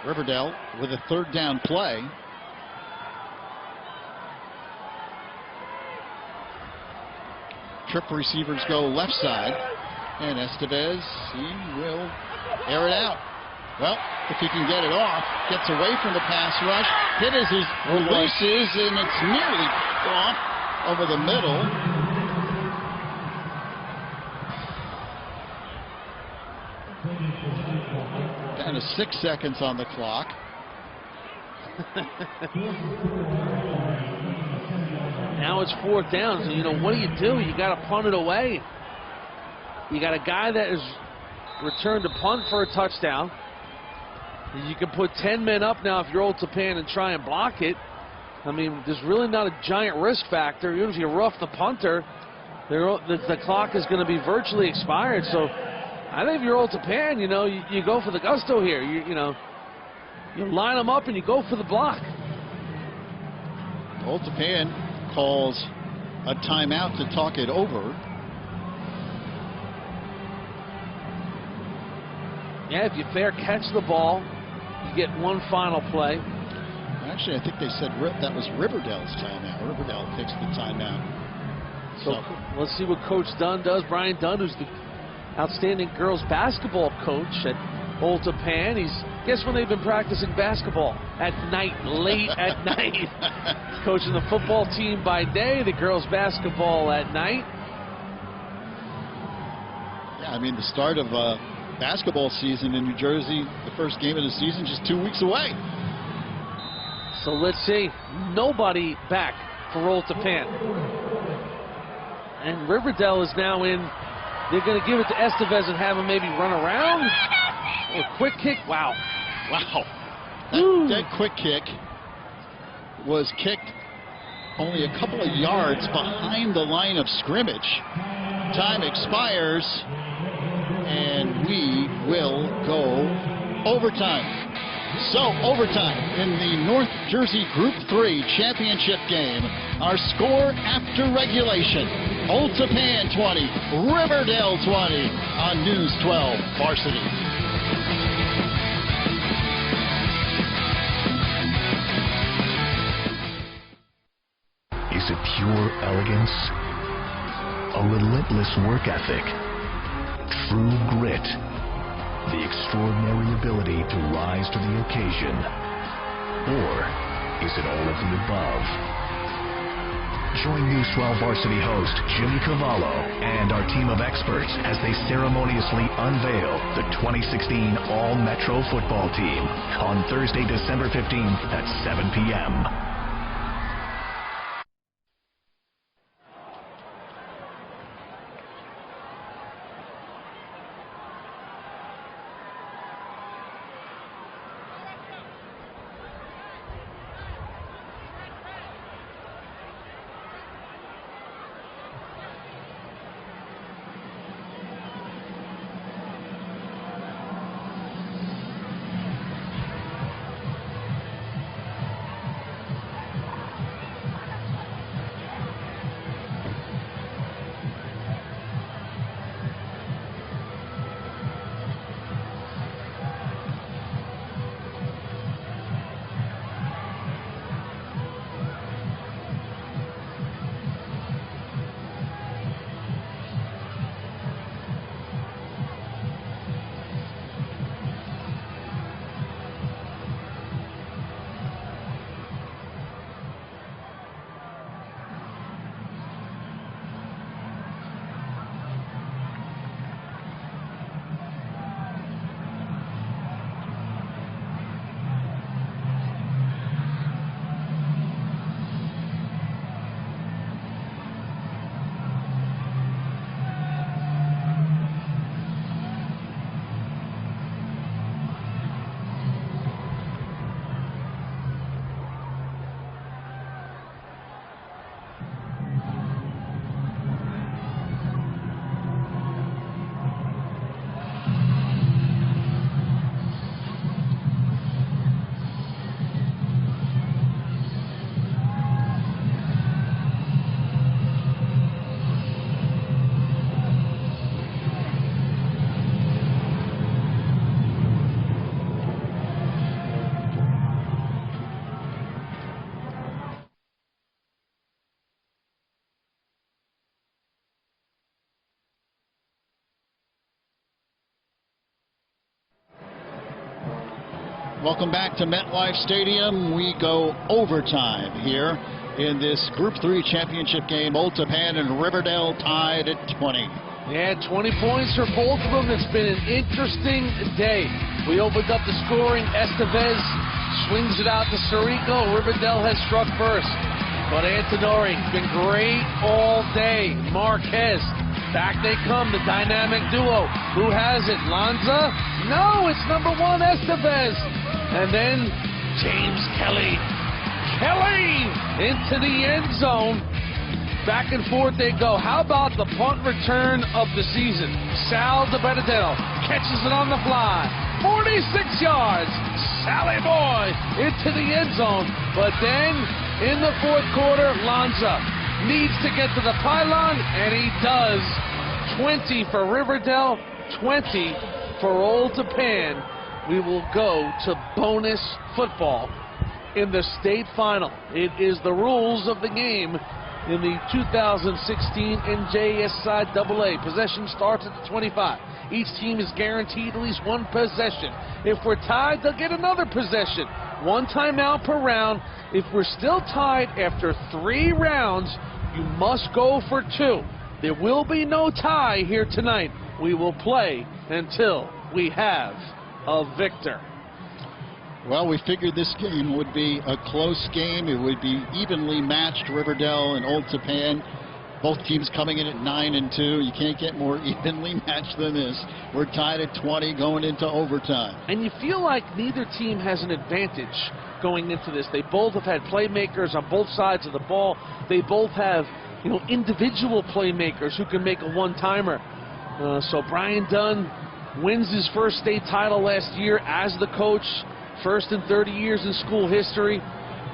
River Dell with a third down play. Trip receivers go left side. And Estevez, he will air it out. Well, if he can get it off, gets away from the pass rush, hit as he releases, and it's nearly off over the middle. Down to 6 seconds on the clock. Now it's 4th down, so what do? You got to punt it away. You got a guy that is returned to punt for a touchdown. You can put 10 men up now if you're Old Tappan and try and block it. I mean, there's really not a giant risk factor. Even if you rough the punter, the clock is going to be virtually expired. So I think if you're Old Tappan, you go for the gusto here. You line them up and you go for the block. Old Tappan calls a timeout to talk it over. Yeah, if you fair catch the ball, you get one final play. Actually, I think they said that was River Dell's timeout. River Dell takes the timeout. So let's see what Coach Dunn does. Brian Dunn, who's the outstanding girls basketball coach at Old Tappan. Guess when they've been practicing basketball? At night, late at night. Coaching the football team by day, the girls basketball at night. Yeah, I mean, the start of basketball season in New Jersey, the first game of the season, just 2 weeks away. So let's see. Nobody back for Old Tappan. And River Dell is now in. They're going to give it to Estevez and have him maybe run around. A quick kick. Wow. Wow. That quick kick was kicked only a couple of yards behind the line of scrimmage. Time expires. And we will go overtime. So, overtime in the North Jersey Group 3 championship game. Our score after regulation: Old Tappan 20, River Dell 20 on News 12 Varsity. Is it pure elegance? A relentless work ethic? True grit, the extraordinary ability to rise to the occasion, or Is it all of the above? Join News 12 varsity host Jimmy Cavallo and our team of experts as they ceremoniously unveil the 2016 All-Metro football team on Thursday, December 15th at 7 p.m. Welcome back to MetLife Stadium. We go overtime here in this Group 3 championship game. Old Tappan and River Dell tied at 20. Yeah, 20 points for both of them. It's been an interesting day. We opened up the scoring. Estevez swings it out to Sirico. River Dell has struck first. But Antonori been great all day. Marquez, back they come, the dynamic duo. Who has it? Lanza? No, it's number 1, Estevez. And then James Kelly. Kelly into the end zone. Back and forth they go. How about the punt return of the season? Sal DeBenedetto catches it on the fly. 46 yards. Sally Boy into the end zone. But then in the fourth quarter, Lanza needs to get to the pylon, and he does. 20 for River Dell, 20 for Old Tappan. We will go to bonus football in the state final. It is the rules of the game in the 2016 NJSIAA. Possession starts at the 25. Each team is guaranteed at least one possession. If we're tied, they'll get another possession. One timeout per round. If we're still tied after 3 rounds, you must go for 2. There will be no tie here tonight. We will play until we have a victor. Well, we figured this game would be a close game. It would be evenly matched, River Dell and Old Tappan. Both teams coming in at 9-2. You can't get more evenly matched than this. We're tied at 20 going into overtime. And you feel like neither team has an advantage going into this. They both have had playmakers on both sides of the ball. They both have, individual playmakers who can make a one-timer. So Brian Dunn wins his first state title last year as the coach, first in 30 years in school history.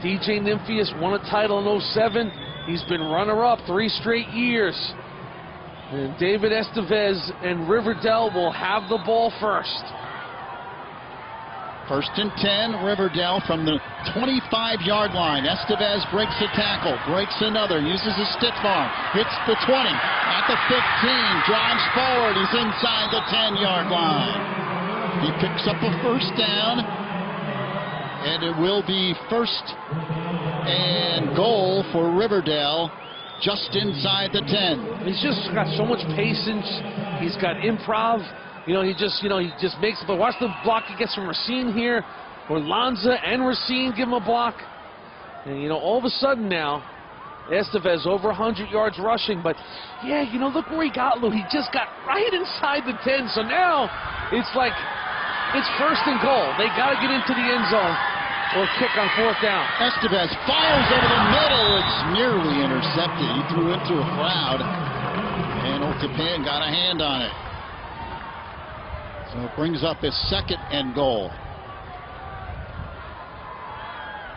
DJ Nymphius won a title in 07. He's been runner-up 3 straight years. And David Estevez and River Dell will have the ball first. First and 10, River Dell from the 25-yard line. Estevez breaks a tackle, breaks another, uses a stiff arm, hits the 20, at the 15, drives forward, he's inside the 10-yard line. He picks up a first down And it will be first and goal for River Dell, just inside the 10. He's just got so much patience. He's got improv. He just makes it. But watch the block he gets from Racine here, where Lanza and Racine give him a block. And all of a sudden now, Estevez over 100 yards rushing. But yeah, look where he got, Lou. He just got right inside the 10. So now it's like it's first and goal. They got to get into the end zone or kick on fourth down. Estevez fires over the middle. It's nearly intercepted. He threw into a crowd, and Old Tappan got a hand on it. So it brings up his second and goal.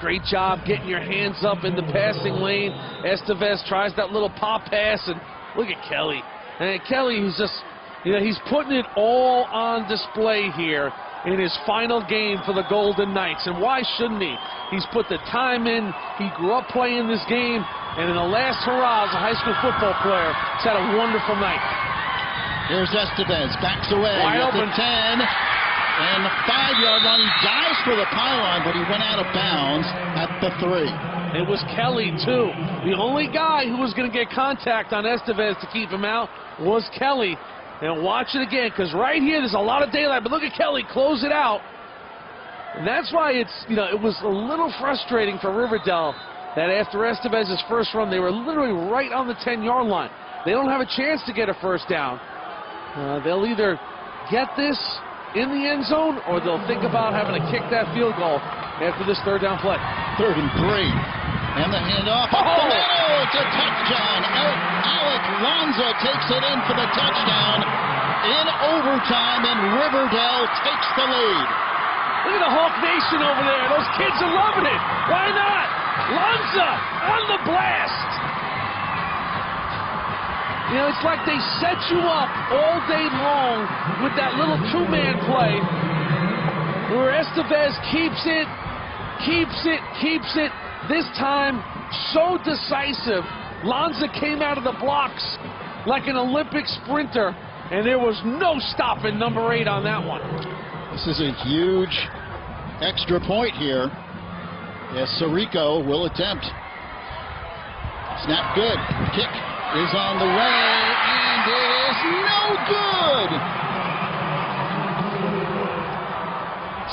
Great job getting your hands up in the passing lane. Estevez tries that little pop pass, and look at Kelly. And Kelly, he's just, he's putting it all on display here in his final game for the Golden Knights. And why shouldn't he? He's put the time in. He grew up playing this game, and in the last hurrah as a high school football player, he's had a wonderful night. Here's Estevez, backs away Wide at open. the 10, and the 5-yard line. He dives for the pylon, but he went out of bounds at the 3. It was Kelly, too. The only guy who was going to get contact on Estevez to keep him out was Kelly. And watch it again, because right here there's a lot of daylight. But look at Kelly close it out. And that's why it was a little frustrating for River Dell that after Estevez's first run, they were literally right on the 10-yard line. They don't have a chance to get a first down. They'll either get this in the end zone, or they'll think about having to kick that field goal after this third down play. 3rd and 3. And the handoff. Up the middle. It's a touchdown. Alec Lanza takes it in for the touchdown in overtime, and River Dell takes the lead. Look at the Hawk Nation over there. Those kids are loving it. Why not? Lanza on the blast. It's like they set you up all day long with that little two-man play where Estevez keeps it. This time, so decisive. Lanza came out of the blocks like an Olympic sprinter, and there was no stopping number 8 on that one. This is a huge extra point here. Yes, Sirico will attempt. Snap good. Kick is on the way, and it is no good.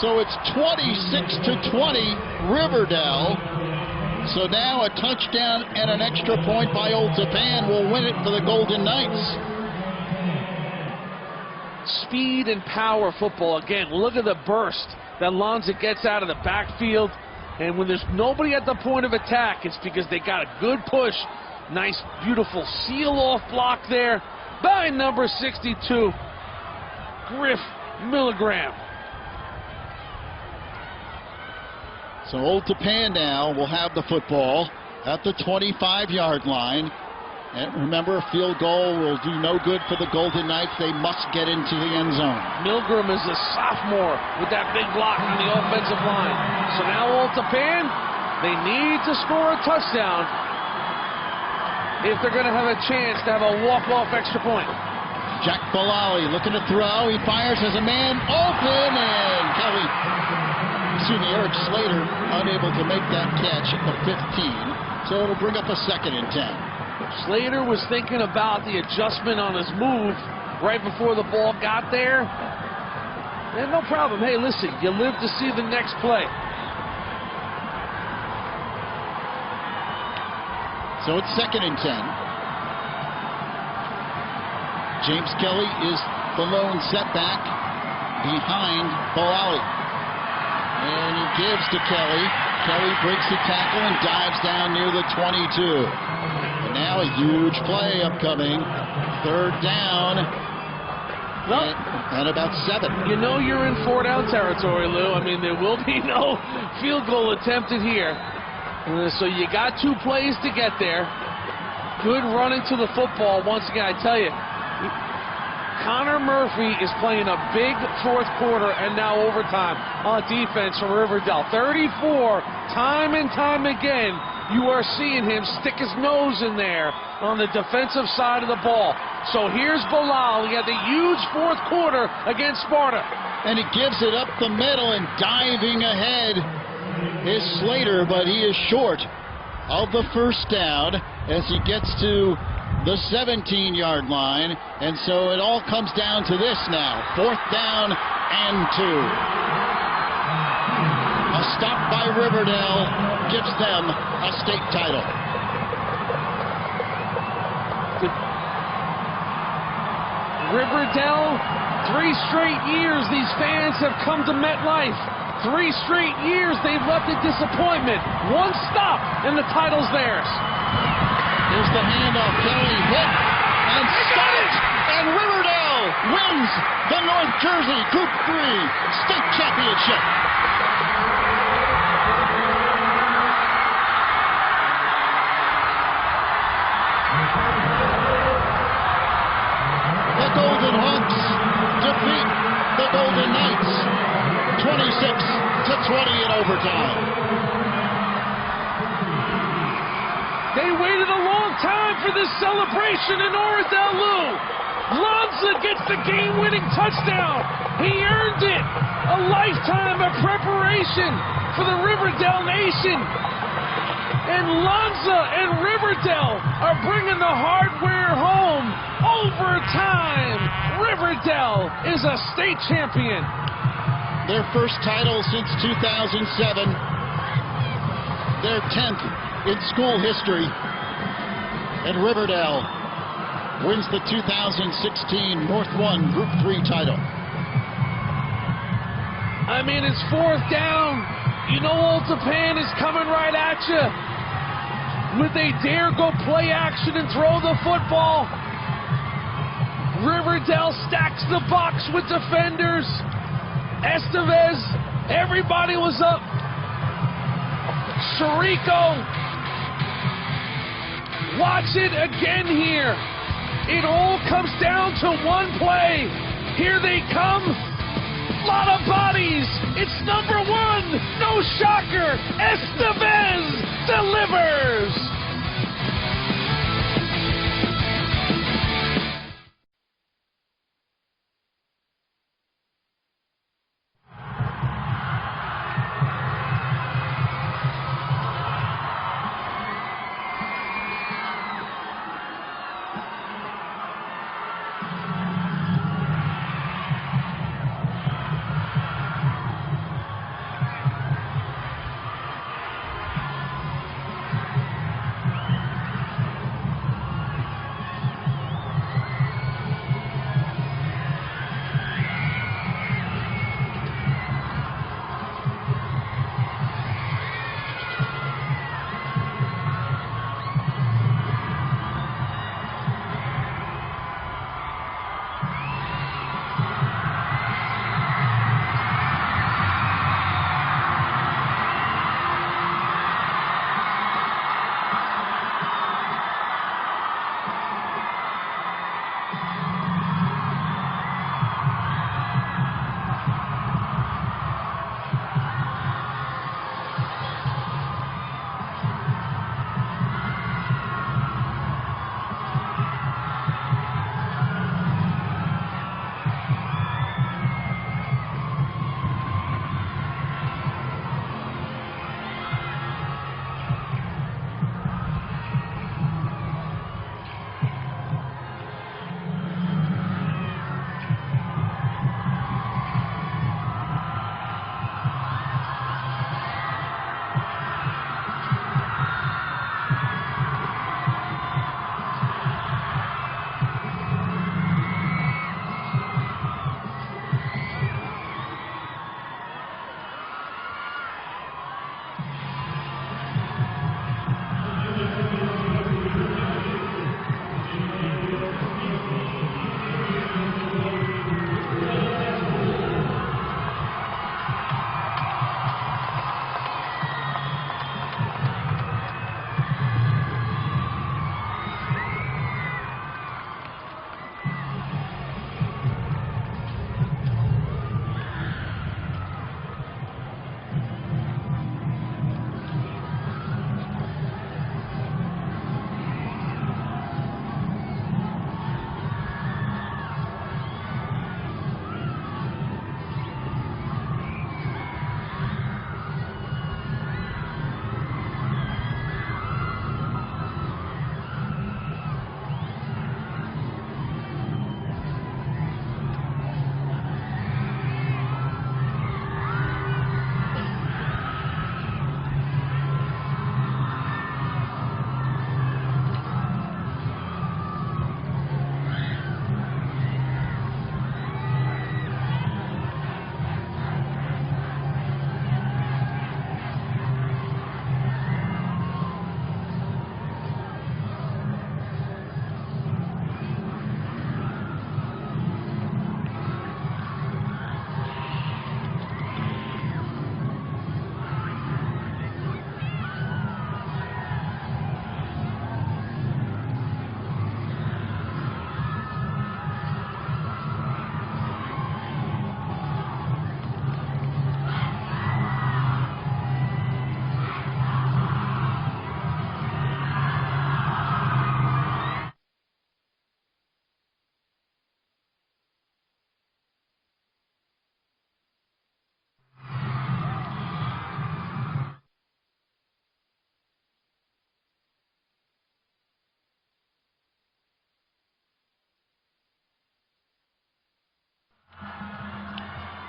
So it's 26-20, River Dell. So now a touchdown and an extra point by Old Tappan will win it for the Golden Knights. Speed and power football. Again, look at the burst that Lanza gets out of the backfield. And when there's nobody at the point of attack, it's because they got a good push. Nice, beautiful seal-off block there by number 62, Griff Milligram. So Old Tappan now will have the football at the 25-yard line. And remember, a field goal will do no good for the Golden Knights. They must get into the end zone. Milgram is a sophomore with that big block on the offensive line. So now Old Tappan, they need to score a touchdown if they're going to have a chance to have a walk-off extra point. Jack Bilali looking to throw. He fires as a man open, and Eric Slater unable to make that catch at the 15. So it'll bring up a 2nd and 10. Slater was thinking about the adjustment on his move right before the ball got there. And no problem. Hey, listen, you live to see the next play. So it's 2nd and 10. James Kelly is the lone setback behind Bilali. And he gives to Kelly. Kelly breaks the tackle and dives down near the 22. And now a huge play upcoming. 3rd down. And about 7. You know you're in 4-down territory, Lou. I mean, there will be no field goal attempted here. So you got 2 plays to get there. Good running to the football. Once again, I tell you, Connor Murphy is playing a big 4th quarter and now overtime on defense from River Dell. 34, time and time again, you are seeing him stick his nose in there on the defensive side of the ball. So here's Bilal. He had the huge 4th quarter against Sparta. And he gives it up the middle and diving ahead is Slater, but he is short of the first down as he gets to the 17-yard line. And so it all comes down to this now. 4th down and 2. A stop by River Dell gives them a state title. River Dell, 3 straight years these fans have come to MetLife. 3 straight years they've left a disappointment. 1 stop and the title's theirs. Here's the handoff. Kelly hit and stopped. And River Dell wins the North Jersey Group 3 state championship. The Golden Hawks defeat the Golden Knights 26-20 in overtime. They waited a long time for this celebration in Oradell. Lanza gets the game-winning touchdown. He earned it. A lifetime of preparation for the River Dell Nation. And Lanza and River Dell are bringing the hardware home. Overtime. River Dell is a state champion. Their first title since 2007. Their 10th in school history. And River Dell wins the 2016 North 1 Group 3 title. I mean, it's 4th down. You know Old Tappan is coming right at you. Would they dare go play action and throw the football? River Dell stacks the box with defenders. Estevez, everybody was up. Chirico. Watch it again here. It all comes down to 1 play. Here they come. Lot of bodies. It's number 1. No shocker. Estevez delivers.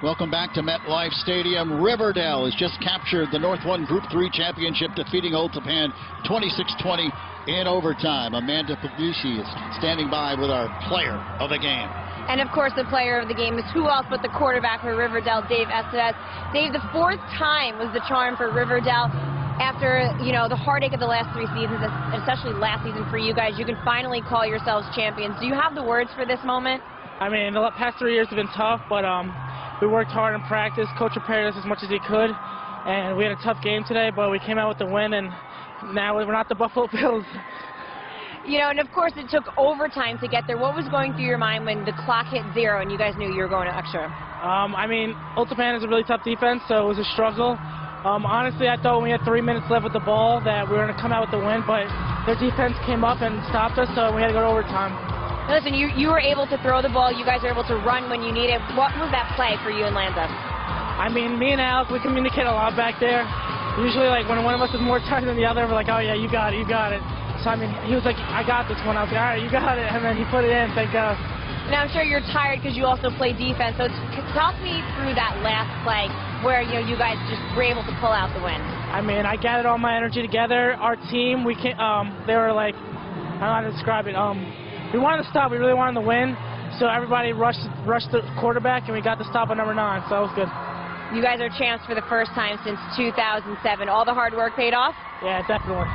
Welcome back to MetLife Stadium. River Dell has just captured the North 1 Group 3 championship, defeating Old Tappan 26-20 in overtime. Amanda Pabucci is standing by with our player of the game. And, of course, the player of the game is who else but the quarterback for River Dell, Dave Estevez. Dave, the 4th time was the charm for River Dell. After, the heartache of the last 3 seasons, especially last season for you guys, you can finally call yourselves champions. Do you have the words for this moment? I mean, the past 3 years have been tough, but we worked hard in practice. Coach prepared us as much as he could, and we had a tough game today, but we came out with the win, and now we're not the Buffalo Bills. And of course it took overtime to get there. What was going through your mind when the clock hit 0 and you guys knew you were going to extra? I mean, Old Tappan is a really tough defense, so it was a struggle. Honestly, I thought when we had 3 minutes left with the ball that we were going to come out with the win, but their defense came up and stopped us, so we had to go to overtime. Listen, you were able to throw the ball. You guys were able to run when you needed. What was that play for you and Lanza? I mean, me and Alex, we communicate a lot back there. Usually, like, when one of us is more tired than the other, we're like, oh, yeah, you got it, you got it. So, I mean, he was like, I got this one. I was like, all right, you got it. And then he put it in, thank God. Now, I'm sure you're tired because you also play defense. So talk me through that last play where, you guys just were able to pull out the win. I mean, I gathered all my energy together. Our team, they were like, I don't know how to describe it. We wanted to stop. We really wanted to win. So everybody rushed the quarterback, and we got the stop on number 9. So it was good. You guys are champs for the first time since 2007. All the hard work paid off? Yeah, definitely.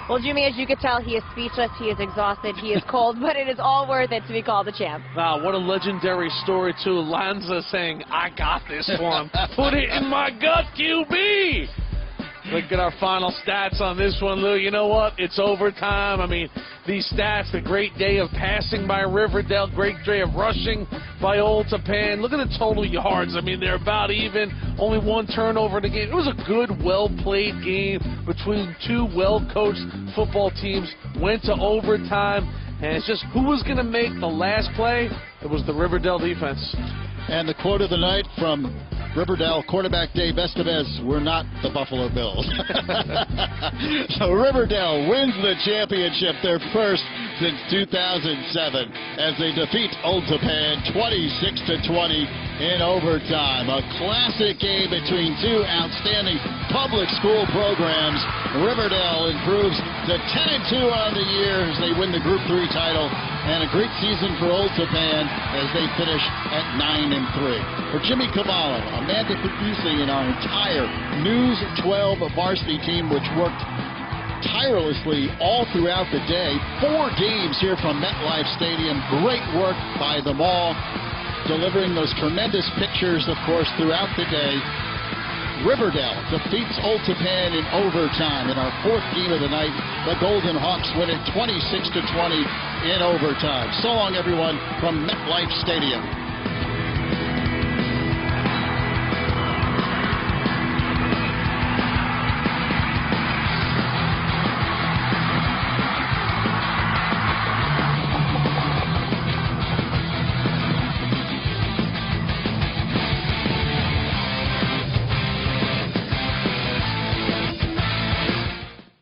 Well, Jimmy, as you could tell, he is speechless, he is exhausted, he is cold, but it is all worth it to be called the champ. Wow, what a legendary story, too. Lanza saying, I got this one. Put it in my gut, QB. Look at our final stats on this one, Lou. You know what? It's overtime. I mean, these stats, the great day of passing by River Dell, great day of rushing by Old Tappan. Look at the total yards. I mean, they're about even. Only 1 turnover in the game. It was a good, well-played game between 2 well-coached football teams. Went to overtime, and it's just who was going to make the last play? It was the River Dell defense. And the quote of the night from River Dell quarterback Dave Estevez, we're not the Buffalo Bills. So River Dell wins the championship, their first since 2007, as they defeat Old Tappan 26-20 in overtime. A classic game between 2 outstanding public school programs. River Dell improves to 10-2 on the year as they win the Group 3 title, and a great season for Old Tappan as they finish at 9-3. For Jimmy Cavallo, Amanda Pabucci, and our entire News 12 varsity team, which worked tirelessly all throughout the day. 4 games here from MetLife Stadium. Great work by them all, delivering those tremendous pictures, of course, throughout the day. River Dell defeats Old Tappan in overtime in our 4th game of the night. The Golden Hawks win it 26-20 in overtime. So long, everyone, from MetLife Stadium.